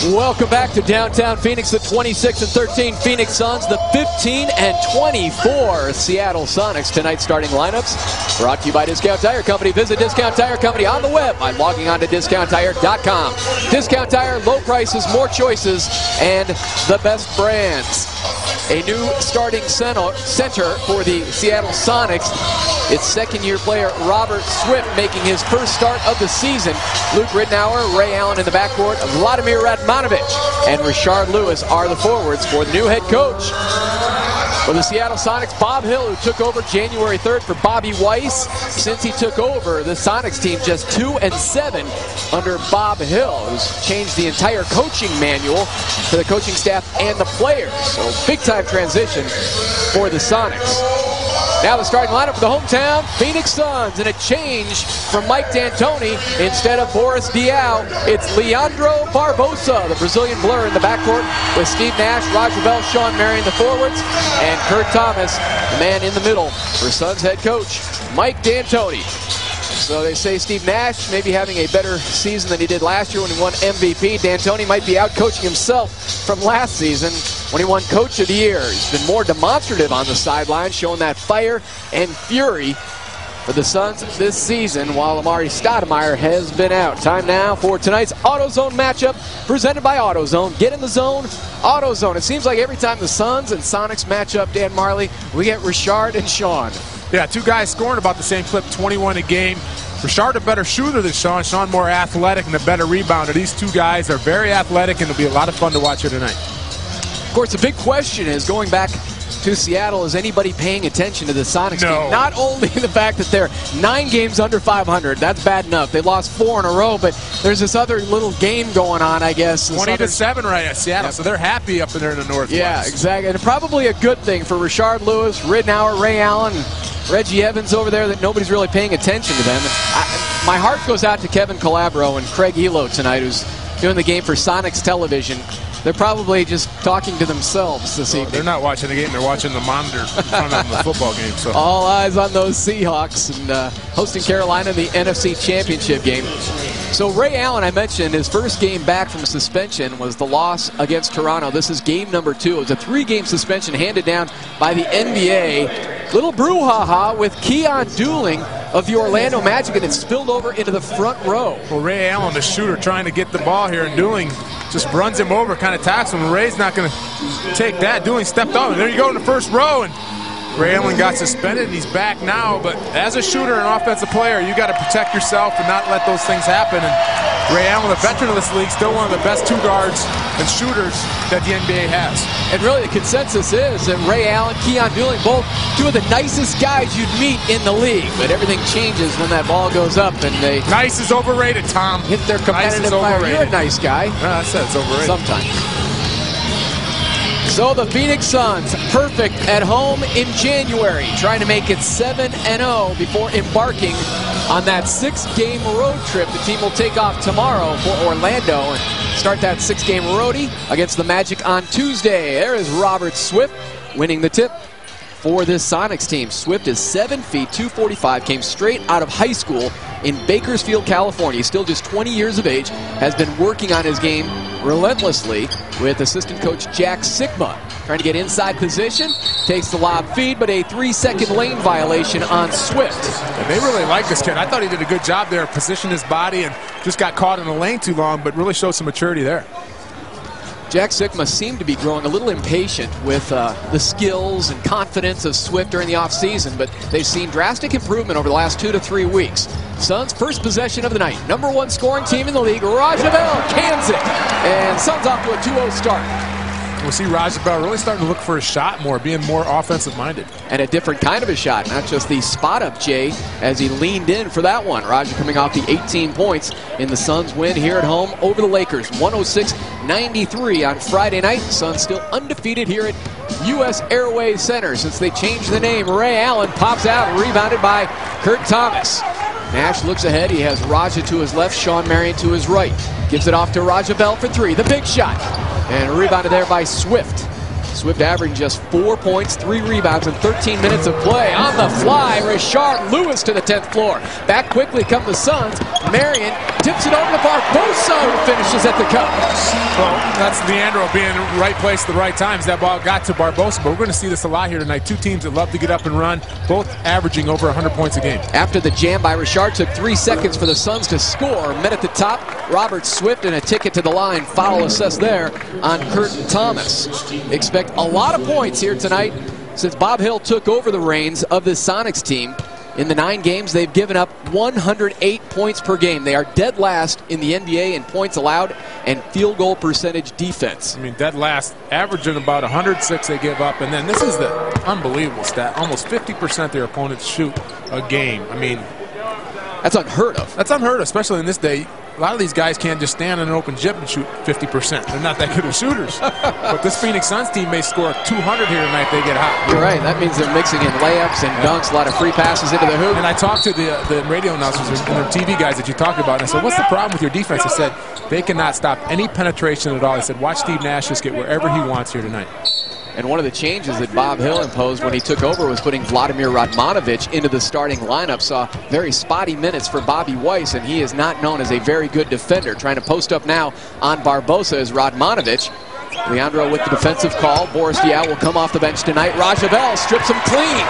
Welcome back to downtown Phoenix. The 26-13 Phoenix Suns, the 15-24 Seattle Sonics. Tonight's starting lineups brought to you by Discount Tire Company. Visit Discount Tire Company on the web by logging on to discounttire.com. Discount Tire, low prices, more choices, and the best brands. A new starting center for the Seattle Sonics. Its second-year player Robert Swift making his first start of the season. Luke Ridnour, Ray Allen in the backcourt, Vladimir Radmanovic and Rashard Lewis are the forwards for the new head coach. For the Seattle Sonics, Bob Hill, who took over January 3rd for Bobby Weiss. Since he took over, the Sonics team just 2-7 under Bob Hill, who's changed the entire coaching manual for the coaching staff and the players. So big-time transition for the Sonics. Now the starting lineup for the hometown Phoenix Suns, and a change from Mike D'Antoni. Instead of Boris Diaw, it's Leandro Barbosa, the Brazilian blur in the backcourt, with Steve Nash, Roger Bell, Sean Marion the forwards, and Kurt Thomas, the man in the middle for Suns head coach Mike D'Antoni. So they say Steve Nash maybe having a better season than he did last year when he won MVP. D'Antoni might be out coaching himself from last season when he won Coach of the Year. He's been more demonstrative on the sideline, showing that fire and fury for the Suns this season, while Amari Stoudemire has been out. Time now for tonight's AutoZone matchup presented by AutoZone. Get in the zone, AutoZone. It seems like every time the Suns and Sonics match up, Dan Marley, we get Rashard and Sean. Yeah, two guys scoring about the same clip, 21 a game. Rashard a better shooter than Sean. Sean more athletic and a better rebounder. These two guys are very athletic, and it'll be a lot of fun to watch here tonight. Of course, the big question is, going back to Seattle, is anybody paying attention to the Sonics team? Not only the fact that they're 9 games under 500, that's bad enough. They lost 4 in a row, but there's this other little game going on, I guess. 20-7 right at Seattle, yep. So they're happy up in there in the Northwest. Yeah, exactly. And probably a good thing for Rashard Lewis, Ridnour, Ray Allen, Reggie Evans over there, that nobody's really paying attention to them. And my heart goes out to Kevin Calabro and Craig Elo tonight, who's doing the game for Sonics Television. They're probably just talking to themselves this evening. They're not watching the game. They're watching the monitor in front of them, the football game. So all eyes on those Seahawks, and hosting Carolina in the NFC Championship game. So Ray Allen, I mentioned, his first game back from suspension was the loss against Toronto. This is game number 2. It was a 3-game suspension handed down by the NBA. Little brouhaha with Keon Dooling of the Orlando Magic, and it spilled over into the front row. Well, Ray Allen, the shooter, trying to get the ball here, and Dooling just runs him over, kind of taps him. Ray's not going to take that. Dooling stepped up, and there you go in the first row, and Ray Allen got suspended, and he's back now. But as a shooter and offensive player, you got to protect yourself and not let those things happen. And Ray Allen, the veteran of this league, still one of the best 2 guards and shooters that the NBA has. And really, the consensus is that Ray Allen, Keon Dooling, both 2 of the nicest guys you'd meet in the league. But everything changes when that ball goes up and they nice is overrated, Tom. Hit their competitive fire. You're a nice guy. No, I said it's overrated. Sometimes. So the Phoenix Suns, perfect at home in January, trying to make it 7-0 before embarking on that 6-game road trip. The team will take off tomorrow for Orlando and start that 6-game roadie against the Magic on Tuesday. There is Robert Swift winning the tip for this Sonics team. Swift is 7 feet, 245, came straight out of high school in Bakersfield, California. He's still just 20 years of age, has been working on his game relentlessly with assistant coach Jack Sigma. Trying to get inside position, takes the lob feed, but a 3-second lane violation on Swift. And they really like this kid. I thought he did a good job there, positioned his body and just got caught in the lane too long, but really showed some maturity there. Jack Sigma seemed to be growing a little impatient with the skills and confidence of Swift during the offseason, but they've seen drastic improvement over the last 2 to 3 weeks. Suns' first possession of the night. #1 scoring team in the league, Roger Bell cans it. And Suns off to a 2-0 start. We'll see Roger Bell really starting to look for a shot more, being more offensive-minded. And a different kind of a shot, not just the spot-up, Jay, as he leaned in for that one. Roger coming off the 18 points in the Suns' win here at home over the Lakers. 106-93 on Friday night. Suns still undefeated here at U.S. Airways Center since they changed the name. Ray Allen pops out, rebounded by Kurt Thomas. Nash looks ahead. He has Raja to his left, Sean Marion to his right. Gives it off to Roger Bell for 3. The big shot. And rebounded there by Swift. Swift averaging just 4 points, 3 rebounds in 13 minutes of play. On the fly, Rashard Lewis to the 10th floor. Back quickly come the Suns. Marion tips it over to Barbosa, who finishes at the cup. Well, that's Leandro being in the right place at the right times. That ball got to Barbosa, but we're going to see this a lot here tonight. Two teams that love to get up and run, both averaging over 100 points a game. After the jam by Richard, took 3 seconds for the Suns to score. Met at the top, Robert Swift, and a ticket to the line. Foul assessed there on Kurt Thomas. Expect a lot of points here tonight since Bob Hill took over the reins of the Sonics team. In the 9 games, they've given up 108 points per game. They are dead last in the NBA in points allowed and field goal percentage defense. I mean, dead last, averaging about 106 they give up. And then this is the unbelievable stat. Almost 50% their opponents shoot a game. I mean, that's unheard of. That's unheard of, especially in this day. A lot of these guys can't just stand in an open gym and shoot 50%. They're not that good of shooters. But this Phoenix Suns team may score 200 here tonight if they get hot. You're right. That means they're mixing in layups and dunks, a lot of free passes into the hoop. And I talked to the radio announcers and the TV guys that you talked about, and I said, what's the problem with your defense? I said, they cannot stop any penetration at all. I said, watch Steve Nash just get wherever he wants here tonight. And one of the changes that Bob Hill imposed when he took over was putting Vladimir Radmanovic into the starting lineup. Saw very spotty minutes for Bobby Weiss, and he is not known as a very good defender. Trying to post up now on Barbosa is Radmanovic. Leandro with the defensive call. Boris Diaw will come off the bench tonight. Rajabel strips him clean.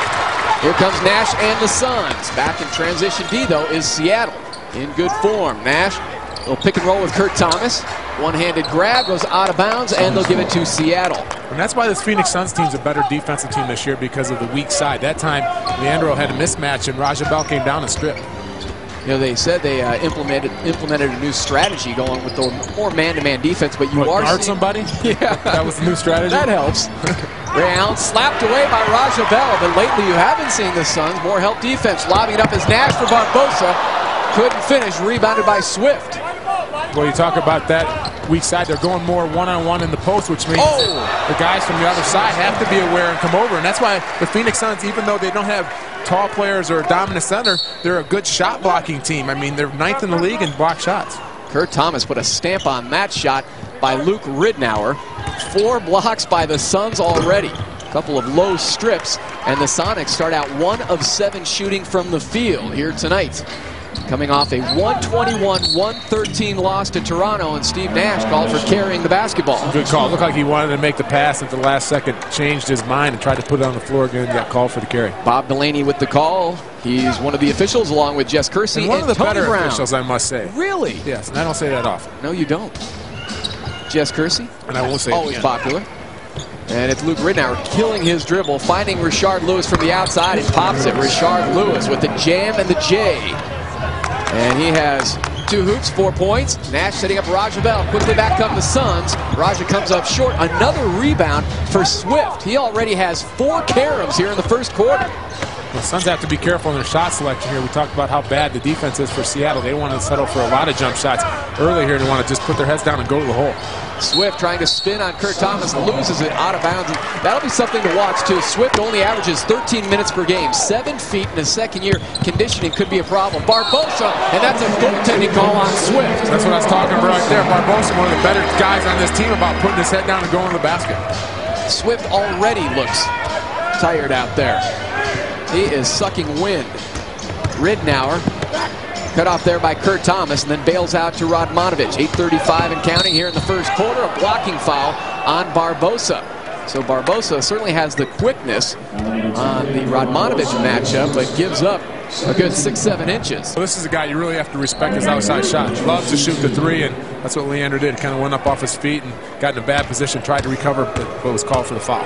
Here comes Nash and the Suns. Back in transition D, though, is Seattle in good form. Nash, a little pick and roll with Kurt Thomas. One-handed grab, goes out of bounds, and they'll give it to Seattle. And that's why this Phoenix Suns team's a better defensive team this year, because of the weak side. That time, Leandro had a mismatch, and Rajabel came down and stripped. You know, they said they implemented a new strategy going with the more man-to-man defense, but you are guard somebody? Yeah. That was the new strategy? That helps. Ray Allen slapped away by Rajabel, but lately you haven't seen the Suns. More help defense. Lobbing it up as Nash for Barbosa. Couldn't finish. Rebounded by Swift. Well, you talk about that weak side. They're going more one-on-one in the post, which means the guys from the other side have to be aware and come over. And that's why the Phoenix Suns, even though they don't have tall players or a dominant center, they're a good shot-blocking team. I mean, they're 9th in the league in block shots. Kurt Thomas put a stamp on that shot by Luke Ridnour. 4 blocks by the Suns already. A couple of low strips, and the Sonics start out 1 of 7 shooting from the field here tonight. Coming off a 121-113 loss to Toronto, and Steve Nash called for carrying the basketball. Good call. Looked like he wanted to make the pass at the last second, changed his mind and tried to put it on the floor again, got called for the carry. Bob Delaney with the call. He's one of the officials along with Jess Kersey and one of the Tony better Brown. officials, I must say. Really? Yes, and I don't say that often. No, you don't. Jess Kersey? And I won't say always it again. Popular. And it's Luke Ridnour killing his dribble, finding Richard Lewis from the outside and pops it. Richard Lewis with the jam and the J. And he has 2 hoops, 4 points. Nash setting up Rajabel. Quickly back come the Suns. Raja comes up short. Another rebound for Swift. He already has 4 caroms here in the first quarter. The Suns have to be careful in their shot selection here. We talked about how bad the defense is for Seattle. They want to settle for a lot of jump shots. Early here, they want to just put their heads down and go to the hole. Swift trying to spin on Kurt Thomas, loses it out of bounds. That'll be something to watch, too. Swift only averages 13 minutes per game. 7 feet in his second year. Conditioning could be a problem. Barbosa, and that's a goaltending call on Swift. That's what I was talking about right there. Barbosa, one of the better guys on this team about putting his head down and going to the basket. Swift already looks tired out there. He is sucking wind. Ridnour cut off there by Kurt Thomas, and then bails out to Radmanovic. 8:35 and counting here in the first quarter. A blocking foul on Barbosa. So Barbosa certainly has the quickness on the Radmanovic matchup, but gives up a good 6-7 inches. Well, this is a guy you really have to respect his outside shot. He loves to shoot the 3, and that's what Leandro did. Kind of went up off his feet and got in a bad position, tried to recover, but was called for the foul.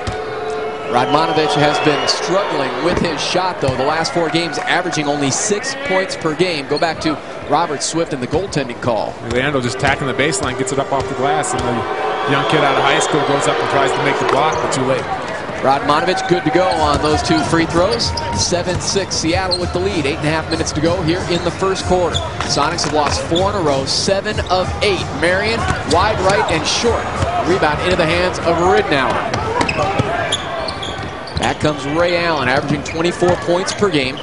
Radmanovic has been struggling with his shot, though. The last 4 games averaging only 6 points per game. Go back to Robert Swift and the goaltending call. Leandro just tacking the baseline, gets it up off the glass, and the young kid out of high school goes up and tries to make the block, but too late. Radmanovic good to go on those 2 free throws. 7-6 Seattle with the lead. 8.5 minutes to go here in the first quarter. Sonics have lost 4 in a row, 7 of 8. Marion, wide right and short. Rebound into the hands of Ridnour. Back comes Ray Allen, averaging 24 points per game.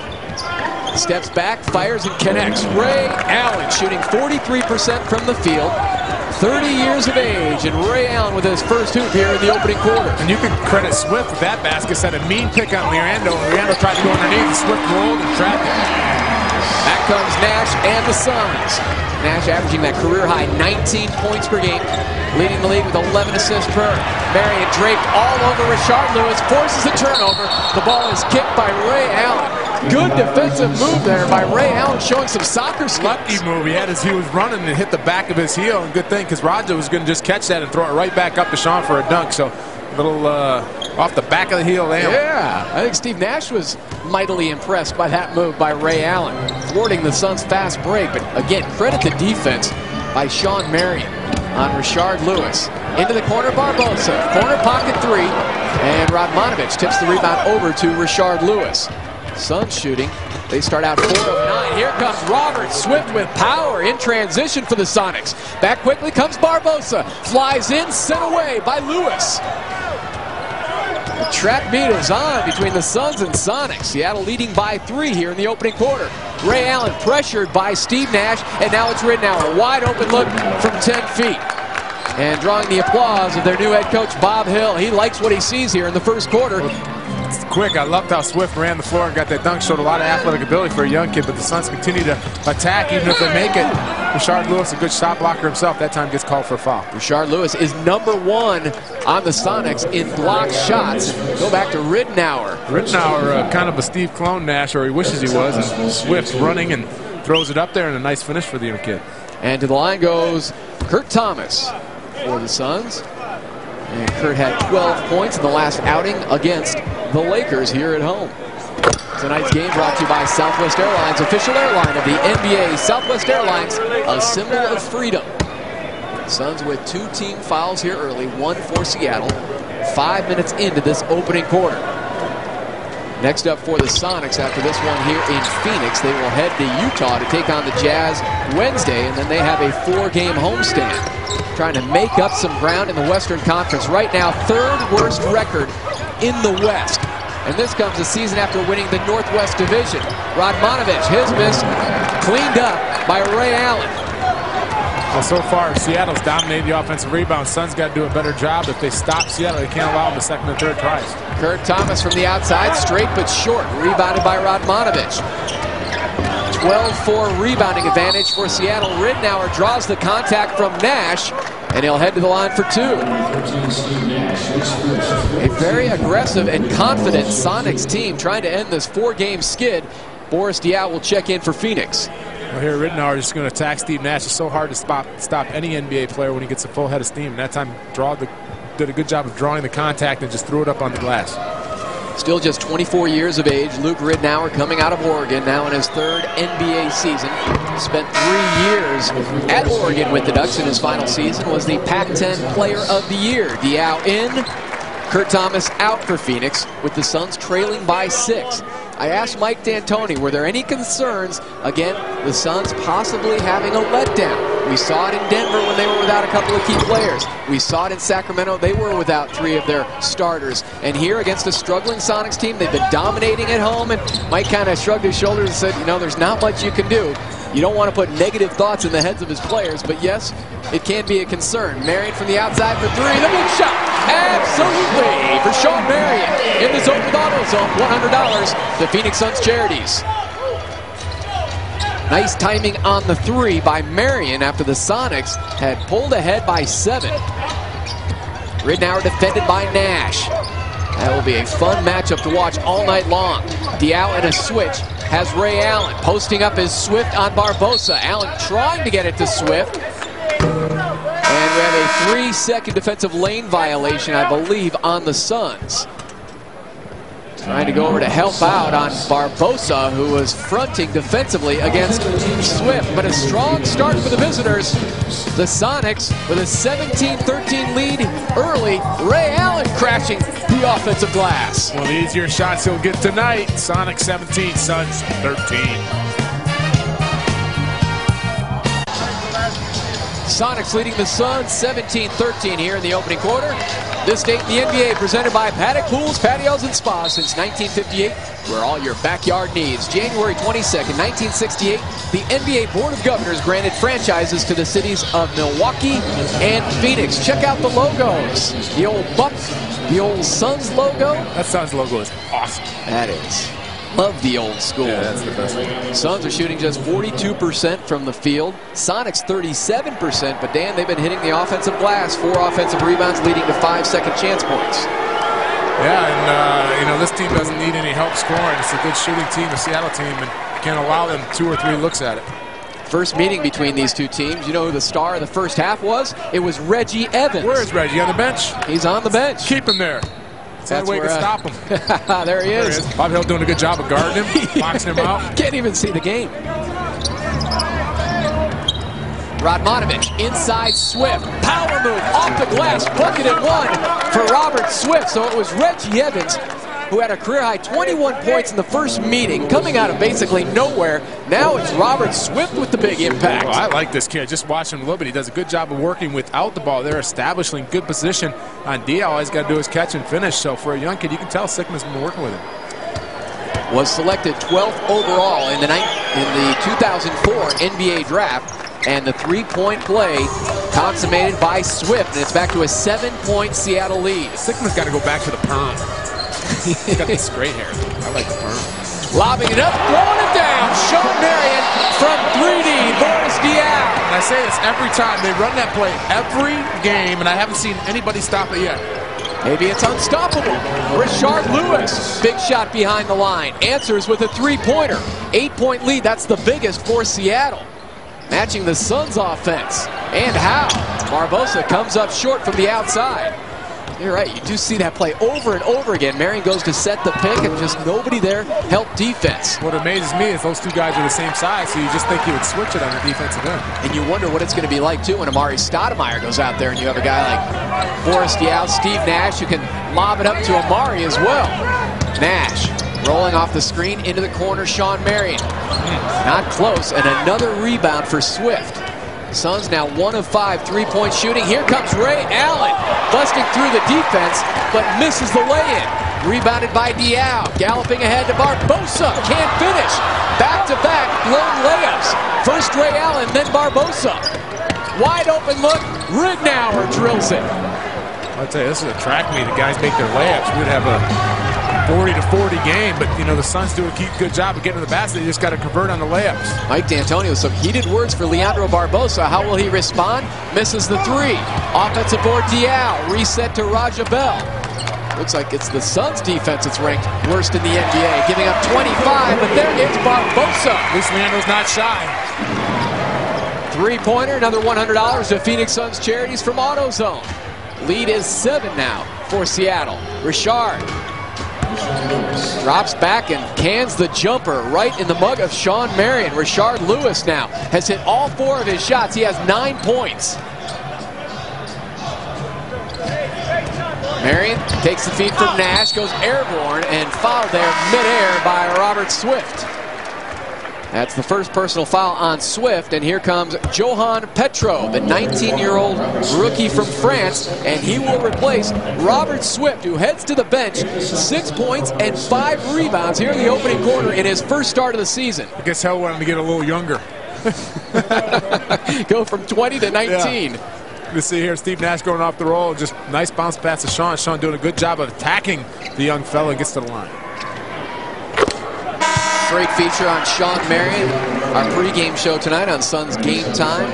Steps back, fires, and connects. Ray Allen shooting 43% from the field. 30 years of age, and Ray Allen with his first hoop here in the opening quarter. And you can credit Swift with that basket. Set a mean pick on Leandro, and Leandro tried to go underneath, and Swift rolled and trapped it. Back comes Nash and the Suns. Nash averaging that career-high 19 points per game, leading the league with 11 assists per. Marion draped all over Rashard Lewis, forces a turnover. The ball is kicked by Ray Allen. Good defensive move there by Ray Allen, showing some soccer skills. Lucky move. He was running and hit the back of his heel, and good thing because Roger was going to just catch that and throw it right back up to Sean for a dunk. So a little off the back of the heel there. Yeah, I think Steve Nash was mightily impressed by that move by Ray Allen, thwarting the Suns' fast break. But again, credit the defense by Sean Marion on Rashard Lewis. Into the corner, Barbosa. Corner pocket three, and Radmanovich tips the rebound over to Rashard Lewis. Suns shooting. They start out 4 of 9. Here comes Robert Swift with power in transition for the Sonics. Back quickly comes Barbosa. Flies in, sent away by Lewis. The trap meet is on between the Suns and Sonics. Seattle leading by 3 here in the opening quarter. Ray Allen pressured by Steve Nash, and now it's Ridnour. A wide open look from 10 feet. And drawing the applause of their new head coach, Bob Hill. He likes what he sees here in the first quarter. It's quick. I loved how Swift ran the floor and got that dunk. Showed a lot of athletic ability for a young kid, but the Suns continue to attack even if they make it. Rashard Lewis, a good shot blocker himself, that time gets called for a foul. Rashard Lewis is #1 on the Sonics in blocked shots. Go back to Ridnour. Ridnour, kind of a Steve clone Nash, or he wishes he was, and Swift running and throws it up there, and a nice finish for the young kid. And to the line goes Kurt Thomas for the Suns. And Kurt had 12 points in the last outing against the Lakers here at home. Tonight's game brought to you by Southwest Airlines, official airline of the NBA. Southwest Airlines, a symbol of freedom. Suns with 2 team fouls here early, 1 for Seattle. 5 minutes into this opening quarter. Next up for the Sonics after this one here in Phoenix, they will head to Utah to take on the Jazz Wednesday, and then they have a 4-game homestand. Trying to make up some ground in the Western Conference. Right now, 3rd worst record in the West. And this comes a season after winning the Northwest Division. Radmanovich, his miss, cleaned up by Ray Allen. Well, so far, Seattle's dominated the offensive rebound. Suns got to do a better job. If they stop Seattle, they can't allow them the 2nd and 3rd tries. Kurt Thomas from the outside, straight but short, rebounded by Radmanovich. 12-4 rebounding advantage for Seattle. Ridnour draws the contact from Nash, and he'll head to the line for 2. A very aggressive and confident Sonics team trying to end this 4-game skid. Boris Diaw will check in for Phoenix. Well, here Ridnour is just going to attack Steve Nash. It's so hard to stop any NBA player when he gets a full head of steam. And that time, did a good job of drawing the contact and just threw it up on the glass. Still just 24 years of age, Luke Ridnour coming out of Oregon, now in his 3rd NBA season. Spent 3 years at Oregon with the Ducks in his final season, was the Pac-10 Player of the Year. Diaw in, Kurt Thomas out for Phoenix, with the Suns trailing by 6. I asked Mike D'Antoni, were there any concerns, again, the Suns possibly having a letdown? We saw it in Denver when they were without a couple of key players. We saw it in Sacramento. They were without 3 of their starters. And here against a struggling Sonics team, they've been dominating at home. And Mike kind of shrugged his shoulders and said, you know, there's not much you can do. You don't want to put negative thoughts in the heads of his players. But yes, it can be a concern. Marion from the outside for 3. The big shot. Absolutely for Sean Marion in the zone with AutoZone. $100 to Phoenix Suns Charities. Nice timing on the 3 by Marion after the Sonics had pulled ahead by 7. Ridnour defended by Nash. That will be a fun matchup to watch all night long. Diaw in a switch has Ray Allen posting up his Swift on Barbosa. Allen trying to get it to Swift. And we have a 3-second defensive lane violation, I believe, on the Suns. Trying to go over to help out on Barbosa, who was fronting defensively against Swift. But a strong start for the visitors. The Sonics with a 17-13 lead early. Ray Allen crashing the offensive glass. One of the easier shots he'll get tonight. Sonics 17, Suns 13. Sonics leading the Suns 17-13 here in the opening quarter. This date in the NBA presented by Paddock Pools, Patios, and Spas since 1958, where all your backyard needs. January 22nd, 1968, the NBA Board of Governors granted franchises to the cities of Milwaukee and Phoenix. Check out the logos. The old Buck, the old Suns logo. That Suns logo is awesome. That is. Love the old school. Yeah, that's the best one. Suns are shooting just 42% from the field. Sonics 37%, but Dan, they've been hitting the offensive glass. 4 offensive rebounds leading to 5 second chance points. Yeah, and you know, this team doesn't need any help scoring. It's a good shooting team, the Seattle team, and can't allow them 2 or 3 looks at it. First meeting between these two teams. You know who the star of the first half was? It was Reggie Evans. Where is Reggie? On the bench? He's on the bench. Keep him there. That's the only way to stop him. There he is. Bob Hill doing a good job of guarding him, boxing him out. Can't even see the game. Radmanovich inside Swift. Power move off the glass. Bucket and 1 for Robert Swift. So it was Reggie Evans who had a career-high 21 points in the first meeting, coming out of basically nowhere. Now it's Robert Swift with the big impact. Well, I like this kid. Just watch him a little bit. He does a good job of working without the ball. They're establishing good position on D. All he's got to do is catch and finish. So for a young kid, you can tell Sickman's been working with him. Was selected 12th overall in the 2004 NBA draft, and the three-point play consummated by Swift, and it's back to a 7-point Seattle lead. Sickman's got to go back to the perm. He's got this great hair. I like the perm. Lobbing it up, throwing it down. Sean Marion from 3D. Boris Diaw. And I say this every time. They run that play every game, and I haven't seen anybody stop it yet. Maybe it's unstoppable. Rashard Lewis. Big shot behind the line. Answers with a three-pointer. 8-point lead. That's the biggest for Seattle. Matching the Suns' offense. And how? Barbosa comes up short from the outside. You're right, you do see that play over and over again. Marion goes to set the pick and just nobody there help defense. What amazes me is those two guys are the same size, so you just think he would switch it on the defensive end. And you wonder what it's going to be like, too, when Amari Stoudemire goes out there and you have a guy like Boris Diaw, Steve Nash, who can lob it up to Amari as well. Nash rolling off the screen into the corner, Sean Marion. Not close, and another rebound for Swift. Suns now 1 of 5 3-point shooting. Here comes Ray Allen, busting through the defense, but misses the lay-in. Rebounded by Diaw, galloping ahead to Barbosa. Can't finish. Back-to-back blown layups. First Ray Allen, then Barbosa. Wide open look. Rignauer drills it. I'll tell you, this is a track meet. The guys make their layups. We'd have a 40-40 game, but you know the Suns do a good job of getting to the basket. They just got to convert on the layups. Mike D'Antonio, some heated words for Leandro Barbosa. How will he respond? Misses the 3. Offensive board Diaw, reset to Raja Bell. Looks like it's the Suns defense that's ranked worst in the NBA, giving up 25, but there is Barbosa. At least Leandro's not shy. Three-pointer, another $100 to Phoenix Suns charities from AutoZone. Lead is 7 now for Seattle. Richard drops back and cans the jumper right in the mug of Sean Marion. Rashard Lewis now has hit all 4 of his shots. He has 9 points. Marion takes the feed from Nash, goes airborne, and fouled there midair by Robert Swift. That's the first personal foul on Swift, and here comes Johan Petro, the 19-year-old rookie from France, and he will replace Robert Swift, who heads to the bench. 6 points and 5 rebounds here in the opening quarter in his first start of the season. I guess Hell wanted to get a little younger. Go from 20 to 19. Yeah. You see here Steve Nash going off the roll. Just nice bounce pass to Sean. Sean doing a good job of attacking the young fella. Gets to the line. Great feature on Sean Marion, our pregame show tonight on Suns Game Time,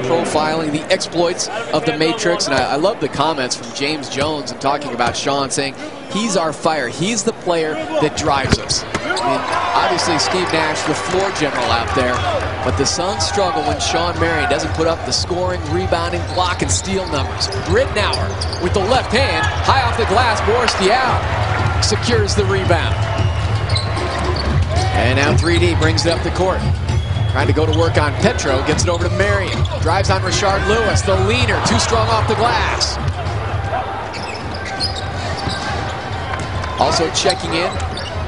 profiling the exploits of the Matrix. And I love the comments from James Jones and talking about Sean, saying he's our fire. He's the player that drives us. I mean, obviously Steve Nash, the floor general out there, but the Suns struggle when Sean Marion doesn't put up the scoring, rebounding, block, and steal numbers. Rignauer with the left hand, high off the glass. Boris Diaw secures the rebound. And now 3D brings it up the court. Trying to go to work on Petro, gets it over to Marion. Drives on Rashard Lewis, the leaner, too strong off the glass. Also checking in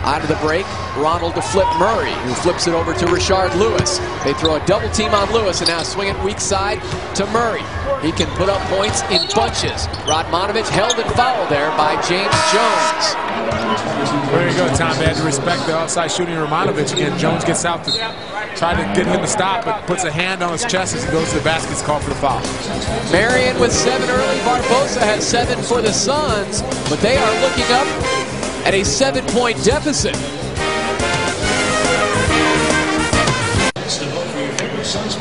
out of the break, Ronald to flip Murray, who flips it over to Rashard Lewis. They throw a double team on Lewis and now swing it weak side to Murray. He can put up points in bunches. Radmanovich held and fouled there by James Jones. There you go, Tom. They had to respect the outside shooting of Radmanovich. Again, Jones gets out to try to get him to stop, but puts a hand on his chest as he goes to the basket. It's called for the foul. Marion with 7 early. Barbosa has 7 for the Suns, but they are looking up at a 7-point deficit.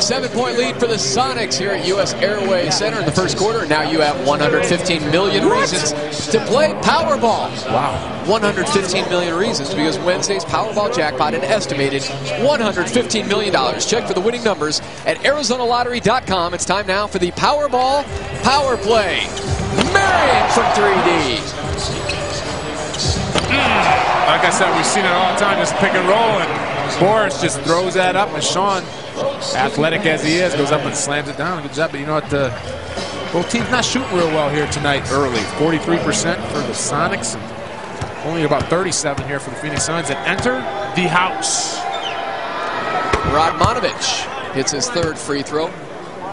7-point lead for the Sonics here at U.S. Airways Center in the first quarter. Now you have 115 million reasons to play Powerball. Wow. 115 million reasons because Wednesday's Powerball jackpot an estimated $115 million. Check for the winning numbers at ArizonaLottery.com. It's time now for the Powerball Power Play. Marion from 3D. Like I said, we've seen it all the time, just pick and roll, and Boris just throws that up, and Sean, athletic as he is, goes up and slams it down. Good job, but you know what? Both teams not shooting real well here tonight early. 43% for the Sonics, and only about 37 here for the Phoenix Suns. And enter the house. Radmanovich hits his third free throw.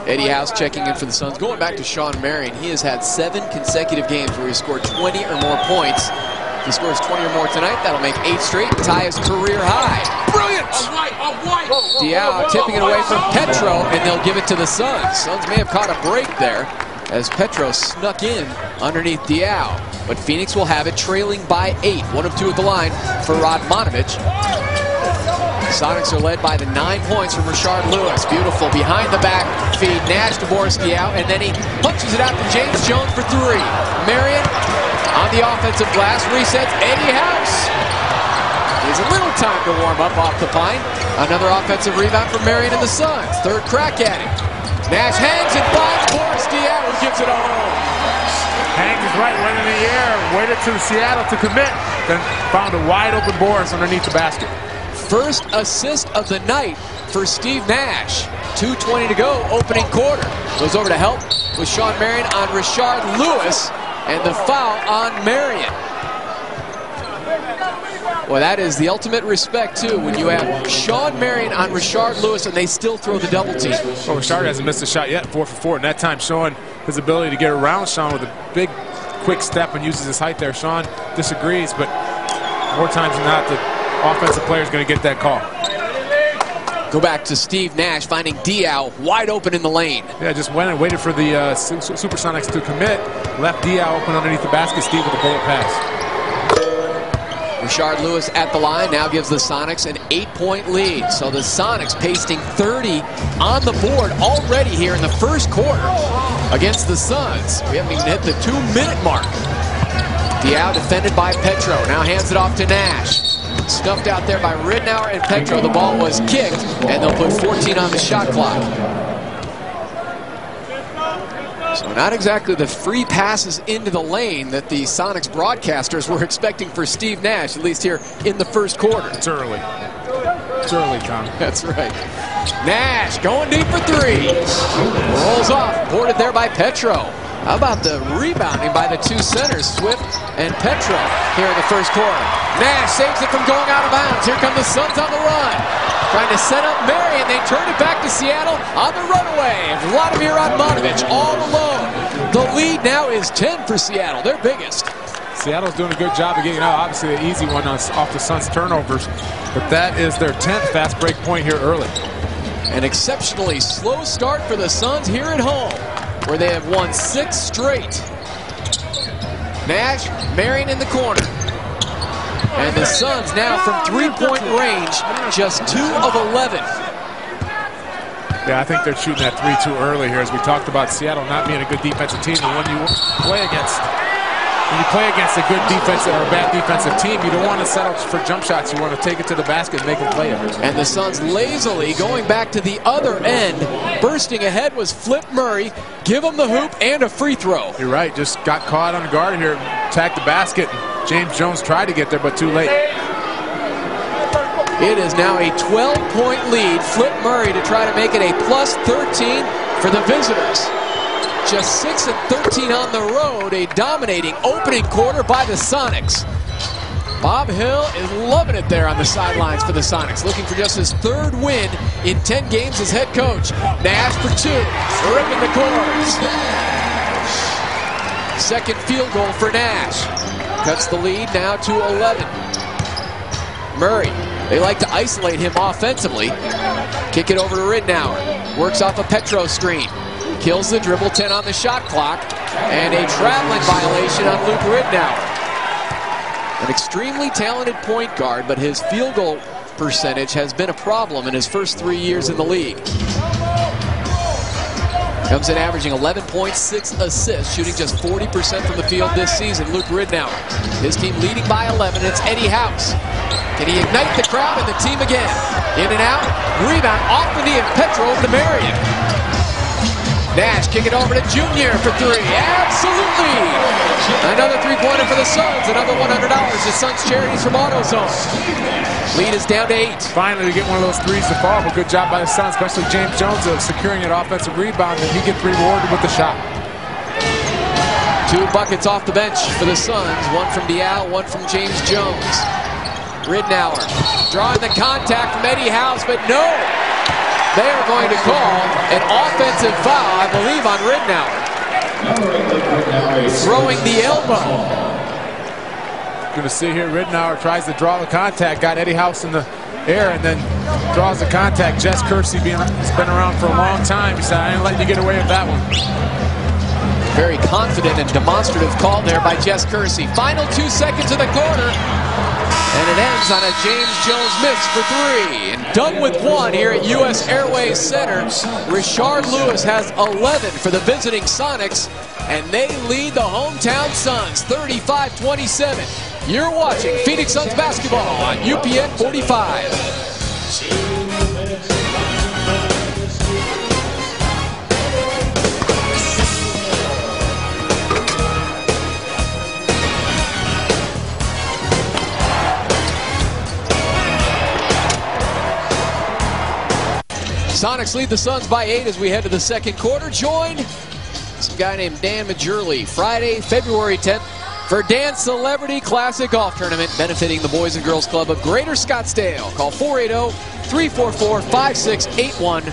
Eddie House checking in for the Suns. Going back to Sean Marion, he has had 7 consecutive games where he scored 20 or more points. If he scores 20 or more tonight, that'll make 8 straight and tie his career high. Brilliant! Diao tipping it away from Petro, and they'll give it to the Suns. Suns may have caught a break there as Petro snuck in underneath Diao. But Phoenix will have it trailing by 8. 1 of 2 at the line for Radmanovich. Sonics are led by the 9 points from Rashard Lewis. Beautiful behind the back feed. Nash to Borski out, and then he punches it out to James Jones for 3. Marion on the offensive glass, resets. Eddie House. Needs a little time to warm up off the pine. Another offensive rebound from Marion and the Suns. Third crack at it. Nash hangs and finds Borski out, who gives it a home. Hangs is right, went in the air, waited to Seattle to commit, then found a wide open Boris underneath the basket. First assist of the night for Steve Nash. 2:20 to go, opening quarter. Goes over to help with Sean Marion on Rashard Lewis, and the foul on Marion. Well, that is the ultimate respect, too, when you have Sean Marion on Rashard Lewis and they still throw the double team. Well, Rashard hasn't missed a shot yet, 4 for 4, and that time showing his ability to get around Sean with a big, quick step and uses his height there. Sean disagrees, but more times than not, the offensive player is going to get that call. Go back to Steve Nash finding Diao wide open in the lane. Yeah, just went and waited for the Supersonics to commit. Left Diao open underneath the basket. Steve with a bullet pass. Rashard Lewis at the line now gives the Sonics an 8-point lead. So the Sonics pasting 30 on the board already here in the first quarter against the Suns. We haven't even hit the 2-minute mark. Diao defended by Petro. Now hands it off to Nash. Stuffed out there by Ridnour and Petro. The ball was kicked, and they'll put 14 on the shot clock. So not exactly the free passes into the lane that the Sonics broadcasters were expecting for Steve Nash, at least here in the first quarter. It's early. It's early, Tom. That's right. Nash going deep for 3. Rolls off, boarded there by Petro. How about the rebounding by the 2 centers, Swift and Petro, here in the first quarter. Nash saves it from going out of bounds. Here come the Suns on the run. Trying to set up Marion. They turn it back to Seattle on the runaway. Vladimir Radmanovich all alone. The lead now is 10 for Seattle, their biggest. Seattle's doing a good job of getting out. Obviously, the easy one off the Suns' turnovers. But that is their 10th fast break point here early. An exceptionally slow start for the Suns here at home, where they have won 6 straight. Nash, Marion in the corner. And the Suns now from 3-point range, just 2 of 11. Yeah, I think they're shooting that 3 too early here, as we talked about Seattle not being a good defensive team. The one you play against, when you play against a good defense or a bad defensive team, you don't want to settle for jump shots. You want to take it to the basket and make them play it. And the Suns lazily going back to the other end. Bursting ahead was Flip Murray. Give him the hoop and a free throw. You're right, just got caught on guard here, attacked the basket. James Jones tried to get there, but too late. It is now a 12-point lead. Flip Murray to try to make it a plus 13 for the visitors. Just 6 and 13 on the road. A dominating opening quarter by the Sonics. Bob Hill is loving it there on the sidelines for the Sonics, looking for just his 3rd win in 10 games as head coach. Nash for 2, ripping the corners. 2nd field goal for Nash. Cuts the lead now to 11. Murray, they like to isolate him offensively. Kick it over to Ridnour. Works off a Petro screen. Kills the dribble, 10 on the shot clock. And a traveling violation on Luke Ridnour. An extremely talented point guard, but his field goal percentage has been a problem in his first 3 years in the league. Comes in averaging 11.6 assists, shooting just 40% from the field this season. Luke Ridnour, his team leading by 11. It's Eddie House. Can he ignite the crowd and the team again? In and out, rebound off the knee of Petro over to Marion. Nash kick it over to Junior for three. Absolutely! Another three-pointer for the Suns. Another $100. The Suns charities from AutoZone. Lead is down to 8. Finally, to get one of those threes to fall. But good job by the Suns, especially James Jones of securing an offensive rebound, and he gets rewarded with the shot. 2 buckets off the bench for the Suns. One from Dial, one from James Jones. Ridnour drawing the contact from Eddie House, but no! They are going to call an offensive foul, I believe, on Ridnour. Throwing the elbow. Going to see here, Ridnour tries to draw the contact, got Eddie House in the air, and then draws the contact. Jess Kersey has been around for a long time. He said, I didn't let you get away with that one. Very confident and demonstrative call there by Jess Kersey. Final 2 seconds of the quarter. And it ends on a James Jones miss for 3. And done with 1 here at US Airways Center. Richard Lewis has 11 for the visiting Sonics. And they lead the hometown Suns 35-27. You're watching Phoenix Suns basketball on UPN 45. Sonics lead the Suns by 8 as we head to the second quarter. Joined some guy named Dan Majurley. Friday, February 10th for Dan's Celebrity Classic Golf Tournament benefiting the Boys and Girls Club of Greater Scottsdale. Call 480-344-5681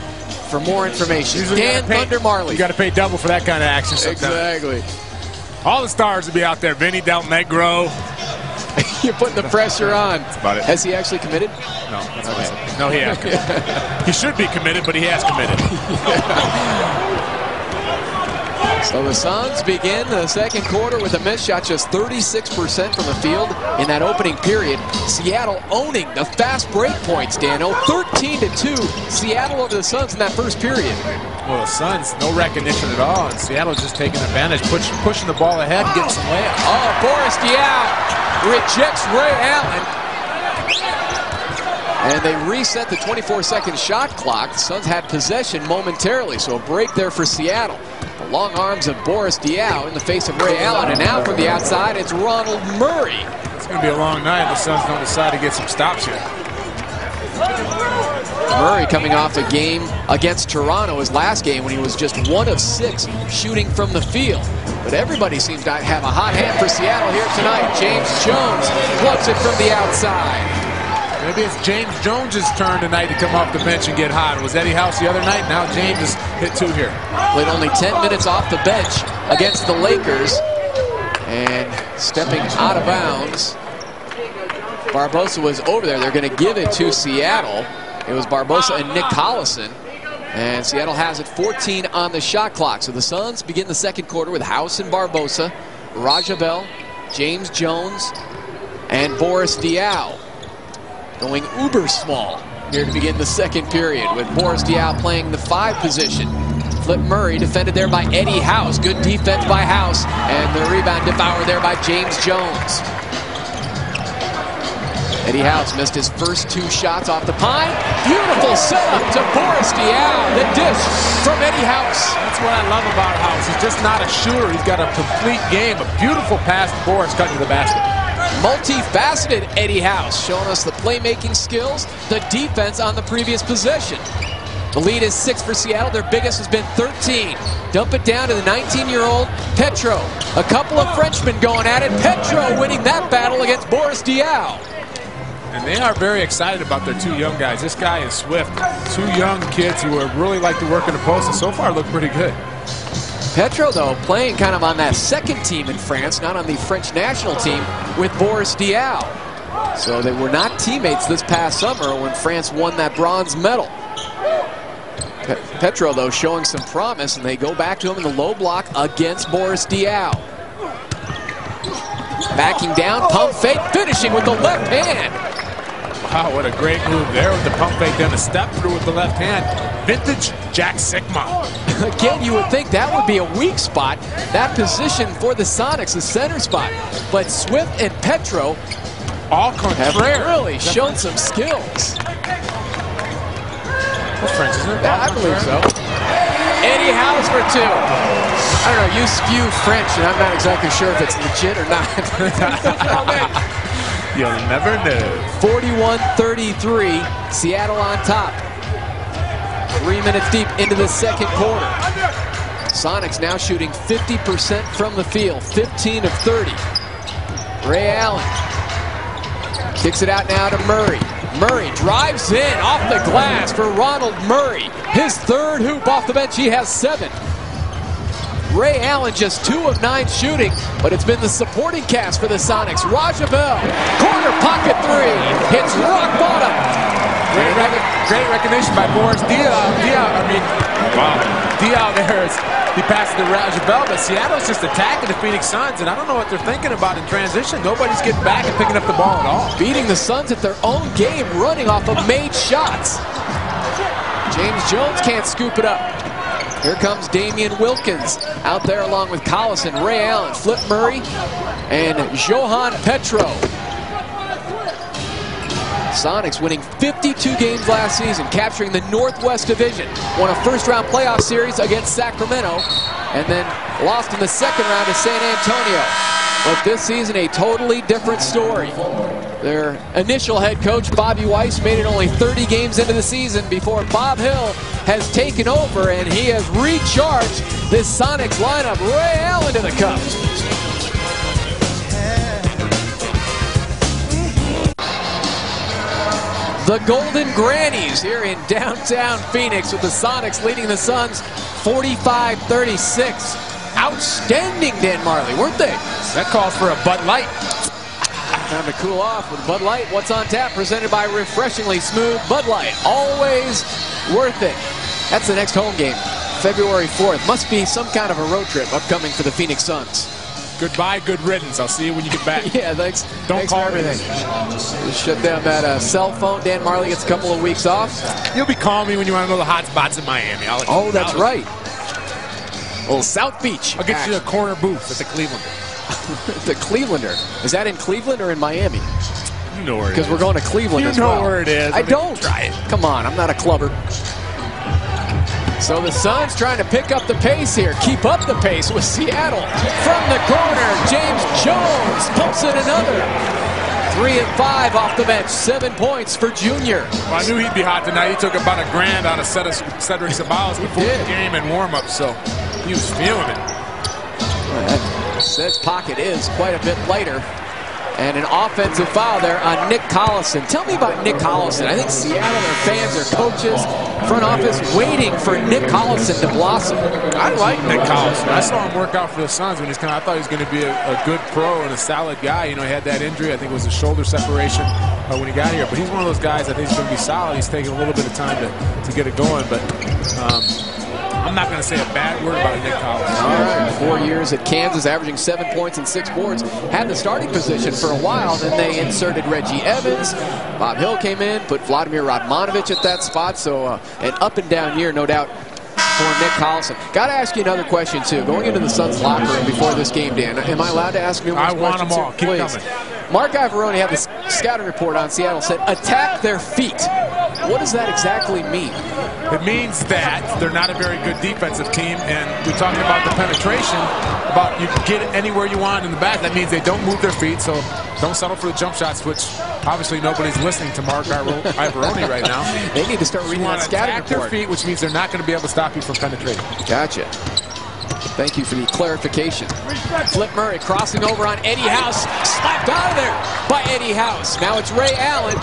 for more information. Usually Dan Thunder Marley. You got to pay double for that kind of action sometimes. Exactly. All the stars will be out there. Vinny Del Negro. You're putting the pressure on. That's about it. Has he actually committed? No, that's what I said. No, he has committed. He should be committed, but he has committed. So the Suns begin the second quarter with a miss shot, just 36% from the field in that opening period. Seattle owning the fast break points, Dano. 13-2, Seattle over the Suns in that first period. Well, the Suns, no recognition at all, and Seattle just taking advantage, pushing the ball ahead and getting some layups. Oh, Boris Diaw rejects Ray Allen. And they reset the 24-second shot clock. The Suns had possession momentarily, so a break there for Seattle. The long arms of Boris Diaw in the face of Ray Allen, and now from the outside, it's Ronald Murray. It's going to be a long night if the Suns don't decide to get some stops here. Murray coming off a game against Toronto, his last game, when he was just 1 of 6 shooting from the field. But everybody seems to have a hot hand for Seattle here tonight. James Jones plugs it from the outside. Maybe it's James Jones' turn tonight to come off the bench and get hot. It was Eddie House the other night. Now James has hit 2 here. Played only 10 minutes off the bench against the Lakers. And stepping out of bounds, Barbosa was over there. They're going to give it to Seattle. It was Barbosa and Nick Collison. And Seattle has it 14 on the shot clock. So the Suns begin the second quarter with House and Barbosa, Rajabel, James Jones, and Boris Diaw. Going uber small here to begin the second period with Boris Diaw playing the 5 position. Flip Murray defended there by Eddie House. Good defense by House. And the rebound devoured there by James Jones. Eddie House missed his first 2 shots off the pine. Beautiful setup to Boris Diaw. The dish from Eddie House. That's what I love about House. He's just not a shooter. He's got a complete game. A beautiful pass to Boris cutting to the basket. Multifaceted Eddie House, showing us the playmaking skills, the defense on the previous possession. The lead is 6 for Seattle. Their biggest has been 13. Dump it down to the 19-year-old Petro. A couple of Frenchmen going at it. Petro winning that battle against Boris Diaw. And they are very excited about their 2 young guys. This guy is Swift. 2 young kids who really like to work in the post, and so far look pretty good. Petro, though, playing kind of on that second team in France, not on the French national team with Boris Diaw. So they were not teammates this past summer when France won that bronze medal. Petro, though, showing some promise, and they go back to him in the low block against Boris Diaw. Backing down, pump fake, finishing with the left hand. Wow, what a great move there with the pump fake, then a step through with the left hand. Vintage Jack Sigma. Again, you would think that would be a weak spot, that position for the Sonics, the center spot. But Swift and Petro all have really shown some skills. That's French, isn't it? Yeah, I believe so. Eddie House for 2. I don't know, you spew French, and I'm not exactly sure if it's legit or not. You'll never know. 41-33, Seattle on top. 3 minutes deep into the second quarter. Sonics now shooting 50% from the field, 15 of 30. Ray Allen kicks it out now to Murray. Murray drives in off the glass for Ronald Murray. His third hoop off the bench. He has 7. Ray Allen just 2 of 9 shooting, but it's been the supporting cast for the Sonics. Rajabel, corner pocket 3, hits rock bottom. Great recognition by Boris Diaw. Diaw there is, he passes to Rajabel, but Seattle's just attacking the Phoenix Suns, and I don't know what they're thinking about in transition. Nobody's getting back and picking up the ball at all. Beating the Suns at their own game, running off of made shots. James Jones can't scoop it up. Here comes Damian Wilkins out there along with Collison, Ray Allen, Flip Murray, and Johan Petro. Sonics winning 52 games last season, capturing the Northwest Division. Won a first-round playoff series against Sacramento, and then lost in the second round to San Antonio. But this season, a totally different story. Their initial head coach, Bobby Weiss, made it only 30 games into the season before Bob Hill has taken over, and he has recharged this Sonics lineup. Ray Allen to the cup. The Golden Grannies here in downtown Phoenix with the Sonics leading the Suns 45-36. Outstanding, Dan Marley, weren't they? That calls for a Bud Light. Time to cool off with Bud Light. What's on tap? Presented by refreshingly smooth Bud Light. Always worth it. That's the next home game, February 4th. Must be some kind of a road trip upcoming for the Phoenix Suns. Goodbye, good riddance. I'll see you when you get back. Yeah, thanks. Don't call me. Just shut down that cell phone. Dan Marley gets a couple of weeks off. You'll be calling me when you want to know the hot spots in Miami. Oh, that's right. Old South Beach. I'll get you a corner booth at the Clevelander. The Clevelander. Is that in Cleveland or in Miami? You know where it is. Because we're going to Cleveland as well. You know where it is. I don't. Try it. Come on, I'm not a clubber. So the Suns trying to pick up the pace here, keep up the pace with Seattle. From the corner, James Jones pumps in another. 3 of 5 off the bench, 7 points for Junior. Well, I knew he'd be hot tonight. He took about $1,000 out of Cedric Sabalas before the game and warm-up, so he was feeling it. Ced's pocket is quite a bit lighter. And an offensive foul there on Nick Collison. Tell me about Nick Collison. I think Seattle, their fans, their coaches, front office, waiting for Nick Collison to blossom. I like Nick Collison. I saw him work out for the Suns when he's I thought he was going to be a good pro and a solid guy. You know, he had that injury. I think it was a shoulder separation when he got here. But he's one of those guys I think he's going to be solid. He's taking a little bit of time to get it going. But I'm not going to say a bad word about Nick Collison. All right, 4 years at Kansas, averaging 7 points and 6 boards. Had the starting position for a while, then they inserted Reggie Evans. Bob Hill came in, put Vladimir Radmanovic at that spot, so an up-and-down year, no doubt, for Nick Collison. Got to ask you another question, too. Going into the Suns' locker room before this game, Dan, am I allowed to ask numerous questions? I want them all. Keep coming. Mark Iavaroni had the scouting report on Seattle, said, attack their feet. What does that exactly mean? It means that they're not a very good defensive team, and we talked about the penetration, about you can get it anywhere you want in the back. That means they don't move their feet, so don't settle for the jump shots, which obviously nobody's listening to Mark Iavaroni right now. They need to start reading that scouting report. Attack their feet, which means they're not going to be able to stop you from penetrating. Gotcha. Thank you for the clarification. Flip Murray crossing over on Eddie House. Slapped out of there by Eddie House. Now it's Ray Allen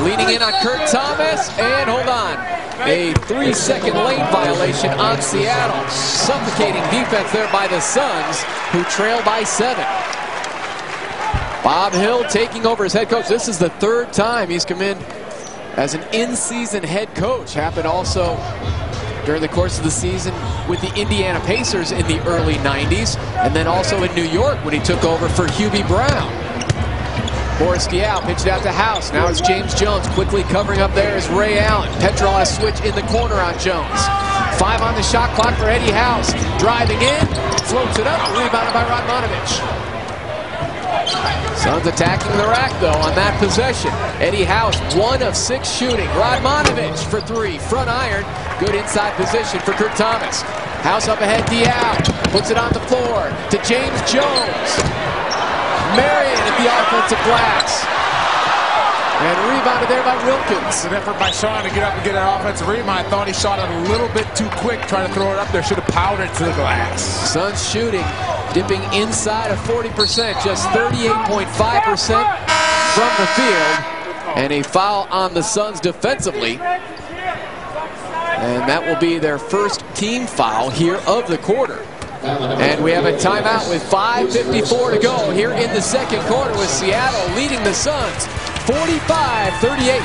leaning in on Kurt Thomas. And hold on. A 3-second lane violation on Seattle. Suffocating defense there by the Suns, who trail by 7. Bob Hill taking over as head coach. This is the 3rd time he's come in as an in-season head coach. Happened also during the course of the season with the Indiana Pacers in the early 90s, and then also in New York when he took over for Hubie Brown. Boris Diao pitched out to House. Now it's James Jones. Quickly covering up there is Ray Allen. Petrol has switched in the corner on Jones. 5 on the shot clock for Eddie House. Driving in, floats it up, rebounded by Radmanovich. Suns attacking the rack, though, on that possession. Eddie House, 1 of 6 shooting. Radmanovich for 3, front iron. Good inside position for Kurt Thomas. House up ahead, Diao puts it on the floor to James Jones. Marion at the offensive glass. And rebounded there by Wilkins. An effort by Sean to get up and get an offensive rebound. I thought he shot it a little bit too quick, trying to throw it up there. Should have powered it to the glass. Suns shooting, dipping inside of 40%, just 38.5% from the field. And a foul on the Suns defensively. And that will be their first team foul here of the quarter. And we have a timeout with 5:54 to go here in the second quarter, with Seattle leading the Suns 45-38.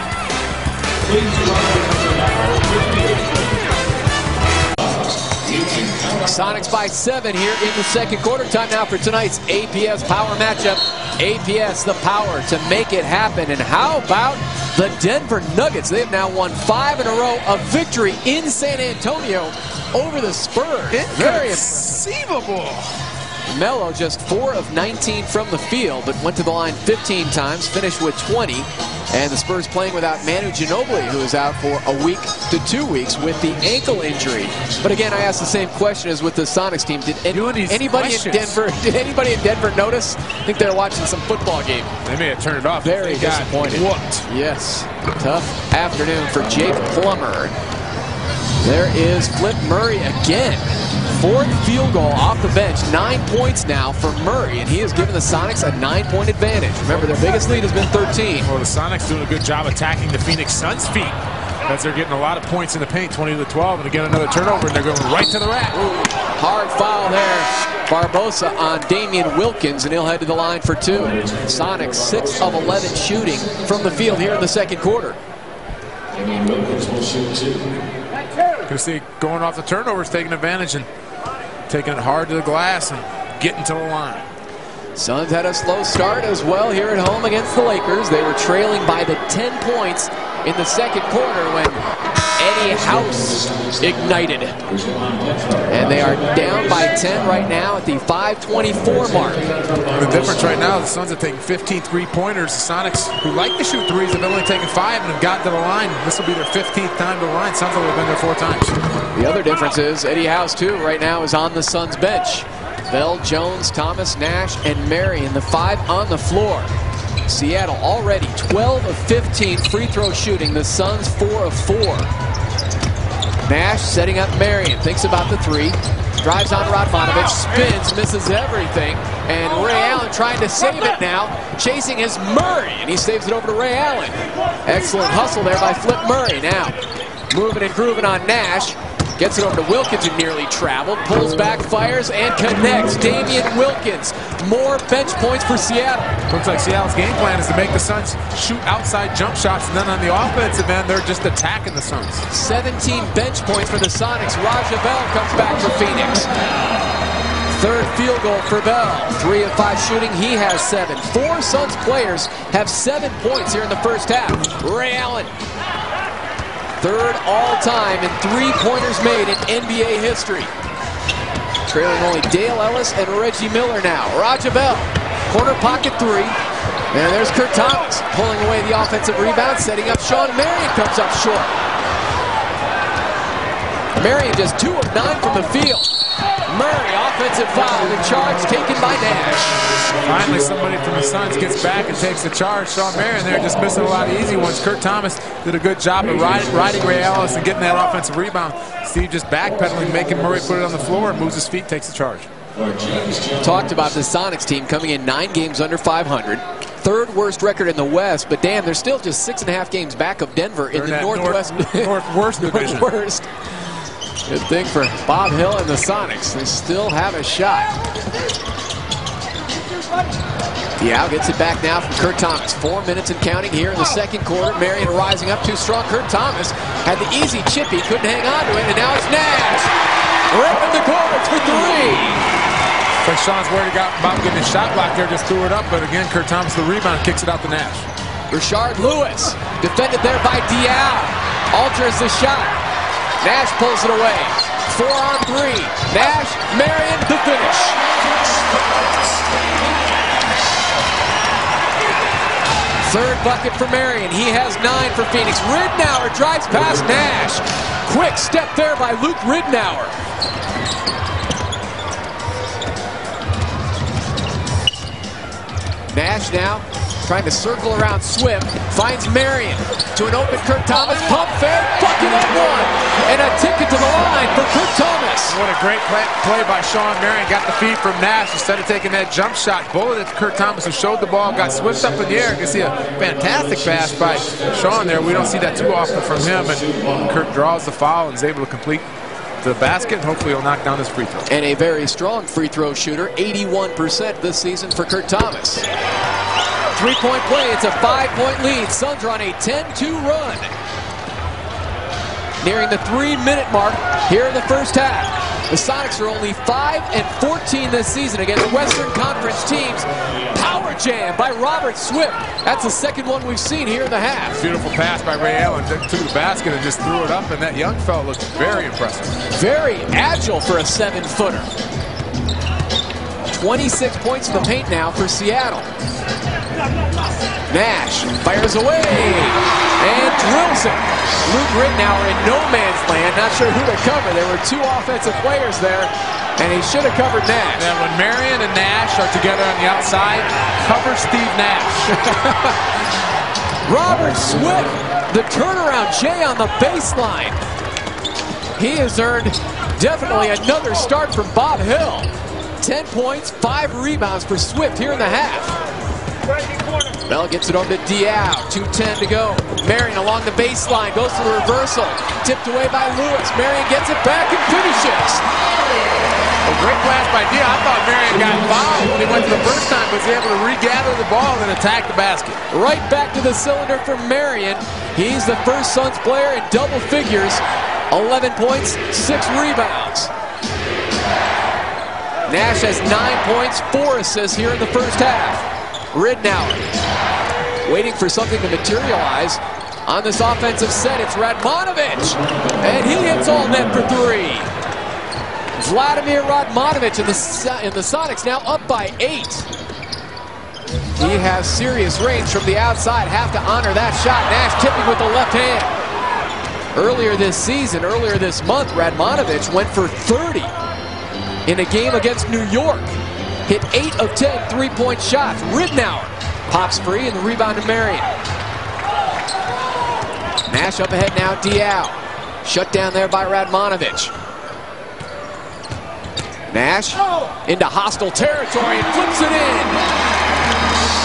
Sonics by 7 here in the second quarter. Time now for tonight's APS Power matchup. APS, the power to make it happen. And how about the Denver Nuggets? They have now won 5 in a row of victory in San Antonio over the Spurs. Very inconceivable. Melo just 4 of 19 from the field, but went to the line 15 times, finished with 20. And the Spurs playing without Manu Ginobili, who is out for a week to 2 weeks with the ankle injury. But again, I asked the same question as with the Sonics team. Did anybody in Denver notice? I think they were watching some football game. They may have turned it off. Very disappointed. Whooped. Yes. Tough afternoon for Jake Plummer. There is Flip Murray again. 4th field goal off the bench. 9 points now for Murray, and he has given the Sonics a 9-point advantage. Remember, their biggest lead has been 13. Well, the Sonics doing a good job attacking the Phoenix Suns' feet, as they're getting a lot of points in the paint, 20-12, and again another turnover, and they're going right to the rack. Hard foul there. Barbosa on Damian Wilkins, and he'll head to the line for 2. Sonics 6 of 11 shooting from the field here in the second quarter. Damian Wilkins will shoot 2. Can see going off the turnovers, taking advantage and taking it hard to the glass and getting to the line. Suns had a slow start as well here at home against the Lakers. They were trailing by the 10 points in the second quarter when Eddie House ignited. And they are down by 10 right now at the 5:24 mark. The difference right now, the Suns have taken 15 three-pointers. The Sonics, who like to shoot threes, have only taken 5 and have gotten to the line. This will be their 15th time to the line. Suns will have been there 4 times. The other difference is Eddie House, too, right now is on the Suns bench. Bell, Jones, Thomas, Nash, and Marion, the 5 on the floor. Seattle already 12 of 15 free throw shooting. The Suns 4 of 4. Nash setting up Marion, thinks about the 3. Drives on Radmanovich, spins, misses everything. And Ray Allen trying to save it now. Chasing is Murray, and he saves it over to Ray Allen. Excellent hustle there by Flip Murray. Now moving and grooving on Nash. Gets it over to Wilkins, who nearly traveled. Pulls back, fires, and connects. Damian Wilkins. More bench points for Seattle. Looks like Seattle's game plan is to make the Suns shoot outside jump shots, and then on the offensive end, they're just attacking the Suns. 17 bench points for the Sonics. Raja Bell comes back for Phoenix. 3rd field goal for Bell. 3 of 5 shooting. He has 7. 4 Suns players have 7 points here in the first half. Ray Allen. 3rd all-time in 3-pointers made in NBA history. Trailing only Dale Ellis and Reggie Miller now. Raja Bell, corner pocket 3. And there's Kurt Thomas pulling away the offensive rebound, setting up Sean Marion, comes up short. Marion just 2 of 9 from the field. Murray, offensive foul, the charge taken by Nash. Finally, somebody from the Suns gets back and takes the charge. Sean Marion there just missing a lot of easy ones. Kurt Thomas did a good job of riding Ray Ellis and getting that offensive rebound. Steve just backpedaling, making Murray put it on the floor, and moves his feet, takes the charge. Talked about the Sonics team coming in 9 games under 500. 3rd worst record in the West, but damn, they're still just 6.5 games back of Denver in the Northwest. Northworst division. Northworst. Good thing for Bob Hill and the Sonics. They still have a shot. Diao gets it back now from Kurt Thomas. 4 minutes and counting here in the second quarter. Marion rising up too strong. Kurt Thomas had the easy chip. He couldn't hang on to it, and now it's Nash. Right in the corner for 3. So Sean's worried about getting his shot blocked there, just threw it up, but again, Kurt Thomas, the rebound, kicks it out to Nash. Rashard Lewis, defended there by Diao, alters the shot. Nash pulls it away. 4-on-3. Nash, Marion, the finish. Third bucket for Marion. He has 9 for Phoenix. Ridnour drives past Nash. Quick step there by Luke Ridnour. Nash now trying to circle around Swift. Finds Marion to an open Kurt Thomas. Pump fake, bucket and one. And a ticket to the line for Kurt Thomas. What a great play by Sean Marion. Got the feed from Nash instead of taking that jump shot. Bulleted to Kurt Thomas, who showed the ball, got Swift up in the air. You can see a fantastic pass by Sean there. We don't see that too often from him. And Kurt draws the foul and is able to complete the basket. Hopefully he'll knock down his free throw. And a very strong free throw shooter, 81% this season for Kurt Thomas. Three-point play, it's a 5-point lead. Suns are on a 10-2 run. Nearing the 3-minute mark here in the first half. The Sonics are only 5-14 this season against Western Conference teams. Power jam by Robert Swift. That's the second one we've seen here in the half. Beautiful pass by Ray Allen to the basket and just threw it up, and that young fella looked very impressive. Very agile for a 7-footer. 26 points in the paint now for Seattle. Nash fires away and drills it. Luke Ridnour in no man's land, not sure who to cover. There were 2 offensive players there, and he should have covered Nash. And when Marion and Nash are together on the outside, cover Steve Nash. Robert Swift, the turnaround Jay on the baseline. He has earned definitely another start from Bob Hill. 10 points, 5 rebounds for Swift here in the half. Bell gets it over to Diao. 2:10 to go. Marion along the baseline, goes to the reversal. Tipped away by Lewis. Marion gets it back and finishes. A great pass by Diao. I thought Marion got fouled when he went to the first time, but was able to regather the ball and attack the basket. Right back to the cylinder for Marion. He's the first Suns player in double figures. 11 points, 6 rebounds. Nash has 9 points, 4 assists here in the first half. Ridnour waiting for something to materialize on this offensive set. It's Radmanovic, and he hits all net for 3. Vladimir Radmanovic in the Sonics now up by 8. He has serious range from the outside. Have to honor that shot. Nash tipping with the left hand. Earlier this season, earlier this month, Radmanovic went for 30 in a game against New York. Hit 8 of 10 3-point shots. Ridnour pops free, and the rebound to Marion. Nash up ahead now, Diao. Shut down there by Radmanovic. Nash into hostile territory and flips it in.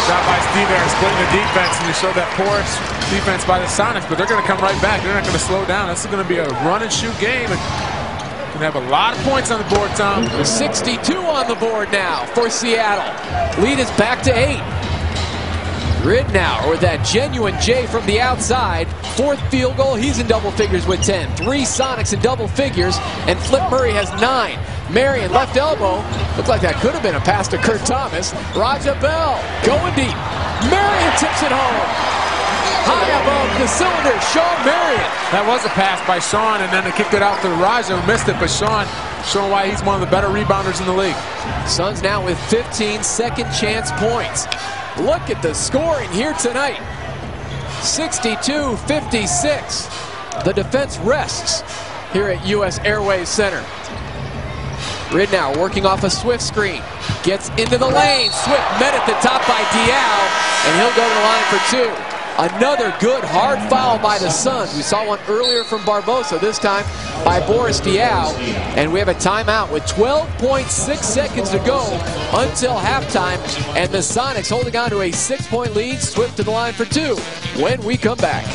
Shot by Steve Aaron, splitting the defense, and they show that porous defense by the Sonics, but they're going to come right back. They're not going to slow down. This is going to be a run-and-shoot game. Can have a lot of points on the board, Tom. 62 on the board now for Seattle. Lead is back to 8. Ridnour with that genuine J from the outside. 4th field goal, he's in double figures with 10. 3 Sonics in double figures, and Flip Murray has 9. Marion, left elbow. Looked like that could have been a pass to Kurt Thomas. Raja Bell going deep. Marion tips it home. High above the cylinder, Sean Marion. That was a pass by Sean, and then they kicked it out to Raja, who missed it, but Sean showing why he's one of the better rebounders in the league. Suns now with 15 second chance points. Look at the scoring here tonight. 62-56. The defense rests here at U.S. Airways Center. Ridnour working off a Swift screen. Gets into the lane. Swift met at the top by Diao, and he'll go to the line for 2. Another good hard foul by the Suns. We saw one earlier from Barbosa, this time by Boris Diao. And we have a timeout with 12.6 seconds to go until halftime. And the Sonics holding on to a 6-point lead. Swift to the line for 2 when we come back.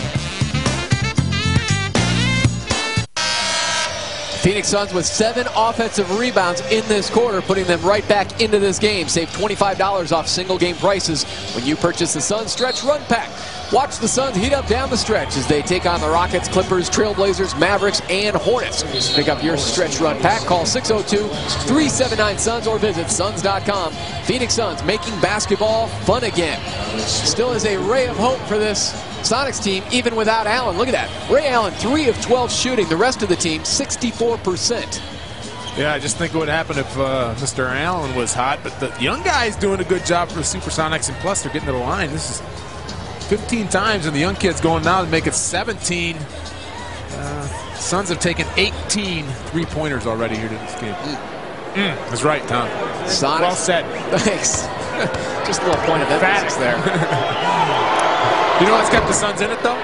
Phoenix Suns with 7 offensive rebounds in this quarter, putting them right back into this game. Save $25 off single game prices when you purchase the Suns Stretch Run Pack. Watch the Suns heat up down the stretch as they take on the Rockets, Clippers, Trailblazers, Mavericks, and Hornets. Pick up your stretch run pack. Call 602-379-SUNS or visit suns.com. Phoenix Suns making basketball fun again. Still is a ray of hope for this Sonics team, even without Allen. Look at that. Ray Allen, 3 of 12 shooting. The rest of the team, 64%. Yeah, I just think what would happen if Mr. Allen was hot. But the young guy's doing a good job for the Supersonics, and plus they're getting to the line. This is 15 times, and the young kid's going now to make it 17. Suns have taken 18 three-pointers already here to this game. That's right, Tom. Sonics. Well said. Thanks. Just a little point of emphasis there. You know what's kept the Suns in it, though?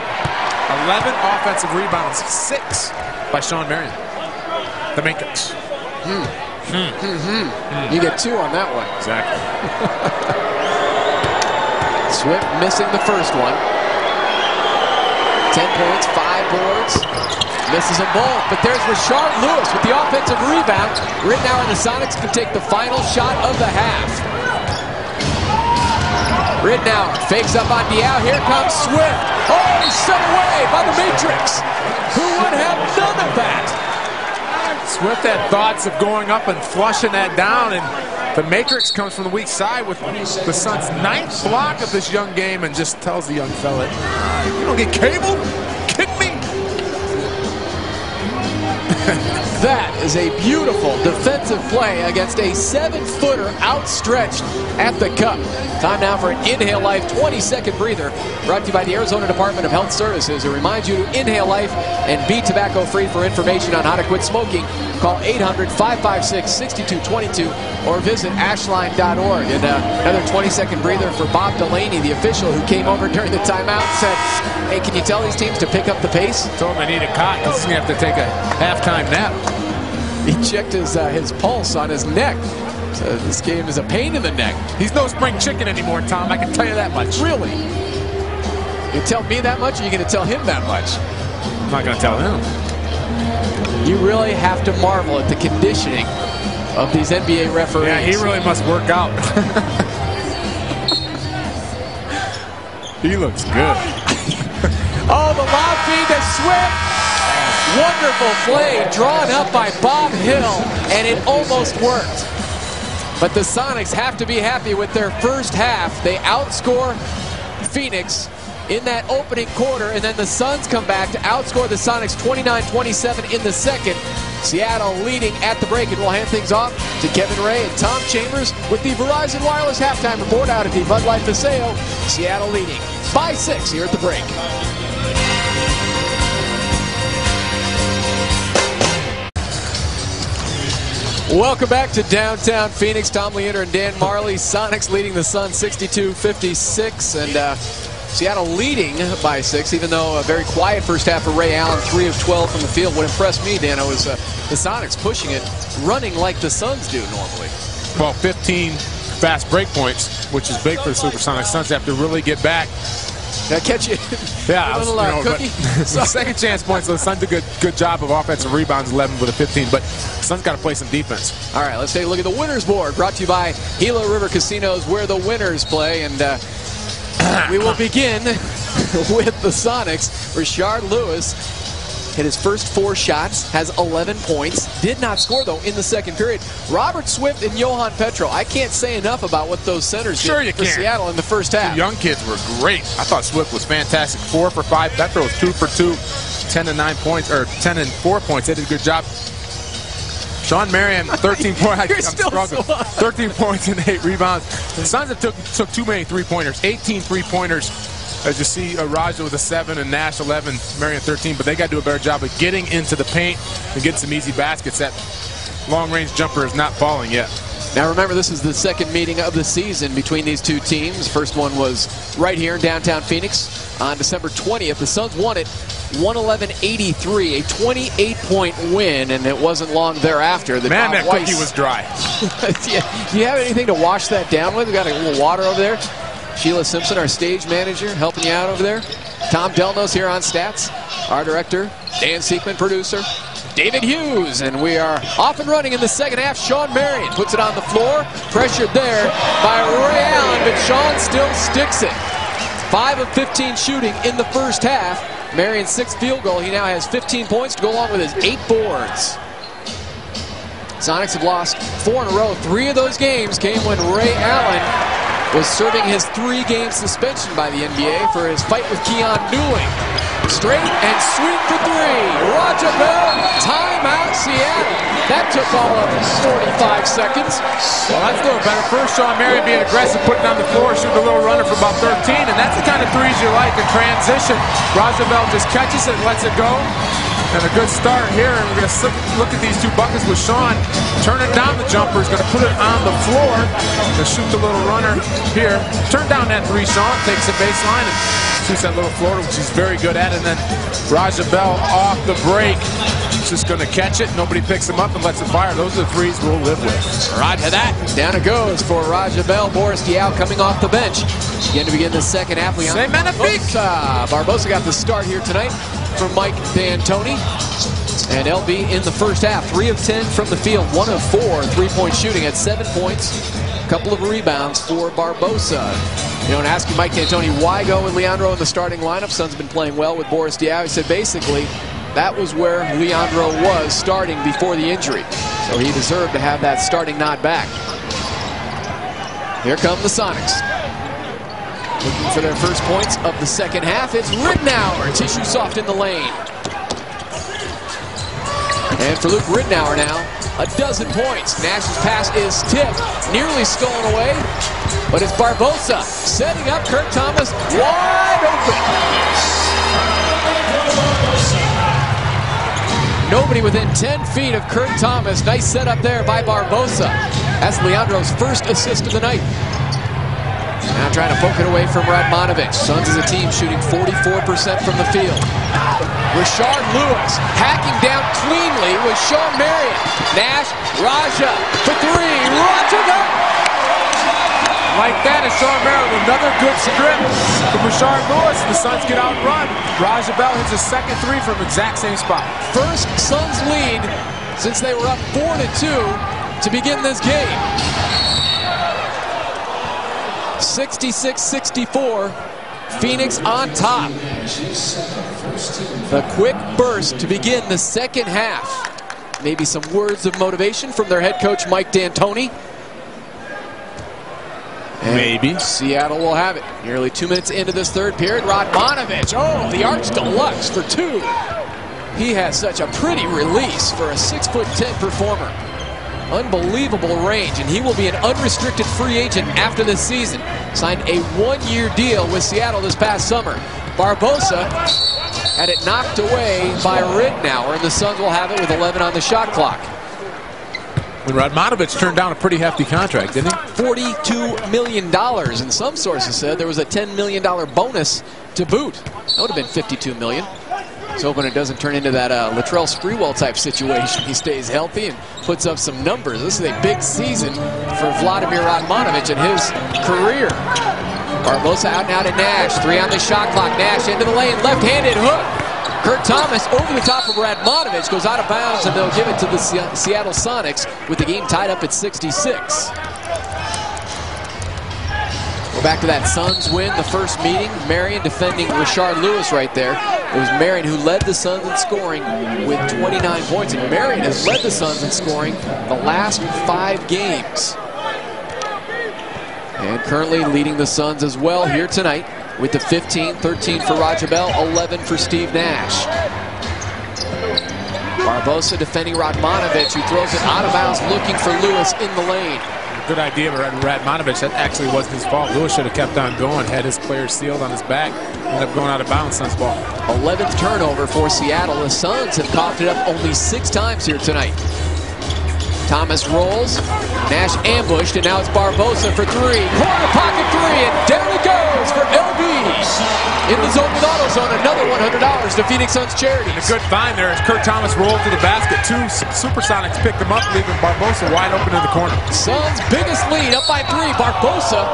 11 offensive rebounds, 6 by Sean Marion. The Matrix. You get 2 on that one. Exactly. Swift missing the first one. 10 points, 5 boards. Misses them both, but there's Rashard Lewis with the offensive rebound. Rittenauer and the Sonics can take the final shot of the half. Rittenauer fakes up on Diao. Here comes Swift. Oh, he's set away by the Matrix. Who would have none of that? Swift had thoughts of going up and flushing that down, and the Matrix comes from the weak side with the Suns' 9th block of this young game and just tells the young fella, you don't get cable? Kick me! That is a beautiful defensive play against a 7-footer outstretched at the cup. Time now for an Inhale Life 20-second breather, brought to you by the Arizona Department of Health Services. It reminds you to inhale life and be tobacco-free. For information on how to quit smoking, call 800-556-6222 or visit ashline.org. And another 20-second breather for Bob Delaney, the official who came over during the timeout and said, hey, can you tell these teams to pick up the pace? Told him I need a cot because he's going to have to take a halftime nap. He checked his pulse on his neck. So this game is a pain in the neck. He's no spring chicken anymore, Tom. I can tell you that much. Really? You tell me that much, or are you going to tell him that much? I'm not going to tell him. You really have to marvel at the conditioning of these NBA referees. Yeah, he really must work out. He looks good. Oh, the lob feed to Swift. Wonderful play drawn up by Bob Hill, and it almost worked. But the Sonics have to be happy with their first half. They outscore Phoenix in that opening quarter, and then the Suns come back to outscore the Sonics 29-27 in the second. Seattle leading at the break, and we'll hand things off to Kevin Ray and Tom Chambers with the Verizon Wireless halftime report out at the Bud Light Paseo. Seattle leading by 6 here at the break. Welcome back to downtown Phoenix. Tom Leander and Dan Marley. Sonics leading the Suns 62-56, and Seattle leading by 6, even though a very quiet first half for Ray Allen, 3 of 12 from the field. What impressed me, Dan, was the Sonics pushing it, running like the Suns do normally. Well, 15 fast break points, which is big for the Supersonics. Suns have to really get back. Did I catch you? Yeah, a little cookie? Second chance points. So the Suns did a good job of offensive rebounds, 11 with a 15, but the Suns got to play some defense. All right, let's take a look at the winners board, brought to you by Gila River Casinos, where the winners play. And we will begin with the Sonics. Rashard Lewis hit his first 4 shots, has 11 points. Did not score, though, in the second period. Robert Swift and Johan Petro. I can't say enough about what those centers did for Seattle in the first half. The young kids were great. I thought Swift was fantastic. 4 for 5. Petro was 2 for 2. 10 and 9 points, or 10 and 4 points. They did a good job. Sean Marion, 13 points. I'm struggling. 13 points and 8 rebounds. The Suns have took too many three-pointers. 18 three-pointers. As you see, Raja with a 7 and Nash 11, Marion 13. But they got to do a better job of getting into the paint and getting some easy baskets. That long-range jumper is not falling yet. Now remember, this is the second meeting of the season between these two teams. First one was right here in downtown Phoenix on December 20th. The Suns won it 111-83, a 28-point win, and it wasn't long thereafter. Man, that cookie was dry. Do you have anything to wash that down with? We got a little water over there. Sheila Simpson, our stage manager, helping you out over there. Tom Delnos here on stats. Our director, Dan Seekman, producer. David Hughes, and we are off and running in the second half. Sean Marion puts it on the floor, pressured there by Ray Allen, but Sean still sticks it. 5 of 15 shooting in the first half. Marion's 6th field goal. He now has 15 points to go along with his 8 boards. Sonics have lost 4 in a row. 3 of those games came when Ray Allen was serving his 3-game suspension by the NBA for his fight with Keon Newling. Straight and sweet for 3. Roger Bell, timeout Seattle. That took all of 45 seconds. Well, that's a little better. First, Sean Marion being aggressive, putting on the floor, shooting a little runner for about 13, and that's the kind of threes you like in transition. Roger Bell just catches it and lets it go. And a good start here, and we're going to look at these 2 buckets with Sean turning down the jumper. He's going to put it on the floor to shoot the little runner here. Turn down that 3, Sean, takes the baseline and shoots that little floater, which he's very good at. And then Raja Bell off the break. He's just going to catch it. Nobody picks him up and lets it fire. Those are the threes we'll live with. Roger that. Down it goes for Raja Bell. Boris Diaw coming off the bench. Again to begin the second half. Barbosa got the start here tonight from Mike D'Antoni. And LB in the first half, 3 of 10 from the field, 1 of 4 3-point shooting at 7 points. A couple of rebounds for Barbosa. You know, and asking Mike D'Antoni why go with Leandro in the starting lineup. Son's been playing well with Boris Diaw. He said basically that was where Leandro was starting before the injury. So he deserved to have that starting nod back. Here come the Sonics. Looking for their first points of the second half. It's Ridnour. Tissue soft in the lane. And for Luke Ridnour now, a dozen points. Nash's pass is tipped, nearly stolen away. But it's Barbosa setting up Kurt Thomas wide open. Nobody within 10 feet of Kurt Thomas. Nice setup there by Barbosa. That's Leandro's first assist of the night. Now trying to poke it away from Radmanovic. Suns as a team shooting 44% from the field. Rashard Lewis hacking down cleanly with Sean Marion. Nash, Raja for 3. Raja! Like that, and Sean Marion with another good strip from Rashard Lewis. The Suns get out and run. Raja Bell hits his second 3 from the exact same spot. First Suns lead since they were up 4-2 to begin this game. 66-64, Phoenix on top. The quick burst to begin the second half. Maybe some words of motivation from their head coach Mike D'Antoni. And maybe Seattle will have it. Nearly 2 minutes into this third period. Radmanovic, oh, the Arch Deluxe for 2. He has such a pretty release for a 6'10" performer. Unbelievable range, and he will be an unrestricted free agent after this season. Signed a 1-year deal with Seattle this past summer. Barbosa had it knocked away by Ridnour, and the Suns will have it with 11 on the shot clock. When Radmanovic turned down a pretty hefty contract, didn't he? $42 million, and some sources said there was a $10 million bonus to boot. That would have been $52 million. Let's hope it doesn't turn into that Latrell Sprewell type situation. He stays healthy and puts up some numbers. This is a big season for Vladimir Radmanovic in his career. Barbosa out and out at Nash. 3 on the shot clock. Nash into the lane. Left-handed hook. Kurt Thomas over the top of Radmanovic. Goes out of bounds, and they'll give it to the Seattle Sonics with the game tied up at 66. We're back to that Suns win, the first meeting. Marion defending Rashard Lewis right there. It was Marion who led the Suns in scoring with 29 points, and Marion has led the Suns in scoring the last 5 games. And currently leading the Suns as well here tonight with the 15, 13 for Raja Bell, 11 for Steve Nash. Barbosa defending Radmanovic, who throws it out of bounds, looking for Lewis in the lane. Good idea by Radmanovic. That actually wasn't his fault. Lewis should have kept on going, had his player sealed on his back, ended up going out of bounds. Suns ball. 11th turnover for Seattle. The Suns have coughed it up only 6 times here tonight. Thomas rolls, Nash ambushed, and now it's Barbosa for 3. Corner pocket 3, and down it goes for LB. In the zone with AutoZone, another $100 to Phoenix Suns charity. And a good find there as Kurt Thomas rolled to the basket. 2 Supersonics picked him up, leaving Barbosa wide open in the corner. Suns' biggest lead, up by 3. Barbosa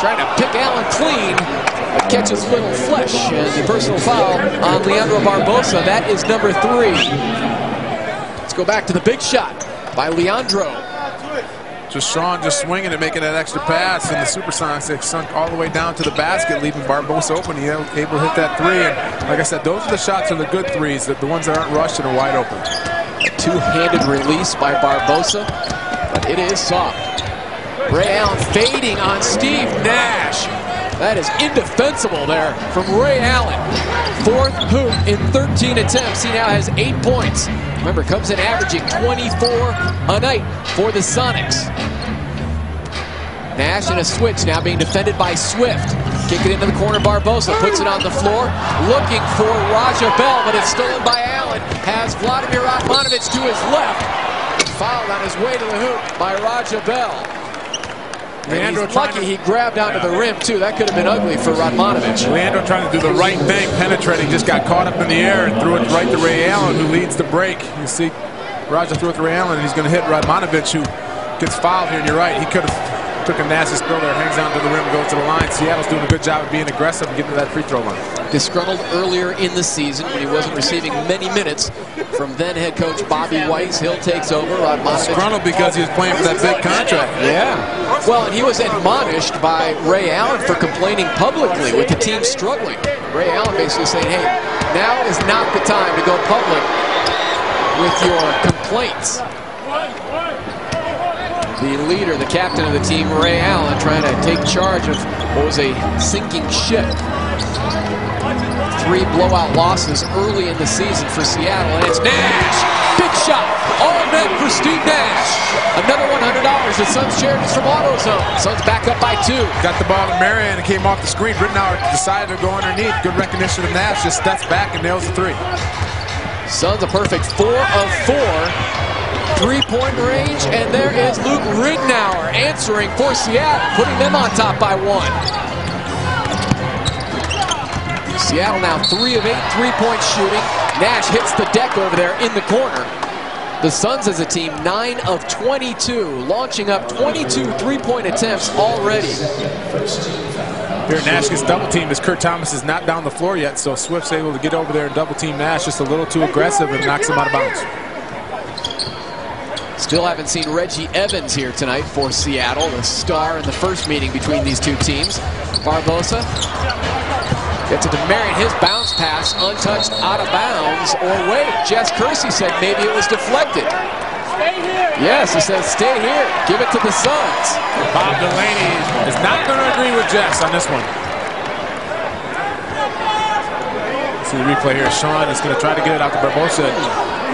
trying to pick Allen clean, but catches little flesh. And the personal foul on Leandro Barbosa. That is number 3. Let's go back to the big shot by Leandro. Just Sean just swinging and making that extra pass, and the Supersonics, they sunk all the way down to the basket, leaving Barbosa open. He was able to hit that three, and like I said, those are the shots are the good threes, the ones that aren't rushed and are wide open. A two-handed release by Barbosa, but it is soft. Ray Allen fading on Steve Nash. That is indefensible there from Ray Allen. Fourth hoop in 13 attempts. He now has 8 points. Remember, comes in averaging 24 a night for the Sonics. Nash in a switch, now being defended by Swift. Kick it into the corner, Barbosa puts it on the floor, looking for Raja Bell, but it's stolen by Allen. Has Vladimir Radmanovic to his left. Fouled on his way to the hoop by Raja Bell. And he's lucky he grabbed onto the rim, too. That could have been ugly for Radmanovic. Leandro trying to do the right thing, penetrating, just got caught up in the air and threw it right to Ray Allen, who leads the break. You see Raja threw it to Ray Allen, and he's going to hit Radmanovic, who gets fouled here, and you're right. He could have took a nasty spill there, hangs down to the rim, goes to the line. Seattle's doing a good job of being aggressive and getting to that free throw line. Disgruntled earlier in the season when he wasn't receiving many minutes from then head coach Bobby Weiss. Hill takes over. Radmanovic. Disgruntled because he was playing for that big contract. Yeah. Well, and he was admonished by Ray Allen for complaining publicly with the team struggling. Ray Allen basically saying, hey, now is not the time to go public with your complaints. The leader, the captain of the team, Ray Allen, trying to take charge of what was a sinking ship. 3 blowout losses early in the season for Seattle, and it's Nash. Big shot, all net for Steve Nash. Another $100 to Suns charities from AutoZone. Suns back up by 2. Got the ball to Marion and came off the screen. Rittenauer decided to go underneath. Good recognition of Nash, just steps back and nails the 3. Suns a perfect 4 of 4. 3-point range, and there is Luke Rittenauer answering for Seattle, putting them on top by 1. Seattle now 3 of 8 3-point shooting. Nash hits the deck over there in the corner. The Suns as a team 9 of 22, launching up 22 3-point attempts already. Here Nash gets double teamed as Kurt Thomas is not down the floor yet, so Swift's able to get over there and double team Nash just a little too aggressive and knocks him out of bounds. Still haven't seen Reggie Evans here tonight for Seattle, the star in the first meeting between these two teams. Barbosa gets it to Marion, his bounce pass untouched out of bounds. Or wait, Jess Kersey said maybe it was deflected. Stay here. Yes, he says stay here, give it to the Suns. Bob Delaney is not going to agree with Jess on this one. See the replay here. Sean is going to try to get it out to Barbosa.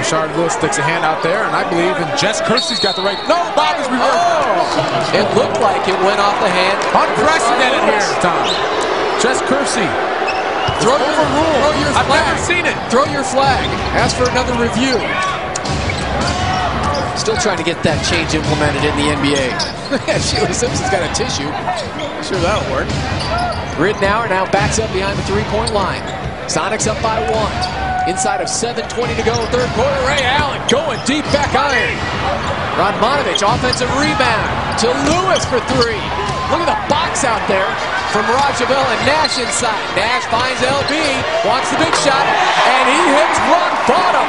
Rashard Lewis sticks a hand out there, and I believe and Jess Kersey's got the right. No, Bob is reversed. Oh, it looked like it went off the hand. Unprecedented here, Tom. Jess Kersey. Throw your flag. I've never seen it. Throw your flag. Ask for another review. Still trying to get that change implemented in the NBA. Sheila Simpson's got a tissue. Sure that'll work. Rittenauer now backs up behind the 3-point line. Sonics up by 1. Inside of 7:20 to go, third quarter. Ray Allen going deep, back iron. Radmanovic, offensive rebound to Lewis for 3. Look at the box out there from Rajabel and Nash inside. Nash finds LB, wants the big shot, and he hits rock bottom.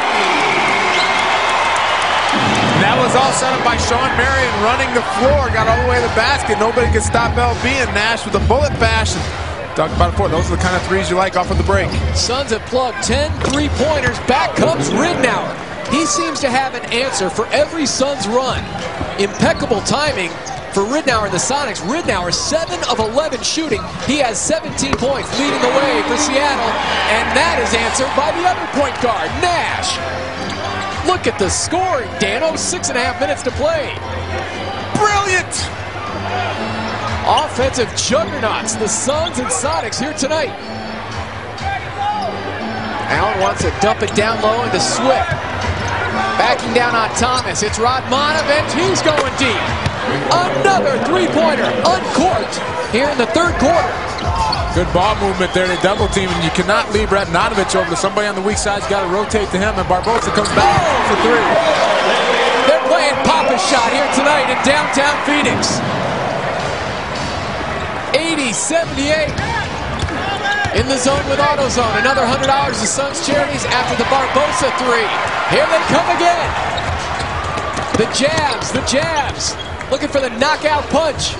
That was all set up by Sean Marion running the floor, got all the way to the basket. Nobody could stop LB, and Nash with a bullet bash. Talked about it before. Those are the kind of threes you like off of the break. Suns have plugged 10 3-pointers. Back comes Rittenauer. He seems to have an answer for every Suns run. Impeccable timing for Rittenauer and the Sonics. Rittenauer 7 of 11 shooting. He has 17 points, leading the way for Seattle. And that is answered by the other point guard, Nash. Look at the scoring, Dano. 6.5 minutes to play. Brilliant! Offensive juggernauts, the Suns and Sonics here tonight. Allen wants to dump it down low into Swift. Backing down on Thomas, it's Radmanovic, he's going deep. Another 3-pointer, uncorked here in the third quarter. Good ball movement there to double team, and you cannot leave Radmanovic over to somebody on the weak side's got to rotate to him, and Barbosa comes back for 3. They're playing Papa's shot here tonight in downtown Phoenix. 80-78 in the zone with AutoZone. Another $100 to Suns charities after the Barbosa 3. Here they come again. The jabs, looking for the knockout punch.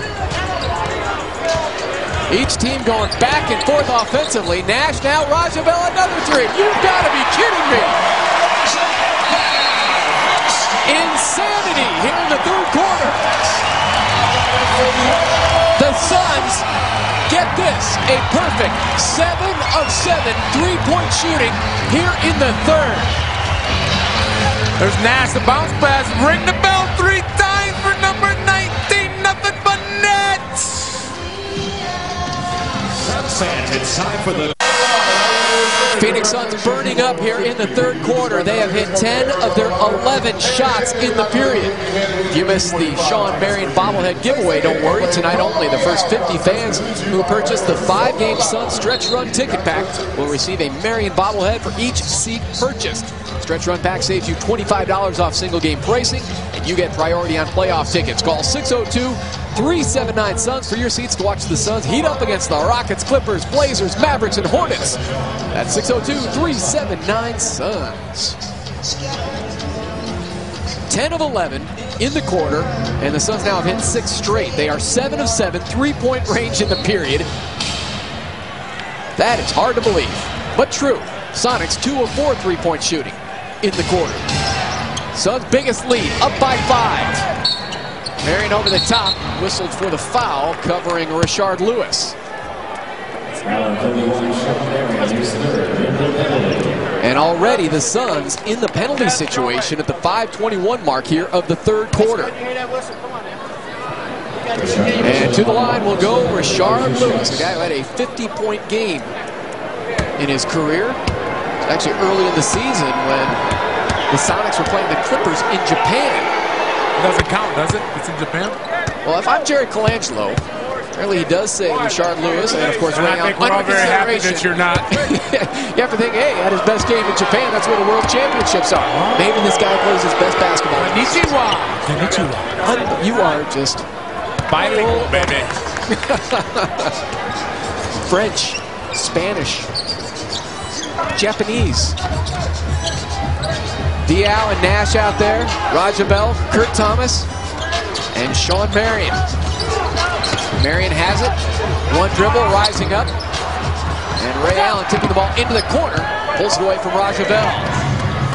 Each team going back and forth offensively. Nash now, Rajabel, another three. You've got to be kidding me. Insanity here in the third quarter. The Suns get this, a perfect 7 of 7 3-point shooting here in the third. There's Nash, the bounce pass, ring the bell 3 times for number 19, nothing but nets. It's time for the Phoenix Suns burning up here in the third quarter. They have hit 10 of their 11 shots in the period. If you missed the Sean Marion bobblehead giveaway, don't worry. Tonight only, the first 50 fans who purchase the 5-game Suns Stretch Run ticket pack will receive a Marion bobblehead for each seat purchased. Stretch Run pack saves you $25 off single-game pricing, and you get priority on playoff tickets. Call 602-379-SUNS for your seats to watch the Suns heat up against the Rockets, Clippers, Blazers, Mavericks, and Hornets. That's 602-379-SUNS. 10 of 11 in the quarter, and the Suns now have hit 6 straight. They are 7 of 7 3-point range in the period. That is hard to believe, but true. Sonics 2 of 4 3-point shooting in the quarter. Suns' biggest lead, up by 5. Marion over the top, whistled for the foul, covering Rashard Lewis. And already the Suns in the penalty situation at the 5:21 mark here of the third quarter. And to the line will go Rashard Lewis, a guy who had a 50-point game in his career. Actually early in the season when the Sonics were playing the Clippers in Japan. It doesn't count, does it? It's in Japan? Well, if I'm Jerry Colangelo, apparently he does say Rashard Lewis, and of course Ray Allen. We're all very happy that you're not. You have to think, hey, he had his best game in Japan. That's where the World Championships are. Maybe this guy plays his best basketball. Konnichiwa. You are just bilingual, baby. French, Spanish, Japanese. Diao and Nash out there. Rajabel, Kurt Thomas, and Sean Marion. Marion has it. One dribble, rising up. And Ray Allen tipping the ball into the corner. Pulls it away from Rajabel.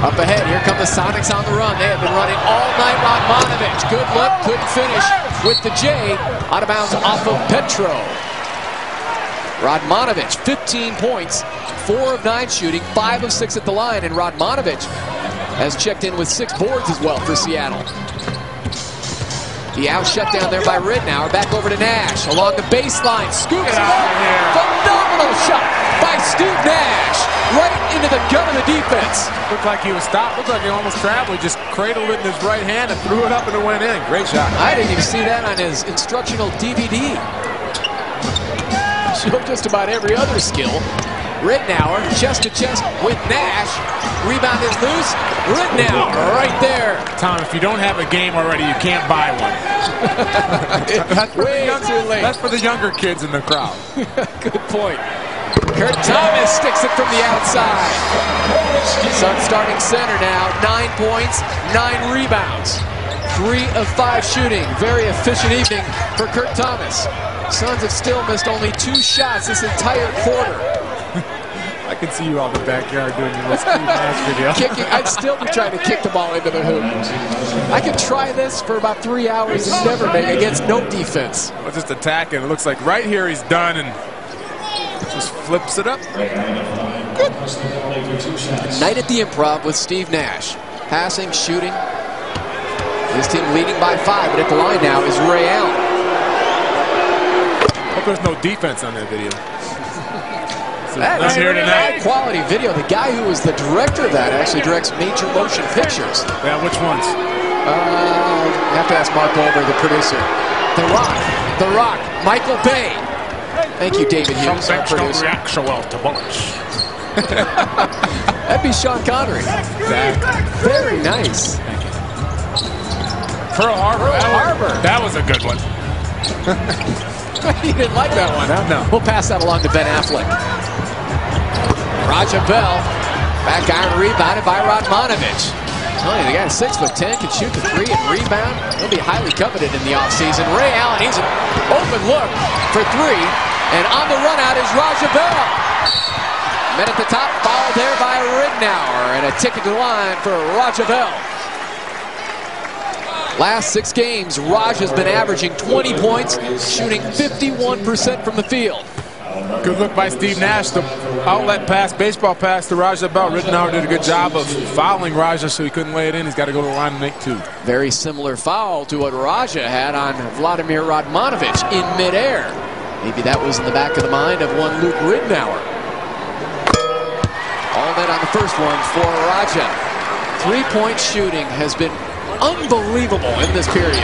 Up ahead, here come the Sonics on the run. They have been running all night. Radmanovic, good look, couldn't finish with the J. Out of bounds off of Petro. Radmanovic, 15 points, 4 of 9 shooting, 5 of 6 at the line. And Radmanovic has checked in with 6 boards as well for Seattle. The out shut down there by Ridnour. Back over to Nash. Along the baseline. Scoops it up. Phenomenal shot by Steve Nash. Right into the gut of the defense. Looked like he was stopped. Looked like he almost traveled. He just cradled it in his right hand and threw it up and it went in. Great shot. I didn't even see that on his instructional DVD. Showed just about every other skill. Ridnour, chest to chest with Nash. Rebound is loose. Ridnour right there. Tom, if you don't have a game already, you can't buy one. That's for the younger kids in the crowd. Good point. Kurt Thomas sticks it from the outside. Suns starting center now. 9 points, 9 rebounds. 3 of 5 shooting. Very efficient evening for Kurt Thomas. Suns have still missed only 2 shots this entire quarter. I can see you out in the backyard doing your little Steve Nash video. Kicking, I'd still be trying to kick the ball into the hoop. I could try this for about 3 hours and never make it against no defense. Well, just attacking. It looks like right here he's done and just flips it up. Good. Night at the Improv with Steve Nash. Passing, shooting. His team leading by 5, but at the line now is Ray Allen. Hope there's no defense on that video. That's here tonight. Quality video. The guy who was the director of that actually directs Major Motion Pictures. Yeah, which ones? You have to ask Mark Goldberg, the producer. The Rock, Michael Bay. Thank you, David Hughes, our producer. Don't react so well to bullets. That'd be Sean Connery. Exactly. Very nice. Thank you. Pearl Harbor. That was a good one. You didn't like that one, huh? No. We'll pass that along to Ben Affleck. Rajabel, back iron rebounded by Radmanovic. telling you, the guy 6'10", can shoot the three and rebound. He'll be highly coveted in the offseason. Ray Allen, he's an open look for three. And on the run out is Raja Bell. Men at the top, fouled there by Ridnour. And a ticket to the line for Raja Bell. Last 6 games, Raj has been averaging 20 points, shooting 51% from the field. Good look by Steve Nash. The outlet pass, baseball pass to Raja Bell. Ridnour did a good job of fouling Raja so he couldn't lay it in. He's got to go to the line and make 2. Very similar foul to what Raja had on Vladimir Radmanovic in midair. Maybe that was in the back of the mind of one Luke Ridnour. All net on the first one for Raja. 3-point shooting has been unbelievable in this period.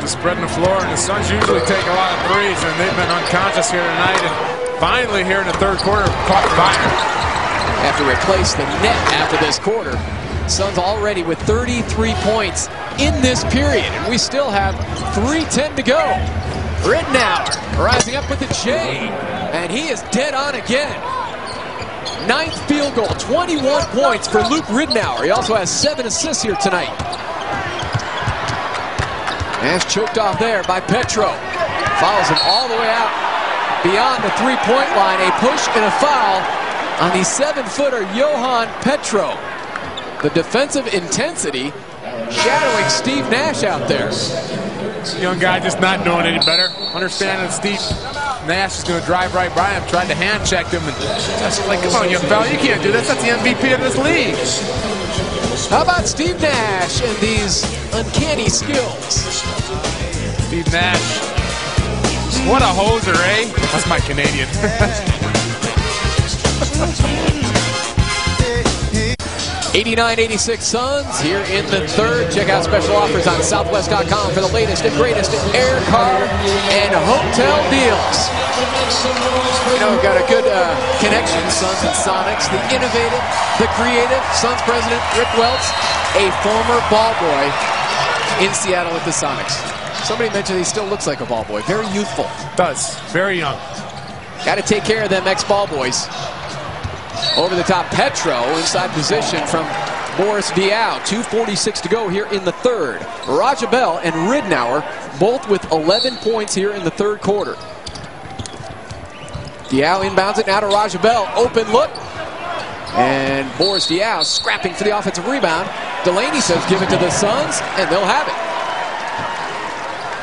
Just spreading the floor, and the Suns usually take a lot of threes, and they've been unconscious here tonight. And finally, here in the third quarter, caught fire. Have to replace the net after this quarter. Suns already with 33 points in this period, and we still have 3:10 to go. Ridnour rising up with the J, and he is dead on again. 9th field goal, 21 points for Luke Ridnour. He also has 7 assists here tonight. Nash choked off there by Petro. Follows him all the way out beyond the 3-point line. A push and a foul on the 7-footer Johan Petro. The defensive intensity shadowing Steve Nash out there. Young guy just not knowing any better. Understanding that Steve Nash is going to drive right by him, tried to hand check him, and just like, come on, young fella, you can't do this. That's the MVP of this league. How about Steve Nash and these uncanny skills? Steve Nash, what a hoser, eh? That's my Canadian. 89-86 Suns here in the third. Check out special offers on Southwest.com for the latest and greatest air, car, and hotel deals. You know, we've got a good connection, Suns and Sonics. The innovative, the creative. Suns president Rick Welts, a former ball boy in Seattle with the Sonics. Somebody mentioned he still looks like a ball boy. Very youthful. Does. Very young. Got to take care of them ex-ball boys. Over the top, Petro inside position from Boris Diaw. 2:46 to go here in the third. Raja Bell and Ridnour both with 11 points here in the third quarter. Diaw inbounds it now to Raja Bell. Open look. And Boris Diaw scrapping for the offensive rebound. Delaney says give it to the Suns, and they'll have it.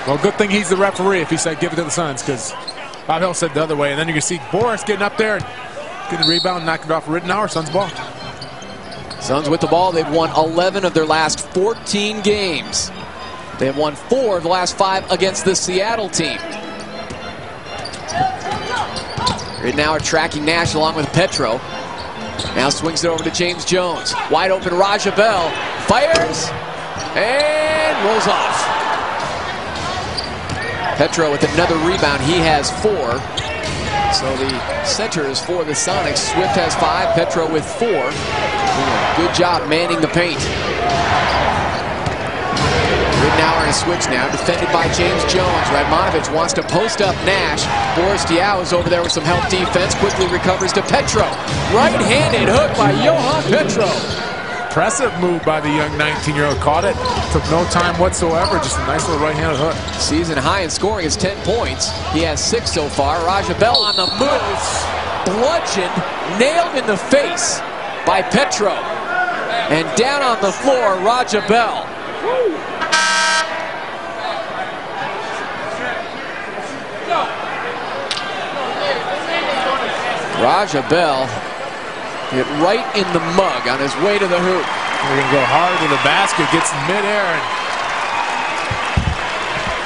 Well, good thing he's the referee if he said give it to the Suns, because Bob Hill said the other way. And then you can see Boris getting up there and get the rebound, knock it off Ridnour. Suns ball. Suns with the ball. They've won 11 of their last 14 games. They have won 4 of the last 5 against the Seattle team. Ridnour tracking Nash along with Petro. Now swings it over to James Jones. Wide open Raja Bell. Fires and rolls off. Petro with another rebound. He has 4. So the centers for the Sonics. Swift has 5, Petro with 4. Good job manning the paint. Ridnour in a switch now, defended by James Jones. Radmanovic wants to post up Nash. Boris Diaw is over there with some help defense. Quickly recovers to Petro. Right-handed hook by Johan Petro. Impressive move by the young 19-year-old. Caught it. Took no time whatsoever. Just a nice little right-handed hook. Season high in scoring is 10 points. He has 6 so far. Raja Bell on the move. Bludgeoned, nailed in the face by Petro. And down on the floor, Raja Bell. Raja Bell hit right in the mug on his way to the hoop. They're going to go hard to the basket, gets in midair, and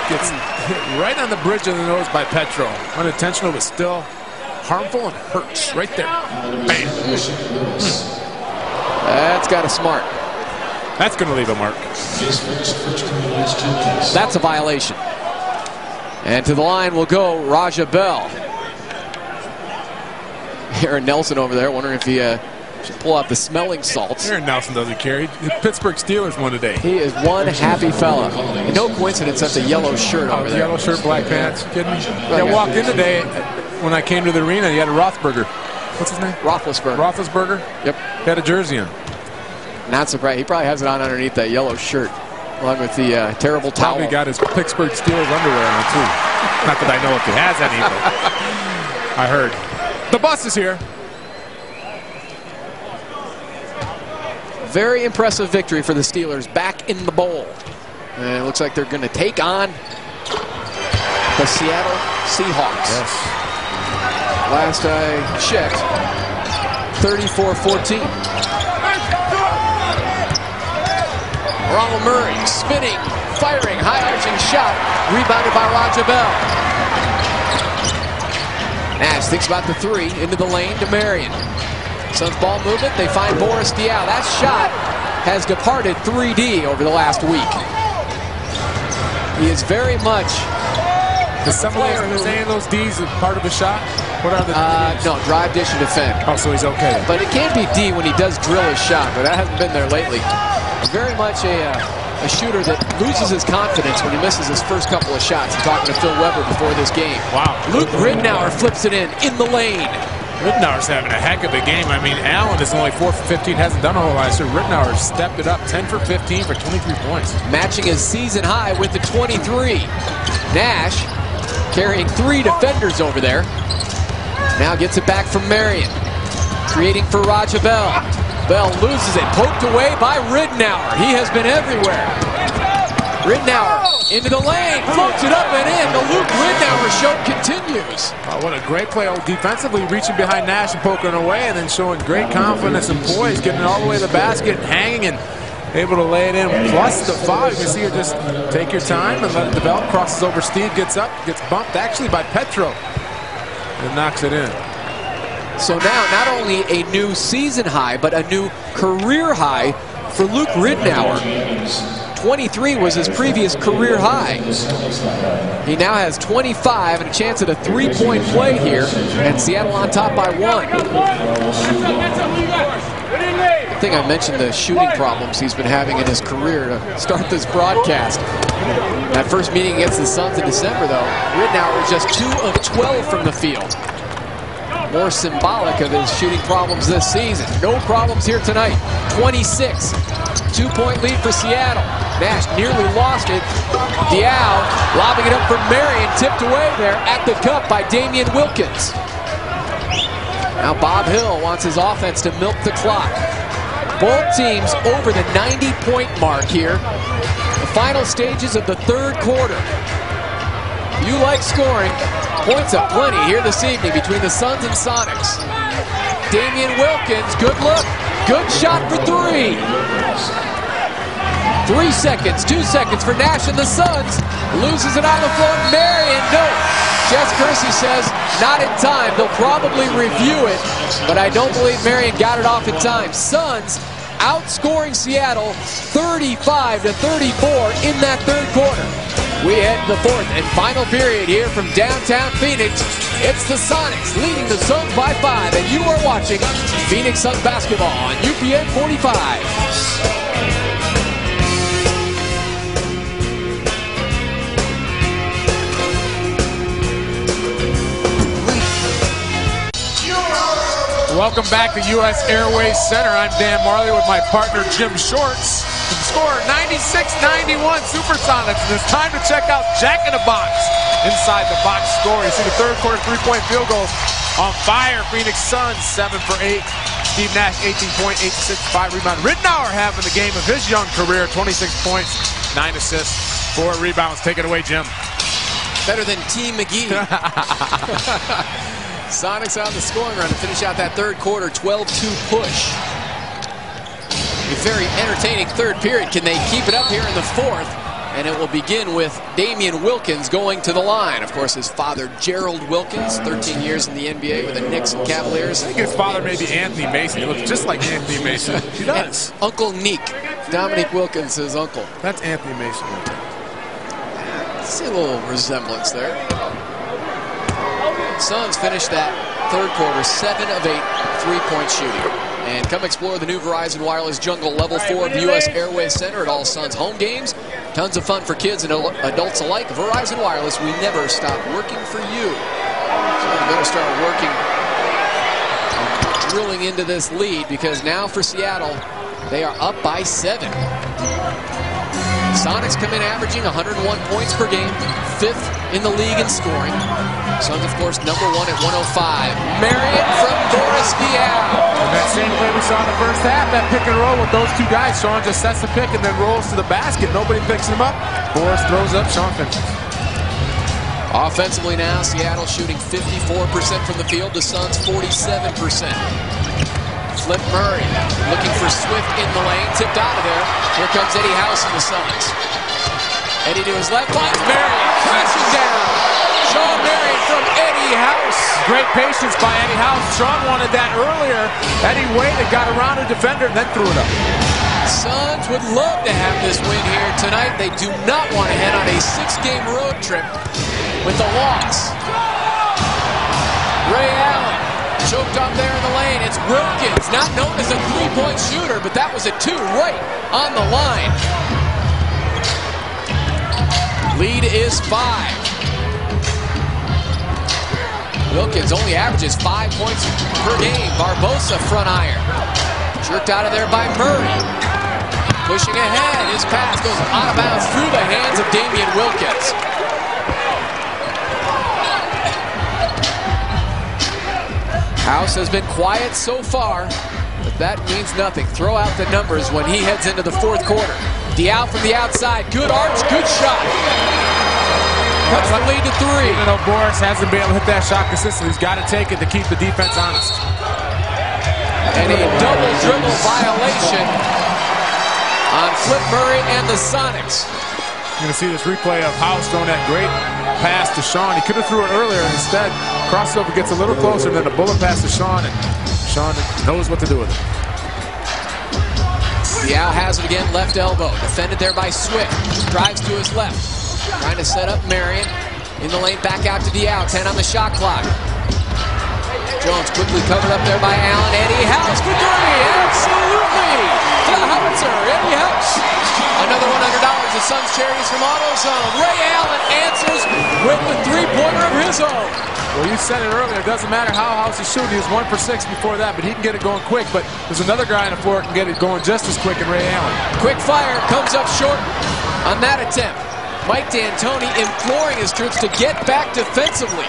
gets hit right on the bridge of the nose by Petro. Unintentional, but still harmful and hurts right there. Bam. That's got a smart. That's going to leave a mark. That's a violation. And to the line will go Raja Bell. Aaron Nelson over there wondering if he should pull out the smelling salts. Aaron Nelson doesn't care. The Pittsburgh Steelers won today. He is one happy fella. And no coincidence that's a yellow shirt over there. Yellow shirt, black pants. You kidding me? I walked in today when I came to the arena. He had a Roethlisberger. What's his name? Roethlisberger. Roethlisberger? Yep. He had a jersey on. Not surprised. He probably has it on underneath that yellow shirt, along with the terrible towel. Probably got his Pittsburgh Steelers underwear on too. Not that I know if he has any, but I heard. The bus is here. Very impressive victory for the Steelers back in the bowl. And it looks like they're going to take on the Seattle Seahawks. Yes. Last I checked, 34-14. Ronald Murray spinning, firing, high-arching shot, rebounded by Raja Bell. Nash thinks about the three, into the lane to Marion. Suns ball movement, they find Boris Diaw. That shot has departed 3D over the last week. He is very much Is any of those D's part of the shot? What are the D's? No, drive, dish, and defend. Oh, so he's okay. But it can be D when he does drill his shot, but that hasn't been there lately. Very much a shooter that loses his confidence when he misses his first couple of shots. I'm talking to Phil Weber before this game. Wow. Luke Ridnour flips it in the lane. Ridnour's having a heck of a game. I mean, Allen is only 4 for 15, hasn't done a whole lot. So Ridnour stepped it up, 10 for 15 for 23 points. Matching his season high with the 23. Nash carrying 3 defenders over there. Now gets it back from Marion. Creating for Raja Bell. Bell loses it, poked away by Ridnour. He has been everywhere. Ridnour into the lane, floats it up and in. The Luke Ridnour show continues. Oh, what a great play defensively, reaching behind Nash and poking away, and then showing great confidence and poise, getting it all the way to the basket, hanging and able to lay it in. Plus the foul, you can see her just take your time and let it develop. Crosses over Steve, gets up, gets bumped actually by Petro, and knocks it in. So now not only a new season high, but a new career high for Luke Ridnour. 23 was his previous career high. He now has 25 and a chance at a three-point play here, and Seattle on top by 1. I think I mentioned the shooting problems he's been having in his career to start this broadcast. That first meeting against the Suns in December, though, Ridnour was just 2 of 12 from the field. More symbolic of his shooting problems this season. No problems here tonight. 26. 2-point lead for Seattle. Nash nearly lost it. Diaw lobbing it up for Marion. Tipped away there at the cup by Damian Wilkins. Now Bob Hill wants his offense to milk the clock. Both teams over the 90-point mark here. The final stages of the third quarter. You like scoring. Points aplenty here this evening between the Suns and Sonics. Damian Wilkins, good look. Good shot for 3. 3 seconds, 2 seconds for Nash and the Suns. Loses it on the floor. Marion, no. Jess Kersey says not in time. They'll probably review it, but I don't believe Marion got it off in time. Suns outscoring Seattle 35-34 in that third quarter. We head to the fourth and final period here from downtown Phoenix. It's the Sonics leading the Suns by 5, and you are watching Phoenix Suns basketball on UPN 45. Welcome back to U.S. Airways Center. I'm Dan Marley with my partner Jim Shorts. The score 96-91 Supersonics. And it's time to check out Jack in the Box. Inside the box score. You see the third quarter three-point field goal on fire. Phoenix Suns 7 for 8. Steve Nash 18 point, 8 assists, 5 rebounds. Ridnour having the game of his young career. 26 points, 9 assists, 4 rebounds. Take it away, Jim. Better than T. McGee. Sonics on the scoring run to finish out that third quarter, 12-2 push. A very entertaining third period. Can they keep it up here in the fourth? And it will begin with Damian Wilkins going to the line. Of course, his father, Gerald Wilkins, 13 years in the NBA with the Knicks and Cavaliers. I think his father may be Anthony Mason. He looks just like Anthony Mason. He does. And Uncle Neek, Dominique Wilkins, his uncle. That's Anthony Mason. See a little resemblance there. Suns finished that third quarter 7 of 8 three-point shooting. And come explore the new Verizon Wireless Jungle Level 4 of the U.S. Airways Center at all Suns home games. Tons of fun for kids and adults alike. Verizon Wireless, we never stop working for you. So we better start working, drilling into this lead, because now for Seattle, They are up by 7. Sonics come in averaging 101 points per game, 5th in the league in scoring. Suns, of course, #1 at 105. Marion from Boris Diaw. And that same play we saw in the first half, that pick and roll with those two guys. Sean just sets the pick and then rolls to the basket. Nobody picks him up. Boris throws up, Sean finishes. Offensively now, Seattle shooting 54% from the field. The Suns 47%. Flip Murray looking for Swift in the lane, tipped out of there. Here comes Eddie House in the Suns. Eddie to his left, finds Marion, crashing down. Sean Marion from Eddie House. Great patience by Eddie House. Sean wanted that earlier. Eddie waited, got around a defender, and then threw it up. Suns would love to have this win here tonight. They do not want to head on a 6-game road trip with the loss. Ray Allen choked up there in the lane. It's Wilkins, not known as a three-point shooter, but that was a 2 right on the line. Lead is 5. Wilkins only averages 5 points per game. Barbosa front iron. Jerked out of there by Murray. Pushing ahead. His pass goes out of bounds through the hands of Damian Wilkins. House has been quiet so far, but that means nothing. Throw out the numbers when he heads into the 4th quarter. Diaw from the outside. Good arch, good shot. Cuts the lead to 3. Even though Boris hasn't been able to hit that shot consistently, he's got to take it to keep the defense honest. And a double dribble violation on Flip Murray and the Sonics. You're going to see this replay of House throwing that great pass to Sean. He could have threw it earlier, and instead crossover gets a little closer, and then a bullet pass to Sean, and Sean knows what to do with it. Diaw has it again, left elbow. Defended there by Swift. Drives to his left. Trying to set up Marion. In the lane, back out to Diaw. 10 on the shot clock. Jones quickly covered up there by Allen. Eddie House for 3. Absolutely! The howitzer, Eddie House. Another $100 of Suns charities from AutoZone. Ray Allen answers with the 3-pointer of his own. Well, you said it earlier. It doesn't matter how House is shooting. He was 1 for 6 before that, but he can get it going quick. But there's another guy on the floor who can get it going just as quick, and Ray Allen. Quick fire comes up short on that attempt. Mike D'Antoni imploring his troops to get back defensively.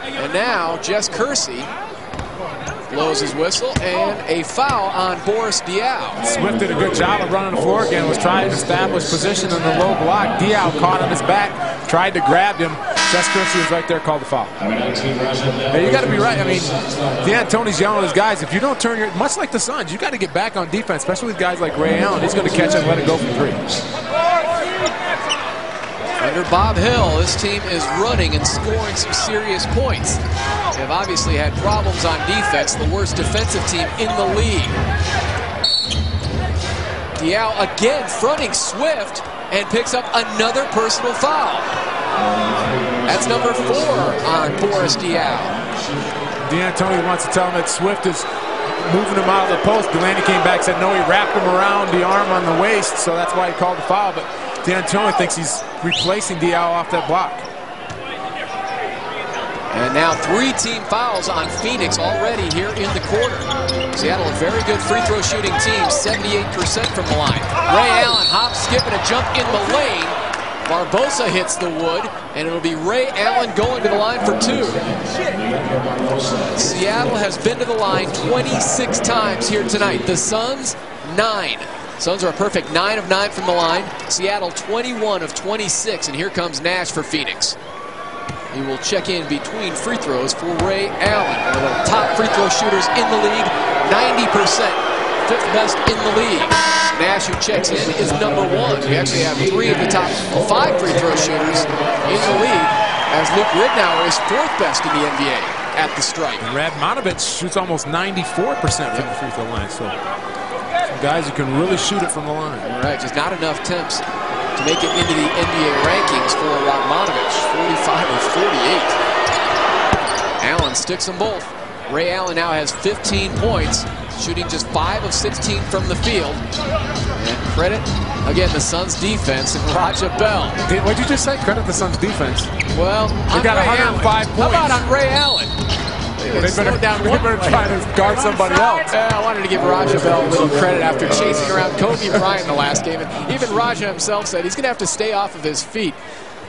And now Jess Kersey blows his whistle, and a foul on Boris Diaw. Swift did a good job of running the floor again, was trying to establish position in the low block. Diaw caught on his back, tried to grab him. Jess Kersey was right there, called the foul. Hey, you got to be right. I mean, D'Antoni's yelling at his guys, if you don't turn your, much like the Suns, you got to get back on defense, especially with guys like Ray Allen. He's going to catch it and let it go from 3. Under Bob Hill, this team is running and scoring some serious points. They have obviously had problems on defense, the worst defensive team in the league. Diaw again fronting Swift and picks up another personal foul. That's number 4 on Boris Diaw. D'Antoni wants to tell him that Swift is moving him out of the post. Delaney came back and said no, he wrapped him around the arm on the waist, so that's why he called the foul. But D'Antoni thinks he's replacing Diaw off that block. And now 3 team fouls on Phoenix already here in the quarter. Seattle, a very good free throw shooting team, 78% from the line. Ray Allen hop, skip, and a jump in the lane. Barbosa hits the wood, and it'll be Ray Allen going to the line for 2. Seattle has been to the line 26 times here tonight. The Suns, 9. Suns are a perfect 9 of 9 from the line. Seattle 21 of 26, and here comes Nash for Phoenix. He will check in between free throws for Ray Allen, one of the top free throw shooters in the league, 90%, 5th best in the league. Nash, who checks in, is number 1. We actually have 3 of the top 5 free throw shooters in the league, as Luke Ridnour is 4th best in the NBA at the stripe. And Radmanovich shoots almost 94% from the free throw line. So some guys who can really shoot it from the line. All right, just not enough attempts to make it into the NBA rankings for Radmanovich, 45 of 48. Allen sticks them both. Ray Allen now has 15 points, shooting just 5 of 16 from the field. And credit, again, the Suns defense and Raja Bell. What did you just say? Credit the Suns defense. Well, they got 105 points. How about on Ray Allen? They better try to guard somebody else. Yeah, I wanted to give Raja Bell a little credit after chasing around Kobe Bryant the last game. And even Raja himself said he's going to have to stay off of his feet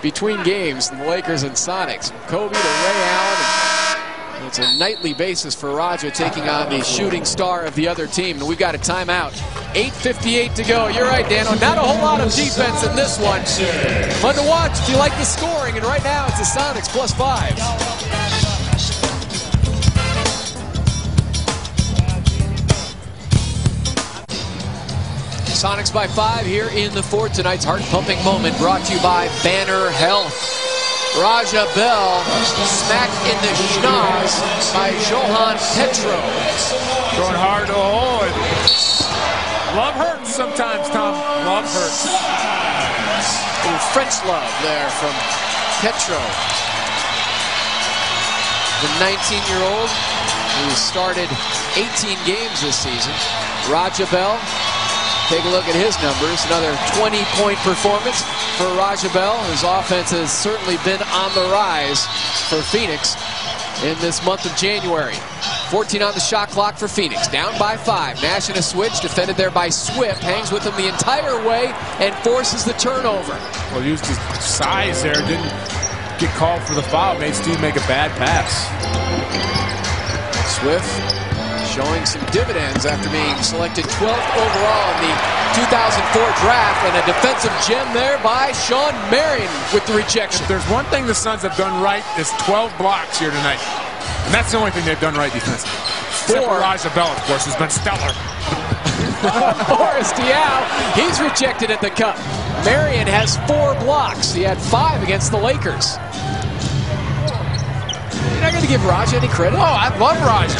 between games, the Lakers and Sonics. Kobe to Ray Allen. It's a nightly basis for Raja taking on the shooting star of the other team. And we've got a timeout. 8:58 to go. You're right, Dano. Not a whole lot of defense in this one. Fun to watch if you like the scoring. And right now it's the Sonics +5. Sonics by 5 here in the fourth. Tonight's heart-pumping moment brought to you by Banner Health. Raja Bell smacked in the schnoz by Johan Petro. Going hard to the hole. Love hurts sometimes, Tom. Love hurts. French love there from Petro. The 19-year-old who started 18 games this season. Raja Bell. Take a look at his numbers. Another 20-point performance for Raja Bell. His offense has certainly been on the rise for Phoenix in this month of January. 14 on the shot clock for Phoenix. Down by 5. Nash in a switch, defended there by Swift. Hangs with him the entire way and forces the turnover. Well, used his size there. Didn't get called for the foul. Made Steve make a bad pass. Swift showing some dividends after being selected 12th overall in the 2004 draft, and a defensive gem there by Sean Marion with the rejection. If there's one thing the Suns have done right, it's 12 blocks here tonight. And that's the only thing they've done right defensively. Except for Raja Bell, of course, has been stellar. Boris Diaw, he's rejected at the cup. Marion has 4 blocks. He had 5 against the Lakers. You're not going to give Raja any credit? Oh, I love Raja.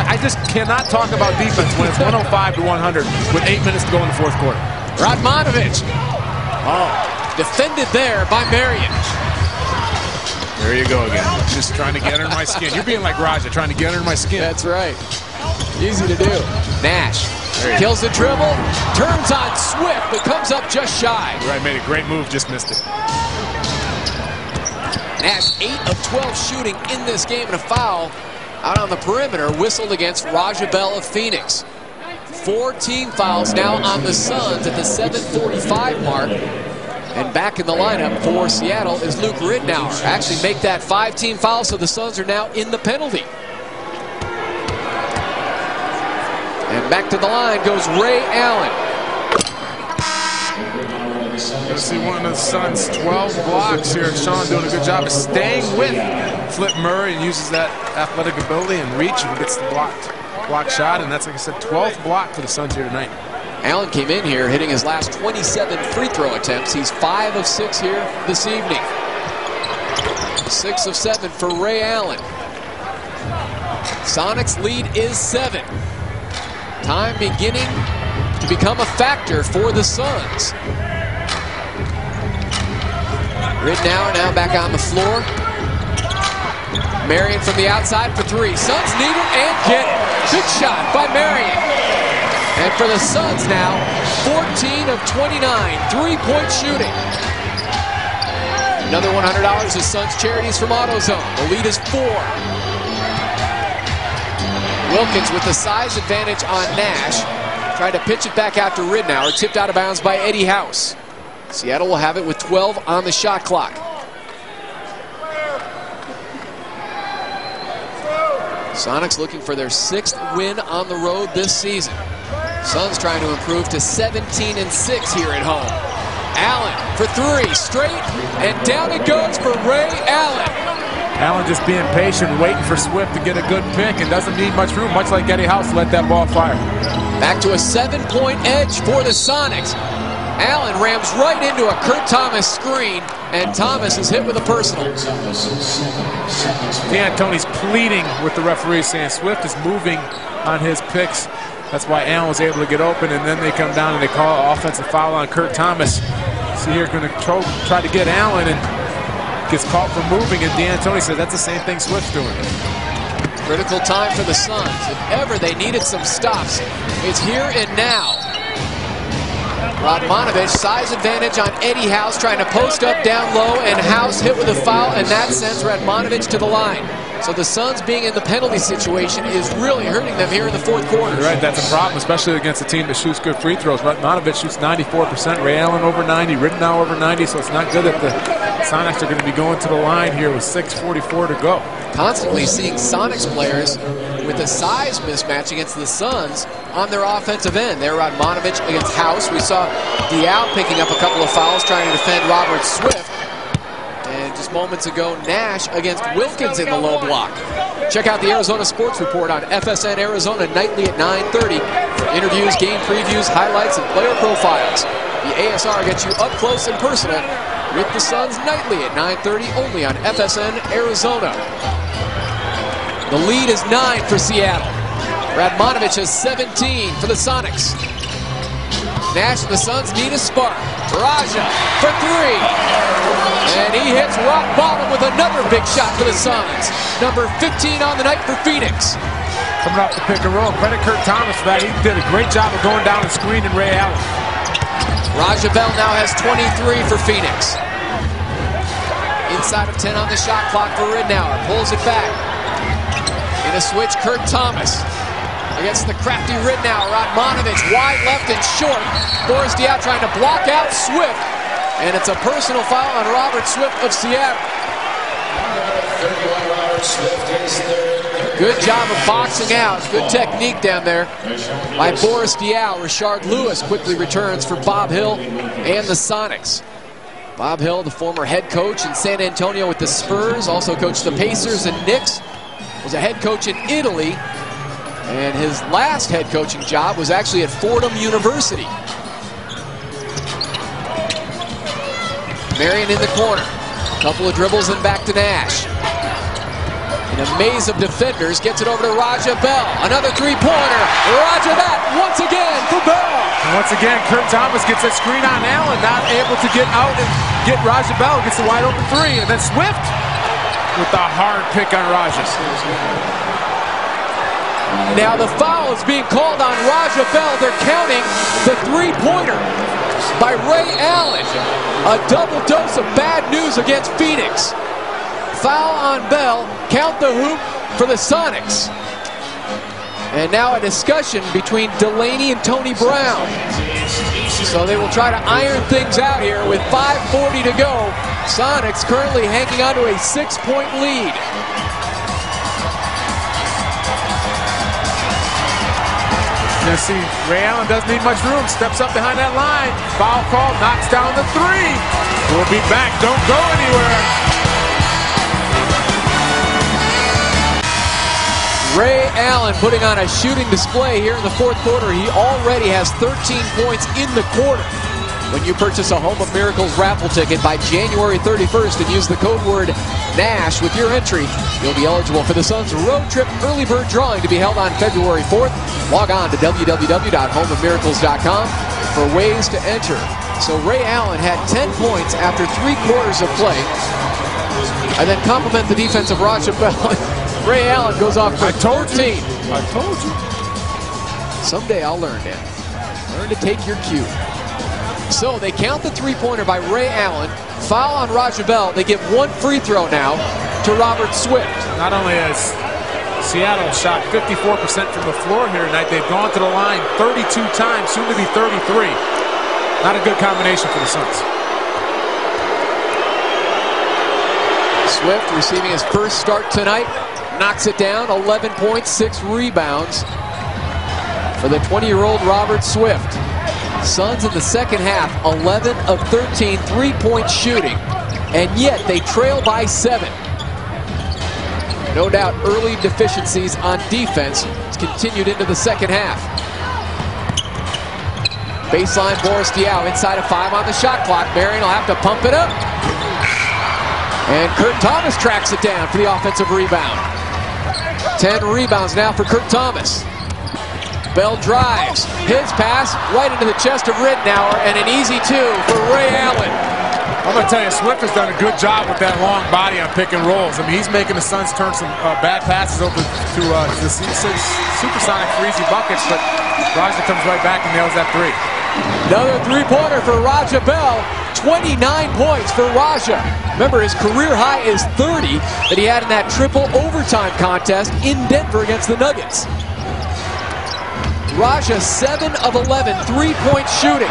I just cannot talk about defense when it's 105 to 100 with 8 minutes to go in the fourth quarter. Radmanovic. Oh, defended there by Marion. There you go again. Just trying to get under my skin. You're being like Raja, trying to get under my skin. That's right. Easy to do. Nash kills the dribble, turns on Swift, but comes up just shy. Right, made a great move, just missed it. Nash 8 of 12 shooting in this game, and a foul out on the perimeter whistled against Raja Bell of Phoenix. 4 team fouls now on the Suns at the 7:45 mark. And back in the lineup for Seattle is Luke Ridnour. Actually make that 5-team foul, so the Suns are now in the penalty. And back to the line goes Ray Allen. Going to see one of the Suns' 12 blocks here. Sean doing a good job of staying with Flip Murray and uses that athletic ability and reach and gets the block shot. And that's, like I said, 12th block for the Suns here tonight. Allen came in here hitting his last 27 free throw attempts. He's 5 of 6 here this evening. 6 of 7 for Ray Allen. Sonics lead is 7. Time beginning to become a factor for the Suns. Ridnour now back on the floor. Marion from the outside for 3. Suns need it and get it. Good shot by Marion. And for the Suns now, 14 of 29 3-point shooting. Another $100 is Suns Charities from AutoZone. The lead is 4. Wilkins with the size advantage on Nash. Tried to pitch it back out to Ridnour. Tipped out of bounds by Eddie House. Seattle will have it with 12 on the shot clock. Sonics looking for their 6th win on the road this season. Suns trying to improve to 17-6 here at home. Allen for 3, straight, and down it goes for Ray Allen. Allen just being patient, waiting for Swift to get a good pick, and doesn't need much room, much like Eddie House, to let that ball fire. Back to a 7-point edge for the Sonics. Allen rams right into a Kurt Thomas screen, and Thomas is hit with a personal. D'Antoni's pleading with the referee, saying Swift is moving on his picks. That's why Allen was able to get open, and then they come down and they call an offensive foul on Kurt Thomas. So here going to try to get Allen, and gets caught for moving, and D'Antoni said that's the same thing Swift's doing. Critical time for the Suns. If ever they needed some stops, it's here and now. Radmanovic, size advantage on Eddie House, trying to post up down low, and House hit with a foul, and that sends Radmanovic to the line. So the Suns being in the penalty situation is really hurting them here in the fourth quarter. You're right, that's a problem, especially against a team that shoots good free throws. Radmanovic shoots 94%, Ray Allen over 90, Ridenour over 90, so it's not good that the Sonics are going to be going to the line here with 6:44 to go. Constantly seeing Sonics players with a size mismatch against the Suns on their offensive end. There, Radmanovic against House. We saw Diao picking up a couple of fouls trying to defend Robert Swift. And just moments ago, Nash against Wilkins in the low block. Check out the Arizona Sports Report on FSN Arizona nightly at 9:30 for interviews, game previews, highlights, and player profiles. The ASR gets you up close and personal with the Suns nightly at 9:30 only on FSN Arizona. The lead is 9 for Seattle. Radmanovic has 17 for the Sonics. Nash and the Suns need a spark. Raja for three. And he hits rock bottom with another big shot for the Suns. Number 15 on the night for Phoenix. Coming off the pick and roll. Credit Kurt Thomas for that. He did a great job of going down and screening Ray Allen. Raja Bell now has 23 for Phoenix. Inside of 10 on the shot clock for Ridenour. Pulls it back. In a switch, Kurt Thomas against the crafty Ridenour. Radmanovic wide left and short. Boris Diaw trying to block out Swift. And it's a personal foul on Robert Swift of Seattle. Good job of boxing out. Good technique down there by Boris Diaw. Rashard Lewis quickly returns for Bob Hill and the Sonics. Bob Hill, the former head coach in San Antonio with the Spurs, also coached the Pacers and Knicks, was a head coach in Italy, and his last head coaching job was actually at Fordham University. Marion in the corner. A couple of dribbles and back to Nash. In a maze of defenders, gets it over to Raja Bell. Another three-pointer. Roger that once again for Bell. And once again, Kurt Thomas gets that screen on Allen, not able to get out and get Raja Bell. Gets the wide open three. And then Swift with the hard pick on Raja. Now the foul is being called on Raja Bell. They're counting the three-pointer by Ray Allen. A double dose of bad news against Phoenix. Foul on Bell. Count the hoop for the Sonics. And now a discussion between Delaney and Tony Brown. So they will try to iron things out here with 5:40 to go. Sonics currently hanging on to a 6-point lead. You see, Ray Allen doesn't need much room. Steps up behind that line. Foul call, knocks down the three. We'll be back. Don't go anywhere. Ray Allen putting on a shooting display here in the fourth quarter. He already has 13 points in the quarter. When you purchase a Home of Miracles raffle ticket by January 31st and use the code word NASH with your entry, you'll be eligible for the Suns road trip early bird drawing to be held on February 4th. Log on to www.homeofmiracles.com for ways to enter. So Ray Allen had 10 points after 3 quarters of play. And then compliment the defense of Raja Bell. Ray Allen goes off for 14. I told you. Someday I'll learn that. Learn to take your cue. So they count the three-pointer by Ray Allen. Foul on Raja Bell. They give one free throw now to Robert Swift. Not only has Seattle shot 54% from the floor here tonight, they've gone to the line 32 times, soon to be 33. Not a good combination for the Suns. Swift receiving his first start tonight. Knocks it down, 11 points, 6 rebounds for the 20-year-old Robert Swift. Suns in the second half, 11 of 13 three-point shooting, and yet they trail by 7. No doubt early deficiencies on defense continued into the second half. Baseline Boris Diaw inside of 5 on the shot clock. Marion will have to pump it up. And Kurt Thomas tracks it down for the offensive rebound. 10 rebounds now for Kurt Thomas. Bell drives. His pass right into the chest of Ridenour, and an easy 2 for Ray Allen. I'm going to tell you, Swift has done a good job with that long body on pick and rolls. I mean, he's making the Suns turn some bad passes over to the Supersonics for easy buckets, but Raja comes right back and nails that 3. Another three-pointer for Raja Bell. 29 points for Raja. Remember, his career high is 30 that he had in that triple overtime contest in Denver against the Nuggets. Raja 7 of 11 3-point shooting.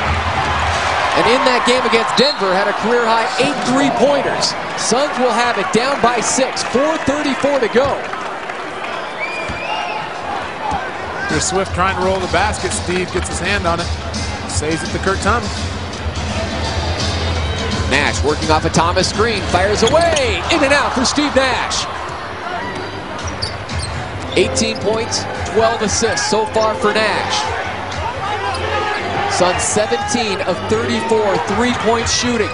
And in that game against Denver, had a career high 8 3-pointers. Suns will have it down by 6, 4:34 to go. Here's Swift trying to roll the basket. Steve gets his hand on it. Saves it to Kurt Thomas. Nash working off a Thomas screen, fires away, in and out for Steve Nash. 18 points, 12 assists so far for Nash. Suns 17 of 34 3-point shooting.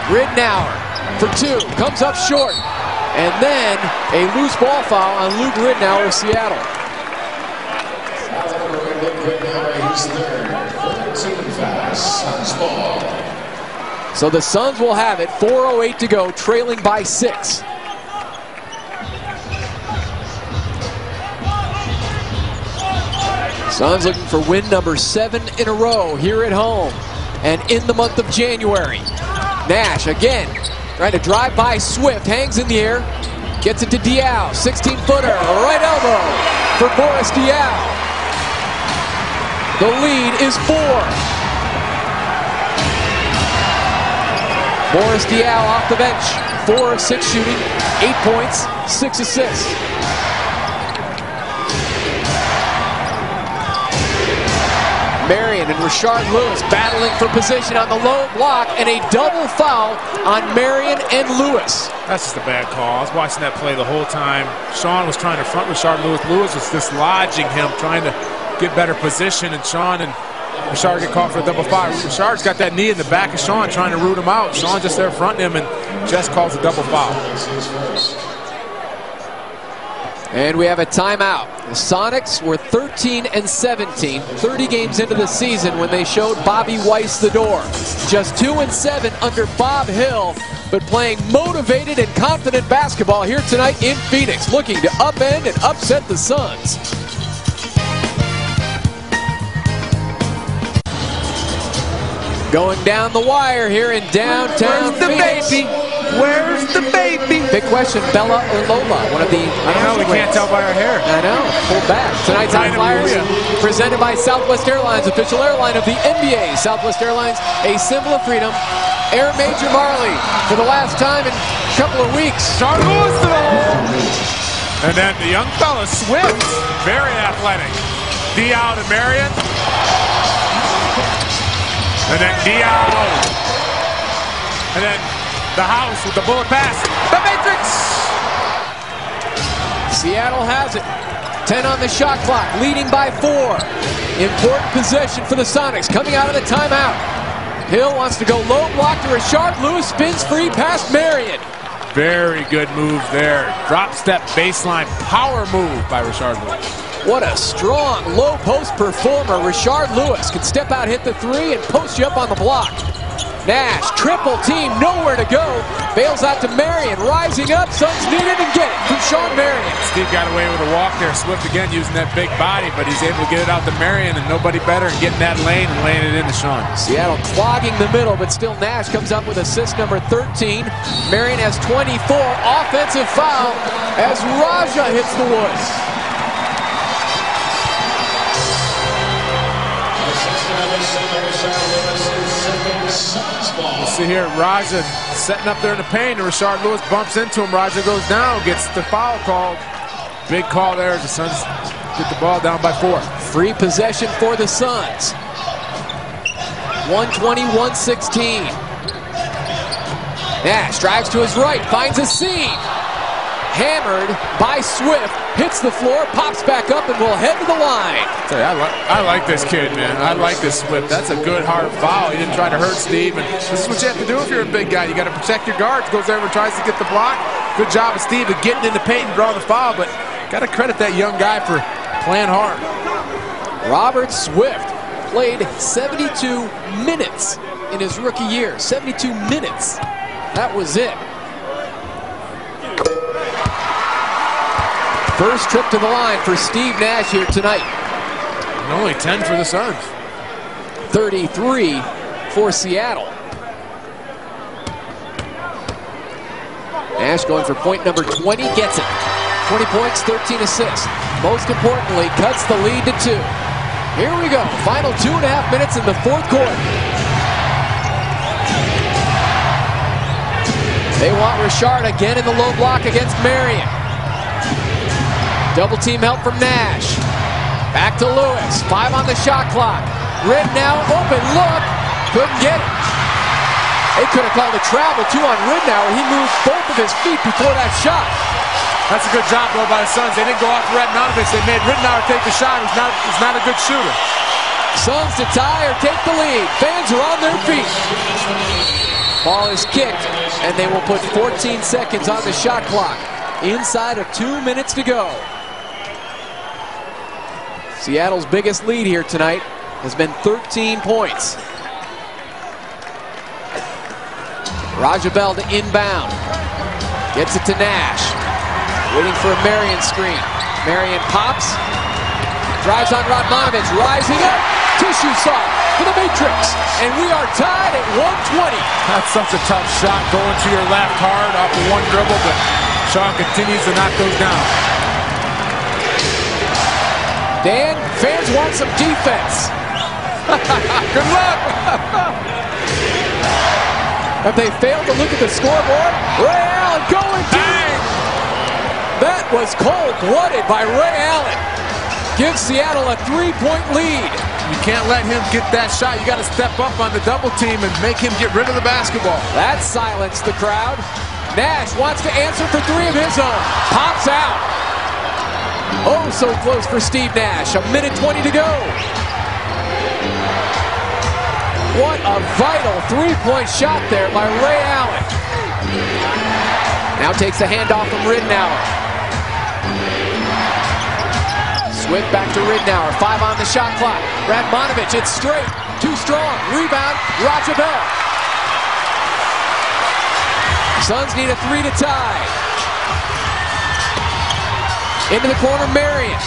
Ridnour for 2, comes up short. And then a loose ball foul on Luke Ridnour of Seattle. So the Suns will have it, 4:08 to go, trailing by 6. Suns looking for win number 7 in a row here at home and in the month of January. Nash again trying to drive by Swift, hangs in the air, gets it to Diaw, 16-footer, right elbow for Boris Diaw. The lead is 4. Boris Diaw off the bench, 4 of 6 shooting, 8 points, 6 assists. Marion and Rashard Lewis battling for position on the low block, and a double foul on Marion and Lewis. That's just a bad call. I was watching that play the whole time. Sean was trying to front Rashard Lewis. Lewis was dislodging him, trying to get better position, and Sean and Rashard get caught for a double foul. Rashard's got that knee in the back of Sean, trying to root him out. Sean just there fronting him, and Jess calls a double foul. And we have a timeout. The Sonics were 13 and 17, 30 games into the season when they showed Bobby Weiss the door. Just 2 and 7 under Bob Hill, but playing motivated and confident basketball here tonight in Phoenix, looking to upend and upset the Suns. Going down the wire here in downtown Phoenix. Baby? Where's the baby? Big question, Bella or Lola? One of the I don't know, we can't tell by her hair. I know, pull back. Tonight's High Flyers presented by Southwest Airlines, official airline of the NBA. Southwest Airlines, a symbol of freedom. Air Major Marley for the last time in a couple of weeks. And then the young fella, Swift, very athletic. Diaw to Marion. And then Diaw. And then the house with the bullet pass. The Matrix! Seattle has it. 10 on the shot clock, leading by 4. Important possession for the Sonics coming out of the timeout. Hill wants to go low block to Rashard Lewis, spins free past Marion. Very good move there. Drop step baseline power move by Rashard Lewis. What a strong low post performer. Rashard Lewis can step out, hit the 3, and post you up on the block. Nash, triple team, nowhere to go. Bails out to Marion, rising up. Suns need it and get it from Sean Marion. Steve got away with a walk there. Swift again using that big body, but he's able to get it out to Marion, and nobody better than getting that lane and laying it into Sean. Seattle clogging the middle, but still Nash comes up with assist number 13. Marion has 24. Offensive foul as Raja hits the woods. We'll see here, Raja setting up there in the paint, and Rashard Lewis bumps into him. Raja goes down, gets the foul called. Big call there. The Suns get the ball down by 4. Free possession for the Suns. 120-116. Nash drives to his right, finds a seam. Hammered by Swift, hits the floor, pops back up, and will head to the line. I like this kid, man. I like this Swift. That's a good hard foul. He didn't try to hurt Steve, and this is what you have to do if you're a big guy. You got to protect your guards. Goes over and tries to get the block. Good job of Steve of getting in the paint and drawing the foul, but got to credit that young guy for playing hard. Robert Swift played 72 minutes in his rookie year. 72 minutes. That was it. First trip to the line for Steve Nash here tonight. And only 10 for the Suns. 33 for Seattle. Nash going for point number 20, gets it. 20 points, 13 assists. Most importantly, cuts the lead to 2. Here we go, final 2.5 minutes in the fourth quarter. They want Richard again in the low block against Marion. Double team help from Nash. Back to Lewis, 5 on the shot clock. Ridnour, open look, couldn't get it. They could have called a travel too on Ridnour. He moved both of his feet before that shot. That's a good job though by the Suns. They didn't go off Radmanovich. They made Ridnour take the shot. He's not a good shooter. Suns to tie or take the lead. Fans are on their feet. Ball is kicked, and they will put 14 seconds on the shot clock. Inside of 2 minutes to go. Seattle's biggest lead here tonight has been 13 points. Rajabel to inbound. Gets it to Nash. Waiting for a Marion screen. Marion pops. Drives on Radmanovich. Rising up. Tissue soft for the Matrix. And we are tied at 120. That's such a tough shot going to your left hard off of one dribble, but Sean continues to knock those down. Dan, fans want some defense. Good luck. Have they failed to look at the scoreboard? Ray Allen going deep. That was cold-blooded by Ray Allen. Gives Seattle a 3-point lead. You can't let him get that shot. You got to step up on the double team and make him get rid of the basketball. That silenced the crowd. Nash wants to answer for 3 of his own. Pops out. Oh, so close for Steve Nash. 1:20 to go. What a vital 3-point shot there by Ray Allen. Now takes the handoff from Ridnour. Swift back to Ridnour. 5 on the shot clock. Radmanovich, it's straight. Too strong. Rebound, Rajabel. Suns need a 3 to tie. Into the corner, Marion.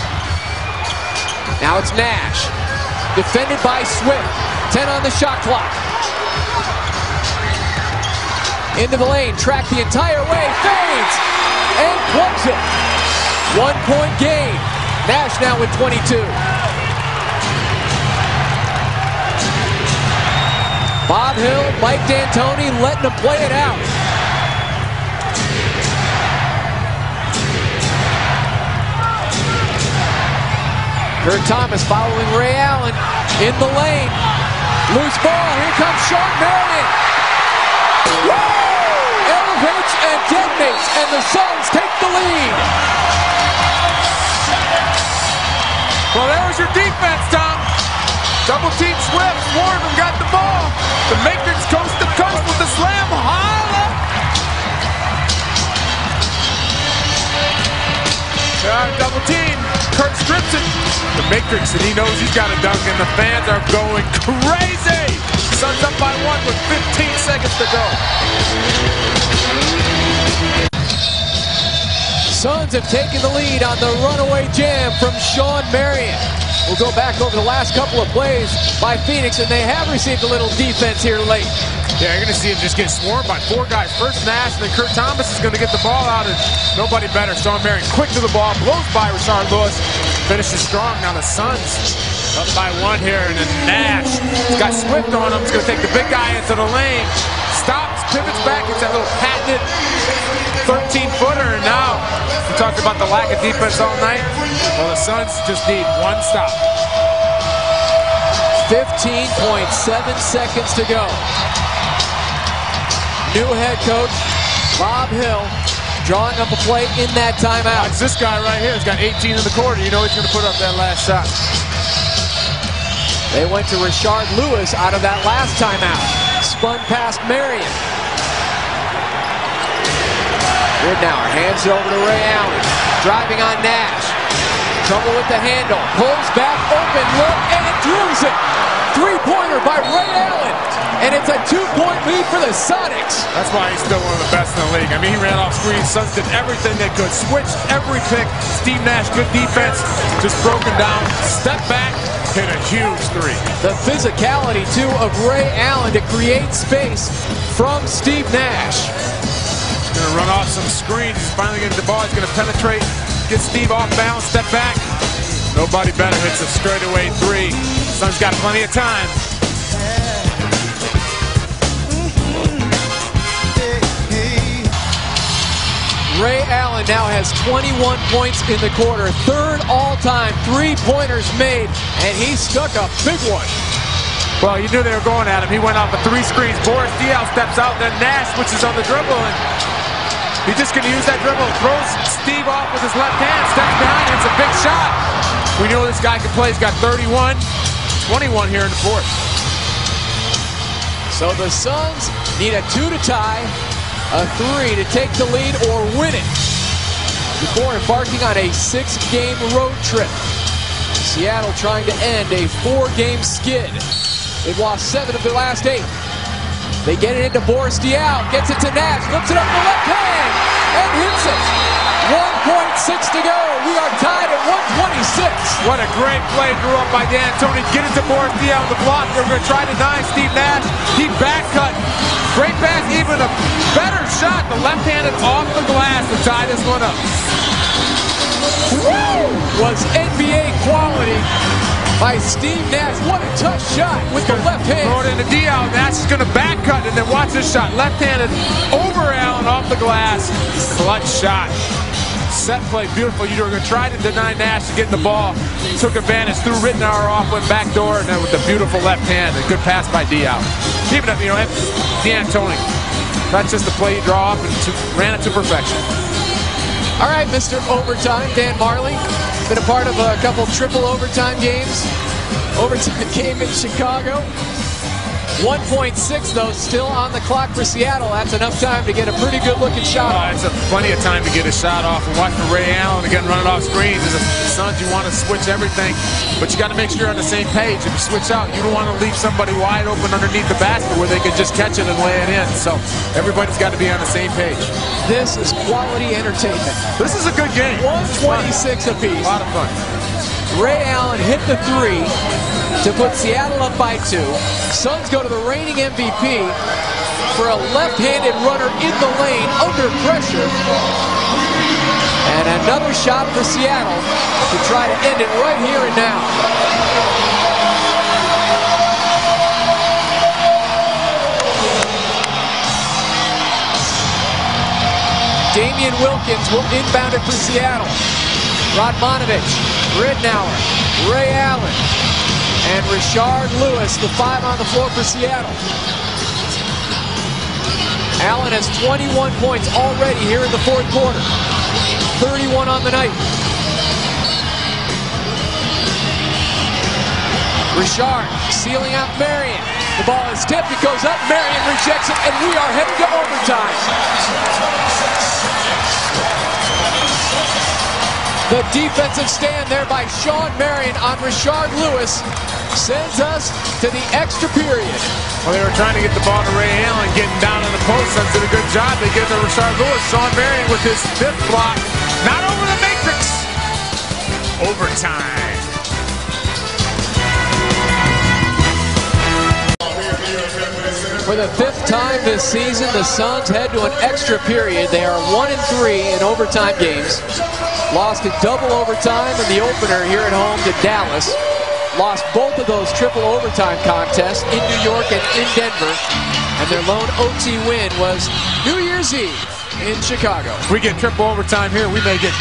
Now it's Nash. Defended by Swift. 10 on the shot clock. Into the lane, tracked the entire way, fades, and plugs it. 1-point game. Nash now with 22. Bob Hill, Mike D'Antoni letting them play it out. Kurt Thomas following Ray Allen in the lane. Loose ball, here comes Sean Marion. Elevates and detonates, and the Suns take the lead. Well, there was your defense, Tom. Double team Swift, Warren got the ball. The Matrix coast to coast with the slam. Holla! Double team, Kurt strips it. The Matrix, and he knows he's got a dunk, and the fans are going crazy. Suns up by 1 with 15 seconds to go. Suns have taken the lead on the runaway jam from Sean Marion. We'll go back over the last couple of plays by Phoenix, and they have received a little defense here late. Yeah, you're going to see him just get swarmed by 4 guys. First Nash, and then Kurt Thomas is going to get the ball out, and nobody better. Sean Marion quick to the ball, blows by Rashard Lewis, finishes strong. Now the Suns up by 1 here, and then Nash. He's got Swift on him. He's going to take the big guy into the lane. Stops, pivots back. It's that little patented 13-footer, and now we talked about the lack of defense all night. Well, the Suns just need 1 stop. 15.7 seconds to go. New head coach, Bob Hill, drawing up a play in that timeout. It's this guy right here. He's got 18 in the quarter. You know he's going to put up that last shot. They went to Rashard Lewis out of that last timeout. Spun past Marion. Ridnour hands it over to Ray Allen. Driving on Nash. Trouble with the handle. Pulls back, open look, and drills it. 3-pointer by Ray Allen. And it's a 2-point lead for the Sonics. That's why he's still one of the best in the league. I mean, he ran off screen. Suns did everything they could. Switched every pick. Steve Nash, good defense. Just broken down. Step back. Hit a huge 3. The physicality, too, of Ray Allen to create space from Steve Nash. Gonna run off some screens. He's finally getting the ball. He's gonna penetrate. Get Steve off balance. Step back. Nobody better hits a straightaway three. Sun's got plenty of time. Ray Allen now has 21 points in the quarter. Third all-time three-pointers made, and he stuck a big one. Well, you knew they were going at him. He went off of three screens. Boris Diaw steps out, then Nash switches on the dribble, and he's just going to use that dribble. Throws Steve off with his left hand, steps behind, hits a big shot. We know this guy can play. He's got 31, 21 here in the fourth. So the Suns need a 2 to tie, a 3 to take the lead or win it before embarking on a 6-game road trip. Seattle trying to end a 4-game skid. They've lost 7 of their last 8. They get it into Boris Diaw, gets it to Nash, flips it up the left hand, and hits it. 1.6 to go. We are tied at 126. What a great play drew up by D'Antoni. Get it to Boris Diaw on the block. They're going to try to deny Steve Nash. He back cut. Great pass, even a better shot. The left-handed off the glass to tie this one up. Woo! Was NBA quality by Steve Nash. What a tough shot with the left hand. Throw it into Diaw. Nash is going to back cut, and then watch this shot. Left-handed over Allen off the glass. Clutch shot. Set play, beautiful. You were going to try to deny Nash to get the ball. Took advantage, threw Rittenauer off, went back door, and then with the beautiful left hand, a good pass by Diaw. Keep it up, you know, D'Antoni. That's just the play you draw up and ran it to perfection. All right, Mr. Overtime, Dan Marley. Been a part of a couple triple overtime games. Overtime game in Chicago. 1.6 though, still on the clock for Seattle. That's enough time to get a pretty good looking shot off. It's plenty of time to get a shot off. And watch for Ray Allen again running off screens. As the Suns, you want to switch everything, but you got to make sure you're on the same page. If you switch out, you don't want to leave somebody wide open underneath the basket where they can just catch it and lay it in. So everybody's got to be on the same page. This is quality entertainment. This is a good game. 126 apiece. A lot of fun. Ray Allen hit the 3 to put Seattle up by 2. Suns go to the reigning MVP for a left-handed runner in the lane under pressure. And another shot for Seattle to try to end it right here and now. Damian Wilkins will inbound it for Seattle. Radmanovich, Rittenauer, Ray Allen, and Rashard Lewis, the 5 on the floor for Seattle. Allen has 21 points already here in the fourth quarter. 31 on the night. Rashard sealing out Marion. The ball is tipped, it goes up, Marion rejects it, and we are headed to overtime. The defensive stand there by Shawn Marion on Rashard Lewis sends us to the extra period. Well, they were trying to get the ball to Ray Allen, getting down on the post. Suns did a good job. They give it to Rashard Lewis. Shawn Marion with his 5th block. Not over the matrix. Overtime. For the 5th time this season, the Suns head to an extra period. They are 1-3 in overtime games. Lost in double overtime in the opener here at home to Dallas. Lost both of those triple overtime contests in New York and in Denver. And their lone OT win was New Year's Eve in Chicago. If we get triple overtime here, we may get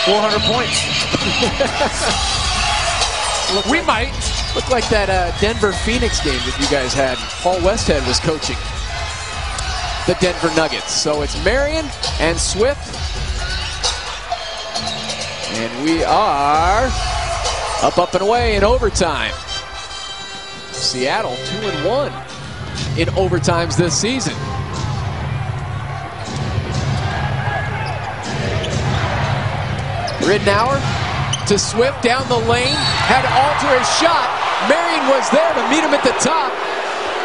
400 points. We might. Looked like that Denver-Phoenix game that you guys had. Paul Westhead was coaching the Denver Nuggets. So it's Marion and Swift. And we are up and away in overtime. Seattle 2-1 in overtimes this season. Rittenauer to Swift down the lane, had to alter his shot. Marion was there to meet him at the top,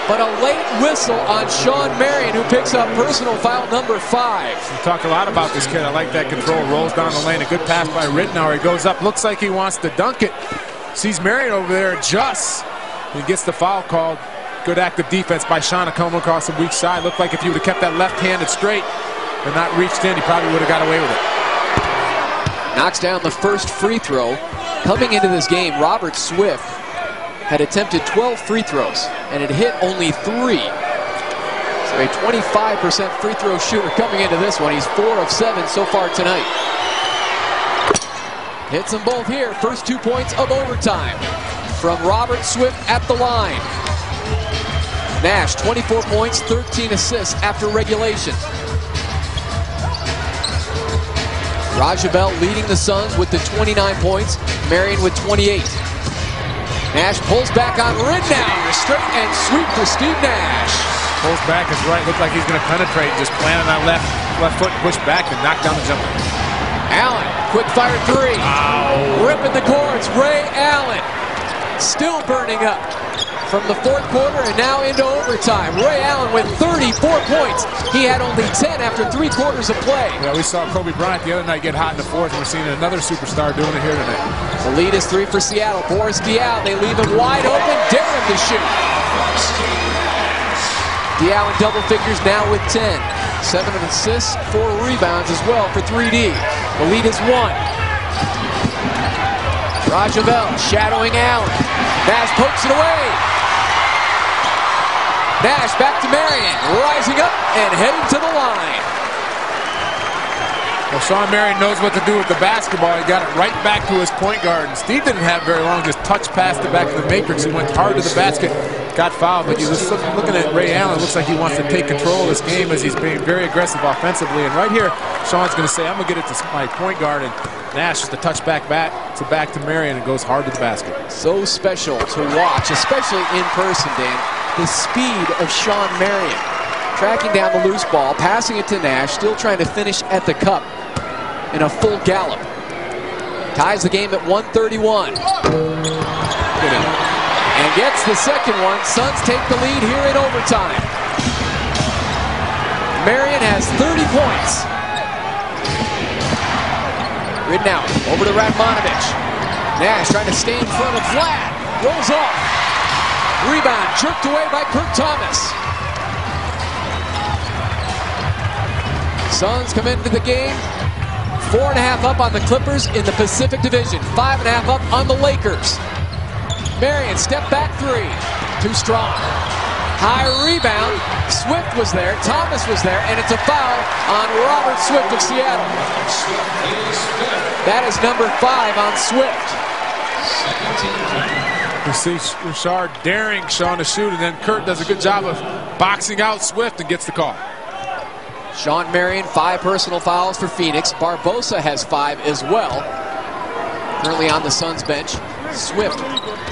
but a late whistle on Shawn Marion, who picks up personal foul number 5. We talk a lot about this kid. I like that control. Rolls down the lane. A good pass by Rittenauer. He goes up. Looks like he wants to dunk it. Sees Marion over there. Adjusts. He gets the foul called. Good active defense by Shawn to come across the weak side. Looked like if he would have kept that left-handed straight, and not reached in, he probably would have got away with it. Knocks down the first free throw. Coming into this game, Robert Swift had attempted 12 free throws and had hit only 3. So a 25% free throw shooter coming into this one. He's 4 of 7 so far tonight. Hits them both here. First 2 points of overtime from Robert Swift at the line. Nash, 24 points, 13 assists after regulation. Rajabel leading the Suns with the 29 points. Marion with 28. Nash pulls back on Ridnour. Straight and sweep for Steve Nash. Pulls back his right. Looked like he's going to penetrate. Just planted on left foot, push back, and knock down the jumper. Allen, quick fire 3. Ow. Ripping the cords. Ray Allen still burning up from the fourth quarter and now into overtime. Ray Allen with 34 points. He had only 10 after 3 quarters of play. Yeah, we saw Kobe Bryant the other night get hot in the fourth, and we're seeing another superstar doing it here tonight. The lead is 3 for Seattle. Boris Diaw, they leave him wide open. Dare him to shoot. Diaw in double figures now with 10. 7 assists, 4 rebounds as well for 3D. The lead is 1. Rajabel shadowing Allen. Nash pokes it away. Nash back to Marion, rising up and heading to the line. Well, Sean Marion knows what to do with the basketball. He got it right back to his point guard. And Steve didn't have very long, just touched past the back of the matrix. He went hard to the basket, got fouled. But you're just looking at Ray Allen. It looks like he wants to take control of this game as he's being very aggressive offensively. And right here, Sean's going to say, I'm going to get it to my point guard. And Nash just a touch back to Marion and goes hard to the basket. So special to watch, especially in person, Dan. The speed of Sean Marion. Tracking down the loose ball, passing it to Nash, still trying to finish at the cup in a full gallop. Ties the game at 131. And gets the second one. Suns take the lead here in overtime. Marion has 30 points. Ridnour over to Radmanovich. Nash trying to stay in front of Vlad. Rolls off. Rebound jerked away by Kurt Thomas. Suns come into the game 4.5 up on the Clippers in the Pacific Division. 5.5 up on the Lakers. Marion step back 3. Too strong. High rebound. Swift was there. Thomas was there. And it's a foul on Robert Swift of Seattle. That is number 5 on Swift. You see Richard daring Sean to shoot, and then Kurt does a good job of boxing out Swift and gets the call. Sean Marion, 5 personal fouls for Phoenix. Barbosa has 5 as well. Currently on the Suns bench. Swift,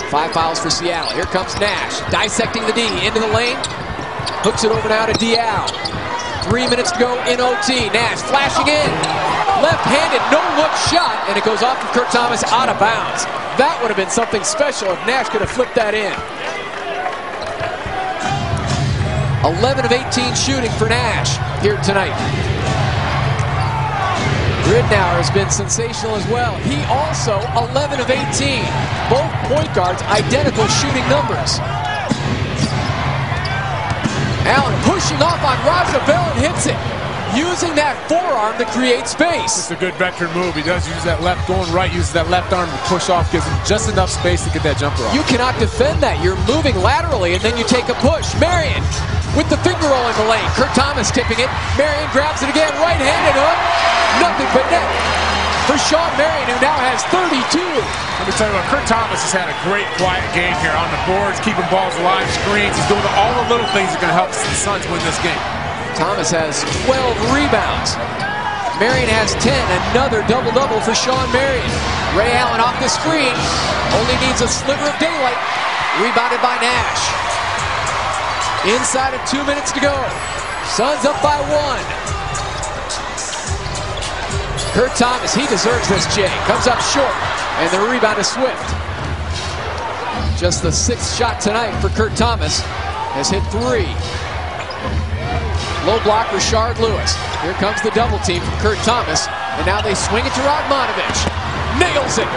5 fouls for Seattle. Here comes Nash, dissecting the D, into the lane. Hooks it over now to Diaw. 3 minutes to go in OT. Nash flashing in. Left-handed, no-look shot, and it goes off of Kurt Thomas out of bounds. That would have been something special if Nash could have flipped that in. 11 of 18 shooting for Nash here tonight. Ridnour has been sensational as well. He also 11 of 18. Both point guards identical shooting numbers. Allen pushing off on Rajabel and hits it. Using that forearm to create space. It's a good veteran move. He does use that left, going right, uses that left arm to push off, gives him just enough space to get that jumper off. You cannot defend that. You're moving laterally and then you take a push. Marion with the finger roll in the lane. Kurt Thomas tipping it. Marion grabs it again, right-handed hook. Nothing but net for Sean Marion, who now has 32. Let me tell you what, Kurt Thomas has had a great quiet game here on the boards, keeping balls alive, screens. He's doing all the little things that are going to help the Suns win this game. Thomas has 12 rebounds. Marion has 10. Another double-double for Sean Marion. Ray Allen off the screen. Only needs a sliver of daylight. Rebounded by Nash. Inside of 2 minutes to go. Suns up by 1. Kurt Thomas, he deserves this, Jay. Comes up short. And the rebound is Swift. Just the 6th shot tonight for Kurt Thomas. Has hit 3. Low block, Rashard Lewis. Here comes the double team from Kurt Thomas. And now they swing it to Radmanovich. nails it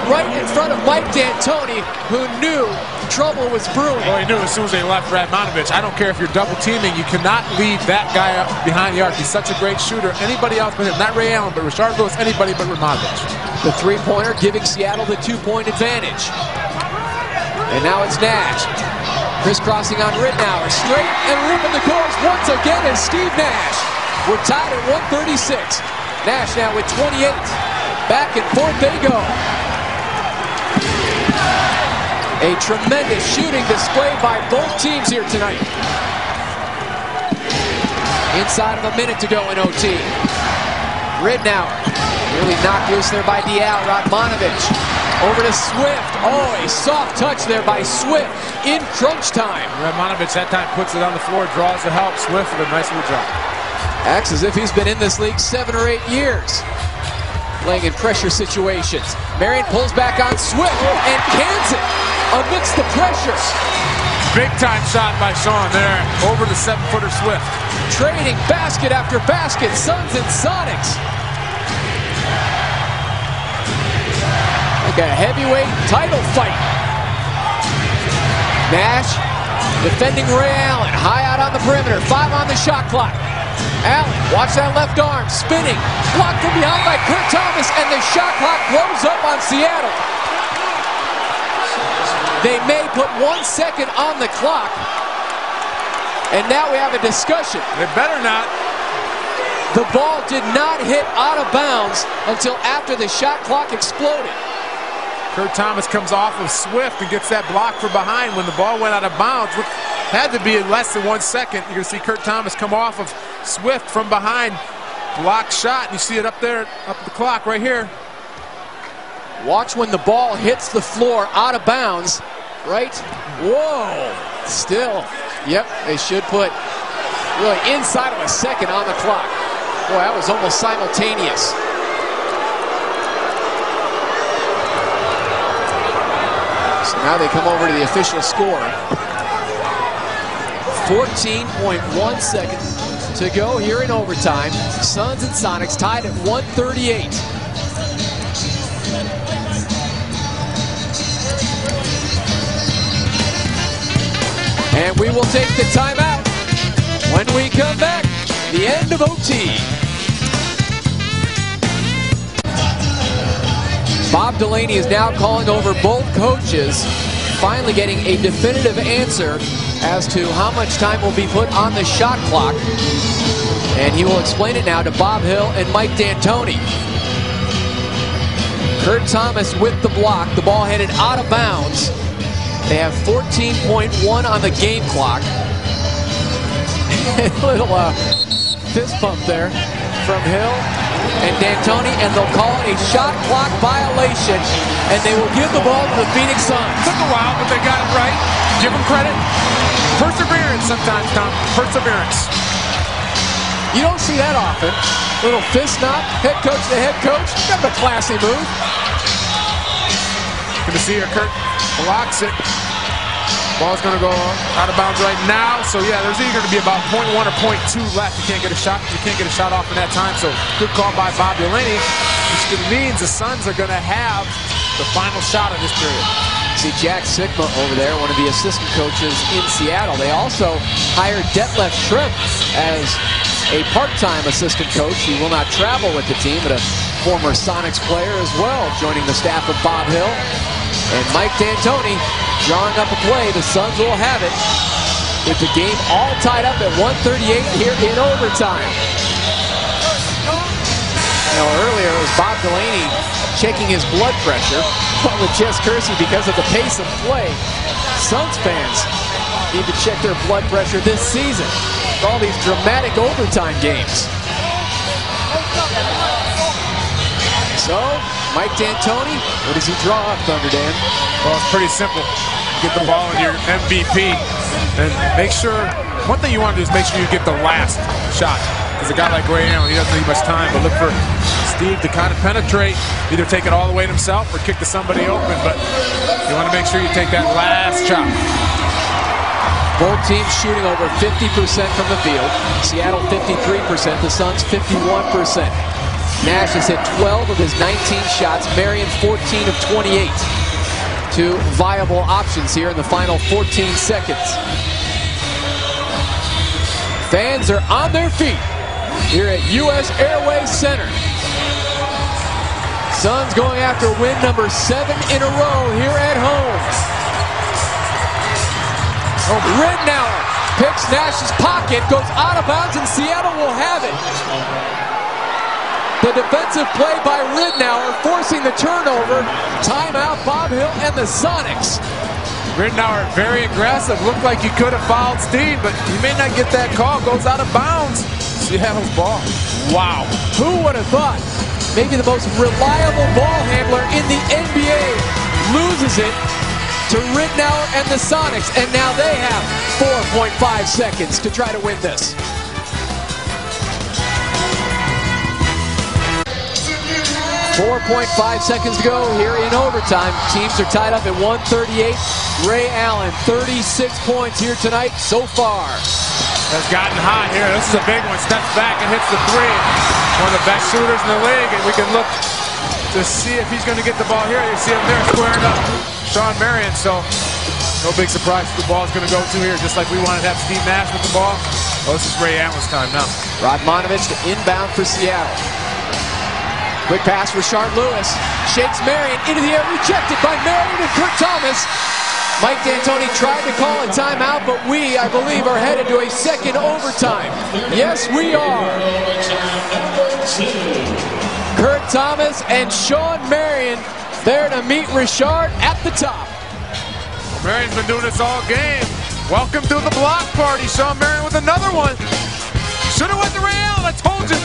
right in front of Mike D'Antoni, who knew trouble was brewing. Well, he knew as soon as they left Radmanovich. I don't care if you're double teaming, you cannot leave that guy up behind the arc. He's such a great shooter. Anybody else but him, not Ray Allen, but Rashard Lewis, anybody but Radmanovich. The three-pointer giving Seattle the 2-point advantage. And now it's Nash. Crisscrossing on Rittenauer, straight and ripping the course once again is Steve Nash. We're tied at 136. Nash now with 28. Back and forth they go. A tremendous shooting display by both teams here tonight. Inside of a minute to go in OT. Rittenauer really knocked loose there by Dial. Radmanovich over to Swift. Oh, a soft touch there by Swift in crunch time. Radmanovich that time puts it on the floor, draws the help. Swift with a nice little drop. Acts as if he's been in this league 7 or 8 years. Playing in pressure situations. Marion pulls back on Swift and cans it amidst the pressure. Big time shot by Sean there. Over the 7-footer Swift. Trading basket after basket. Suns and Sonics. Like a heavyweight title fight. Nash defending Ray Allen. High out on the perimeter. 5 on the shot clock. Allen, watch that left arm, spinning, blocked from behind by Kurt Thomas, and the shot clock blows up on Seattle. They may put 1 second on the clock, and now we have a discussion. They better not. The ball did not hit out of bounds until after the shot clock exploded. Kurt Thomas comes off of Swift and gets that block from behind when the ball went out of bounds. Had to be in less than 1 second. You're going to see Kurt Thomas come off of Swift from behind. Block shot, and you see it up there, up the clock right here. Watch when the ball hits the floor out of bounds, right? Whoa, still. Yep, they should put really inside of a second on the clock. Boy, that was almost simultaneous. So now they come over to the official score. 14.1 seconds to go here in overtime. Suns and Sonics tied at 138. And we will take the timeout. When we come back, the end of OT. Bob Delaney is now calling over both coaches, finally getting a definitive answer as to how much time will be put on the shot clock. And he will explain it now to Bob Hill and Mike D'Antoni. Kurt Thomas with the block. The ball headed out of bounds. They have 14.1 on the game clock. A little fist pump there from Hill and D'Antoni, and they'll call it a shot clock violation, and they will give the ball to the Phoenix Suns. Took a while, but they got it right. Give them credit. Perseverance sometimes, Tom. Perseverance. You don't see that often. Little fist knock, head coach to head coach. That's a classy move. Good to see her, Kurt. Blocks it. Ball's going to go out of bounds right now. So yeah, there's either going to be about 0.1 or 0.2 left. You can't get a shot. You can't get a shot off in that time. So good call by Bob Delaney, which means the Suns are going to have the final shot of this period. See Jack Sikma over there, one of the assistant coaches in Seattle. They also hired Detlef Schrempf as a part-time assistant coach. He will not travel with the team, but a former Sonics player as well, joining the staff of Bob Hill. And Mike D'Antoni drawing up a play. The Suns will have it with the game all tied up at 138 here in overtime. You know, earlier it was Bob Delaney checking his blood pressure with Jess Kersey because of the pace of play. Suns fans need to check their blood pressure this season with all these dramatic overtime games. So, Mike D'Antoni, what does he draw up, Thunder Dan? Well, it's pretty simple. Get the ball in your MVP and make sure, one thing you want to do is make sure you get the last shot. Because a guy like Ray Allen, he doesn't need much time, but look for Steve to kind of penetrate, either take it all the way to himself or kick to somebody open, but you want to make sure you take that last shot. Both teams shooting over 50% from the field. Seattle 53%, the Suns 51%. Nash has hit 12 of his 19 shots. Marion 14 of 28. Two viable options here in the final 14 seconds. Fans are on their feet here at US Airways Center. Suns going after win number 7 in a row here at home. Ridnour picks Nash's pocket, goes out of bounds, and Seattle will have it. The defensive play by Ridnour forcing the turnover. Timeout, Bob Hill and the Sonics. Ridnour very aggressive. Looked like he could have fouled Steve, but he may not get that call. Goes out of bounds. Seattle's ball. Wow. Who would have thought? Maybe the most reliable ball handler in the NBA loses it to Ridnour and the Sonics, and now they have 4.5 seconds to try to win this. .5 seconds to go here in overtime. Teams are tied up at 138. Ray Allen, 36 points here tonight so far. Has gotten hot here. This is a big one. Steps back and hits the three. One of the best shooters in the league, and we can look to see if he's going to get the ball here. You see him there squaring up Sean Marion, so no big surprise who the ball's going to go to here, just like we wanted to have Steve Nash with the ball. Well, this is Ray Allen's time now. Radmanovich to inbound for Seattle. Quick pass for Shard Lewis. Shakes Marion into the air, rejected by Marion and Kurt Thomas. Mike D'Antoni tried to call a timeout, but we, I believe, are headed to a second overtime. Yes, we are. Kurt Thomas and Sean Marion there to meet Richard at the top. Marion's been doing this all game. Welcome to the block party. Sean Marion with another one. Should have went to Ray Allen, I told you.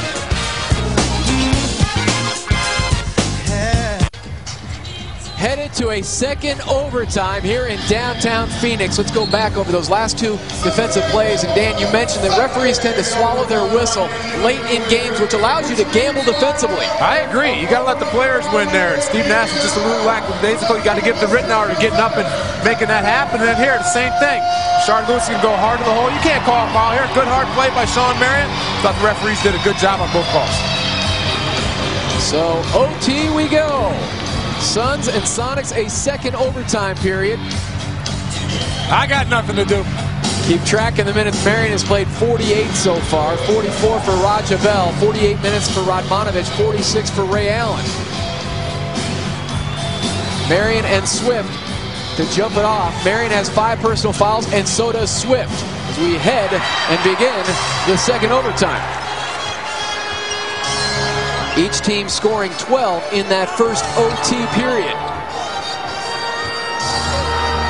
Headed to a second overtime here in downtown Phoenix. Let's go back over those last two defensive plays. And Dan, you mentioned that referees tend to swallow their whistle late in games, which allows you to gamble defensively. I agree. You got to let the players win there. And Steve Nash was just a little lackadaisical. You got to give the Ridnour to getting up and making that happen. And then here, the same thing. Shard Lewis can go hard to the hole. You can't call a foul here. Good hard play by Sean Marion. Thought the referees did a good job on both calls. So OT we go. Suns and Sonics, a second overtime period. I got nothing to do. Keep track of the minutes. Marion has played 48 so far. 44 for Rajabel, 48 minutes for Radmanovich, 46 for Ray Allen. Marion and Swift to jump it off. Marion has 5 personal fouls, and so does Swift, as we head and begin the second overtime. Each team scoring 12 in that first OT period.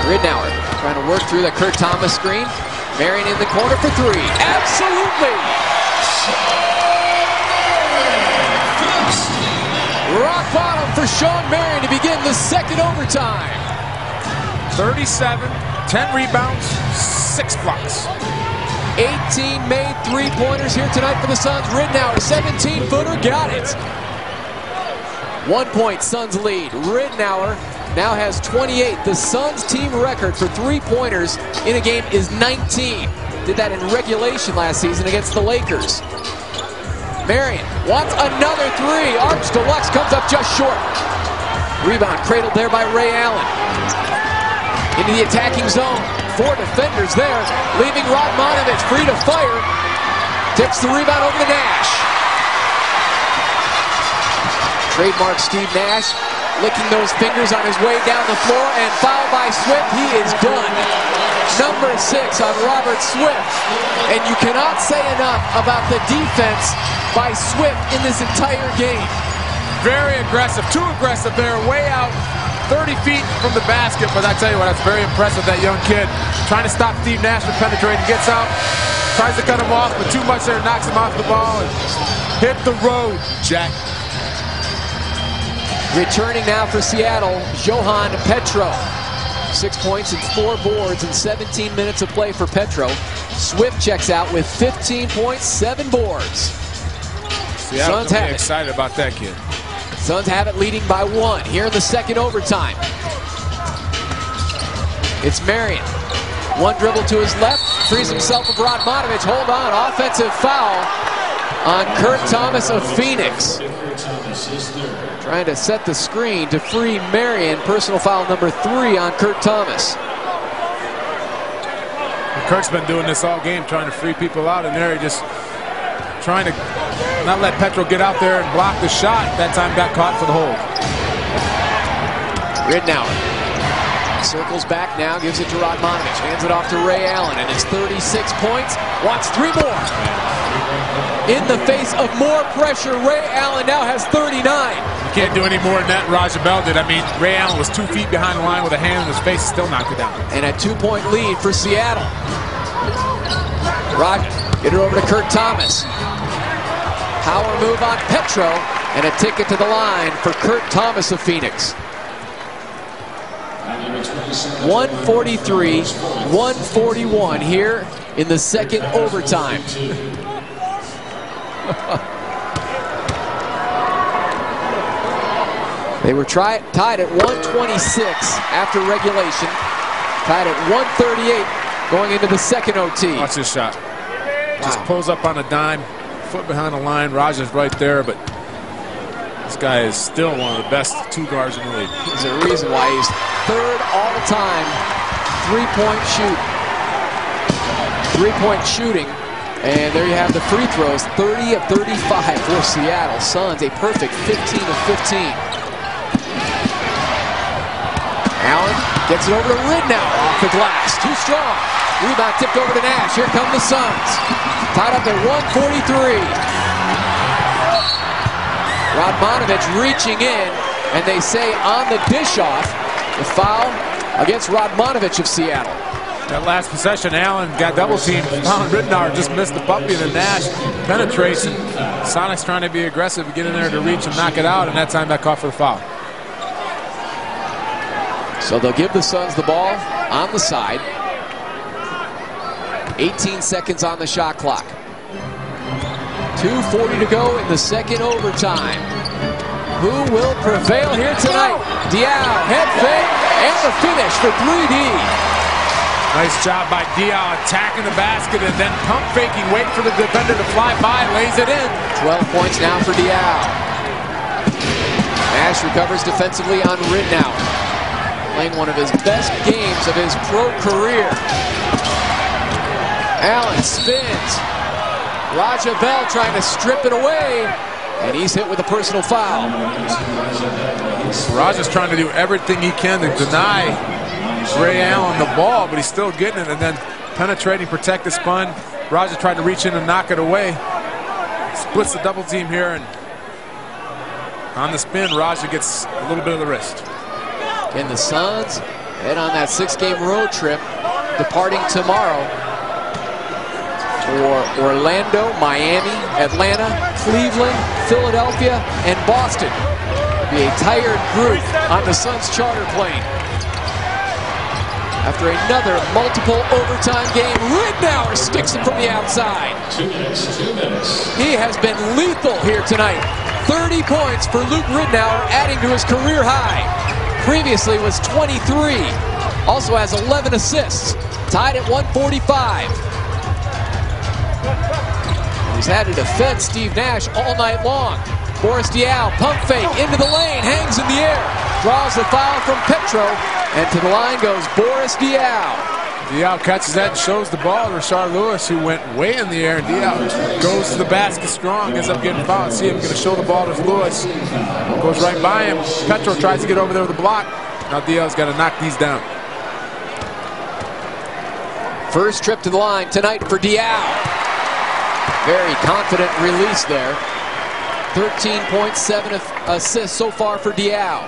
Ridnour trying to work through the Kurt Thomas screen. Marion in the corner for 3. Absolutely! Rock bottom for Sean Marion to begin the second overtime. 37, 10 rebounds, 6 blocks. 18 made three-pointers here tonight for the Suns. Ridnour, 17-footer, got it. 1 point Suns lead. Ridnour now has 28. The Suns team record for three-pointers in a game is 19. Did that in regulation last season against the Lakers. Marion wants another 3. Arch Deluxe comes up just short. Rebound cradled there by Ray Allen. Into the attacking zone. 4 defenders there, leaving Radmanovich free to fire. Tips the rebound over to Nash. Trademark Steve Nash licking those fingers on his way down the floor, and fouled by Swift. He is done. Number 6 on Robert Swift. And you cannot say enough about the defense by Swift in this entire game. Very aggressive, too aggressive there, way out 30 feet from the basket, but I tell you what, that's very impressive, that young kid. Trying to stop Steve Nash from penetrating, gets out, tries to cut him off, but too much there, knocks him off the ball, and hit the road, Jack. Returning now for Seattle, Johan Petro. 6 points and 4 boards in 17 minutes of play for Petro. Swift checks out with 15 points, 7 boards. Seattle Suns have excited about that kid. Suns have it leading by 1 here in the second overtime. It's Marion. 1 dribble to his left, frees himself of Radmanovich. Hold on, offensive foul on Kurt Thomas of Phoenix. Trying to set the screen to free Marion. Personal foul number 3 on Kurt Thomas. Kurt's been doing this all game, trying to free people out in there. He just trying to not let Petro get out there and block the shot. That time got caught for the hold. Ridnour circles back now, gives it to Radmanovich, hands it off to Ray Allen, and it's 36 points. Wants 3 more. In the face of more pressure, Ray Allen now has 39. You can't do any more than that Raja Bell did. I mean, Ray Allen was 2 feet behind the line with a hand in his face, still knocked it down. And a 2-point lead for Seattle. Raja, get it over to Kurt Thomas. Power move on Petro, and a ticket to the line for Kurt Thomas of Phoenix. 143-141 here in the second overtime. They were tied at 126 after regulation. Tied at 138 going into the second OT. Watch this shot. Just pulls up on a dime, foot behind the line. Raja's right there, but this guy is still one of the best 2 guards in the league. There's a reason why he's 3rd all-time three-point shooting. And there you have the free throws, 30 of 35 for Seattle. Suns, a perfect 15 of 15. Allen gets it over to Ridnour off the glass. Too strong. Rebound tipped over to Nash. Here come the Suns. Tied up at 143. Radmanovich reaching in, and they say on the dish-off, the foul against Radmanovich of Seattle. That last possession, Allen got double-teamed. Ridnour just missed the puppy, and then Nash penetrates, and Sonics trying to be aggressive to get in there to reach and knock it out, and that time that caught for the foul. So they'll give the Suns the ball on the side. 18 seconds on the shot clock. 2:40 to go in the second overtime. Who will prevail here tonight? Diao, head fake, and the finish for 3D. Nice job by Diao attacking the basket and then pump faking, waiting for the defender to fly by, lays it in. 12 points now for Diao. Nash recovers defensively on Ridnour. Playing one of his best games of his pro career. Allen spins. Raja Bell trying to strip it away, and he's hit with a personal foul. Raja's trying to do everything he can to deny Ray Allen the ball, but he's still getting it and then penetrating, protect the spun. Raja tried to reach in and knock it away. Splits the double team here, and on the spin, Raja gets a little bit of the wrist. And the Suns head on that 6-game road trip, departing tomorrow for Orlando, Miami, Atlanta, Cleveland, Philadelphia, and Boston. It'll be a tired group on the Suns charter plane. After another multiple overtime game, Ridnour sticks it from the outside. 2 minutes. He has been lethal here tonight. 30 points for Luke Ridnour, adding to his career high. Previously was 23. Also has 11 assists. Tied at 145. He's had to defend Steve Nash all night long. Boris Diaw, pump fake into the lane, hangs in the air. Draws the foul from Petro, and to the line goes Boris Diaw. Diaw catches that and shows the ball to Rashard Lewis, who went way in the air, and Diaw goes to the basket strong, ends up getting fouled. See him going to show the ball to Lewis. Goes right by him. Petro tries to get over there with the block. Now Diaw's got to knock these down. First trip to the line tonight for Diaw. Very confident release there. 13.7 assists so far for Diaw.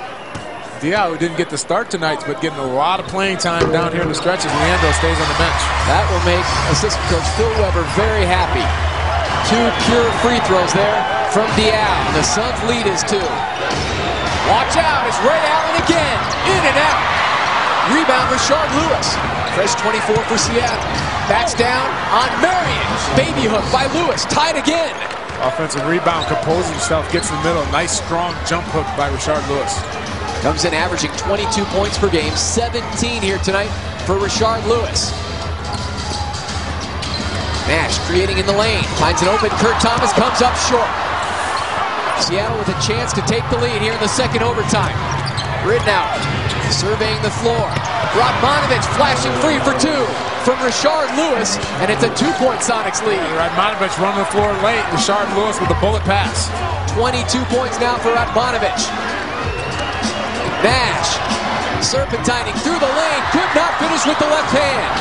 Diaw, who didn't get the start tonight, but getting a lot of playing time down here in the stretches. Leandro stays on the bench. That will make assistant coach Phil Weber very happy. 2 pure free throws there from Diaw. The Suns' lead is 2. Watch out, it's Ray Allen again. In and out. Rebound Rashard Lewis. Fresh 24 for Seattle. Backs down on Marion. Baby hook by Lewis. Tied again. Offensive rebound, composes himself, gets in the middle. Nice strong jump hook by Rashard Lewis. Comes in averaging 22 points per game. 17 here tonight for Rashard Lewis. Nash creating in the lane. Finds an open. Kurt Thomas comes up short. Seattle with a chance to take the lead here in the second overtime. Ridnour surveying the floor. Radmanovic flashing free for two from Rashard Lewis, and it's a 2-point Sonics lead. Radmanovic running the floor late. Rashard Lewis with the bullet pass. 22 points now for Radmanovic. Nash serpentining through the lane, could not finish with the left hand.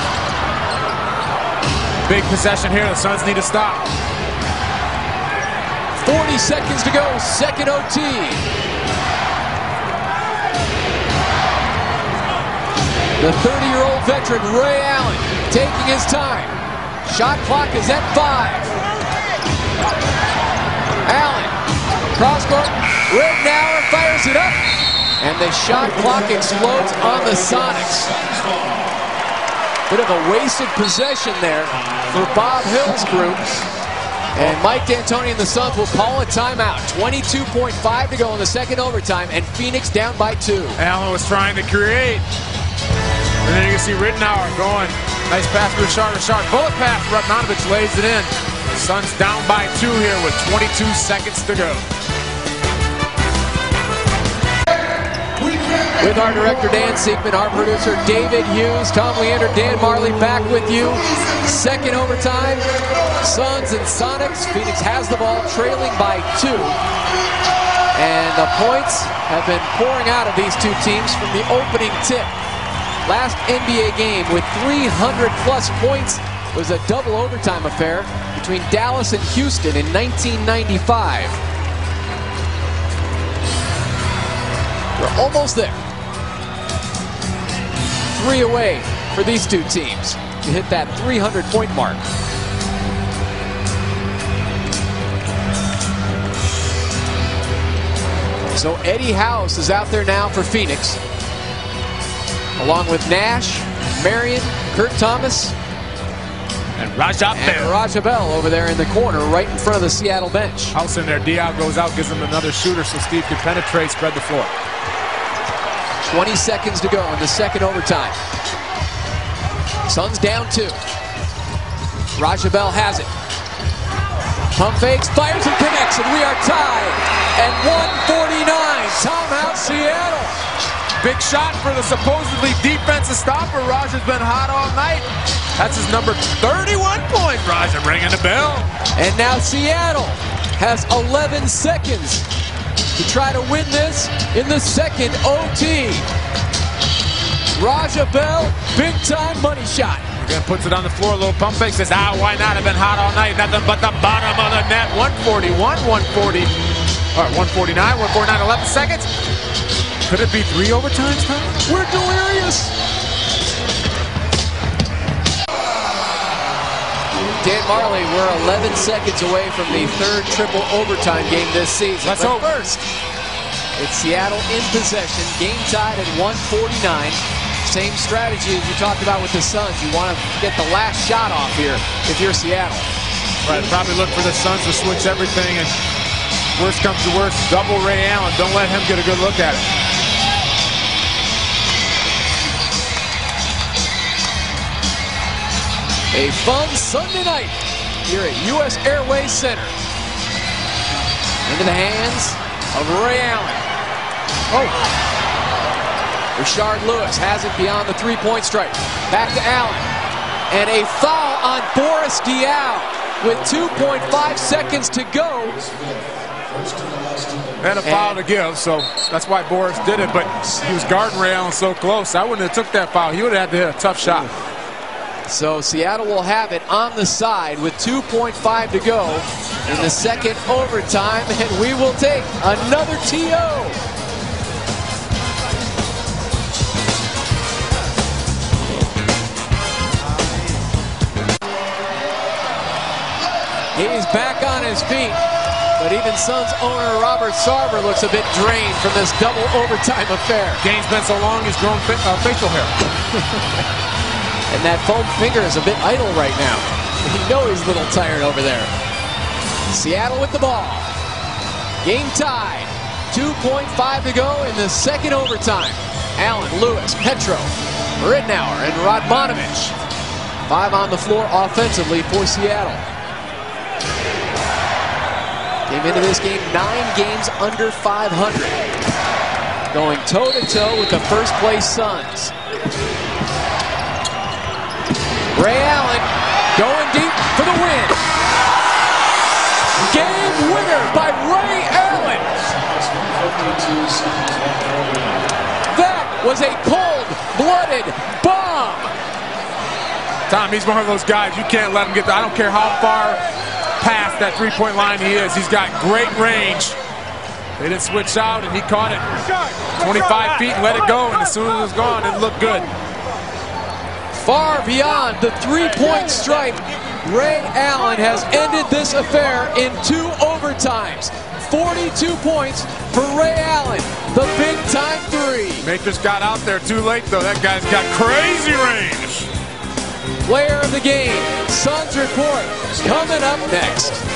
Big possession here. The Suns need to stop. 40 seconds to go, second OT. The 30-year-old veteran, Ray Allen, taking his time. Shot clock is at 5. Allen, cross-court, Ridnour fires it up, and the shot clock explodes on the Sonics. Bit of a wasted possession there for Bob Hill's group. And Mike D'Antoni and the Suns will call a timeout. 22.5 to go in the second overtime, and Phoenix down by 2. Allen was trying to create. And then you can see Ridnour going. Nice pass to Rashard. Rashard, bullet pass. Radmanovic lays it in. The Suns down by 2 here with 22 seconds to go. With our director, Dan Siegman, our producer, David Hughes, Tom Leander, Dan Marley back with you. Second overtime, Suns and Sonics. Phoenix has the ball, trailing by 2. And the points have been pouring out of these two teams from the opening tip. Last NBA game with 300-plus points was a double overtime affair between Dallas and Houston in 1995. We're almost there. 3 away for these two teams to hit that 300-point mark. So Eddie House is out there now for Phoenix, along with Nash, Marion, Kurt Thomas, and Raja Bell over there in the corner, right in front of the Seattle bench. House in there. Diaw goes out, gives him another shooter so Steve can penetrate, spread the floor. 20 seconds to go in the second overtime. Suns down 2. Raja Bell has it. Pump fakes, fires and connects, and we are tied at 149. Timeout, Seattle. Big shot for the supposedly defensive stopper. Raja's been hot all night. That's his number 31 point. Raja ringing the bell. And now Seattle has 11 seconds to try to win this in the second OT. Raja Bell, big time money shot. Again, puts it on the floor, a little pump fake, says, why not? I've been hot all night. Nothing but the bottom of the net. 141, 140, all right, 149, 11 seconds. Could it be 3 overtimes, Tom? We're delirious. Dan Marley, we're 11 seconds away from the third triple overtime game this season. Let's hope. First, it's Seattle in possession, game tied at 149. Same strategy as you talked about with the Suns. You want to get the last shot off here if you're Seattle. Right, probably look for the Suns to switch everything, and worst comes to worst, double Ray Allen. Don't let him get a good look at it. A fun Sunday night here at U.S. Airways Center. Into the hands of Ray Allen. Oh! Rashard Lewis has it beyond the three-point stripe. Back to Allen. And a foul on Boris Diaw with 2.5 seconds to go. And a foul to give, so that's why Boris did it, but he was guarding Ray Allen so close. I wouldn't have took that foul. He would have had to hit a tough shot. So Seattle will have it on the side with 2.5 to go in the second overtime, and we will take another TO. He's back on his feet, but even Suns owner Robert Sarver looks a bit drained from this double overtime affair. Game's been so long, he's grown facial hair. And that foam finger is a bit idle right now. You know he's a little tired over there. Seattle with the ball. Game tied. 2.5 to go in the second overtime. Allen, Lewis, Petro, Ridnour, and Radmanovic. 5 on the floor offensively for Seattle. Came into this game 9 games under 500. Going toe-to-toe with the first-place Suns. Ray Allen going deep for the win. Game winner by Ray Allen. That was a cold-blooded bomb. Tom, he's one of those guys, you can't let him get there. I don't care how far past that three-point line he is. He's got great range. They didn't switch out, and he caught it 25 feet and let it go, and as soon as it was gone, it looked good. Far beyond the three-point stripe, Ray Allen has ended this affair in 2 overtimes. 42 points for Ray Allen, the big-time 3. Matrix got out there too late, though. That guy's got crazy range. Player of the game, Suns Report, coming up next.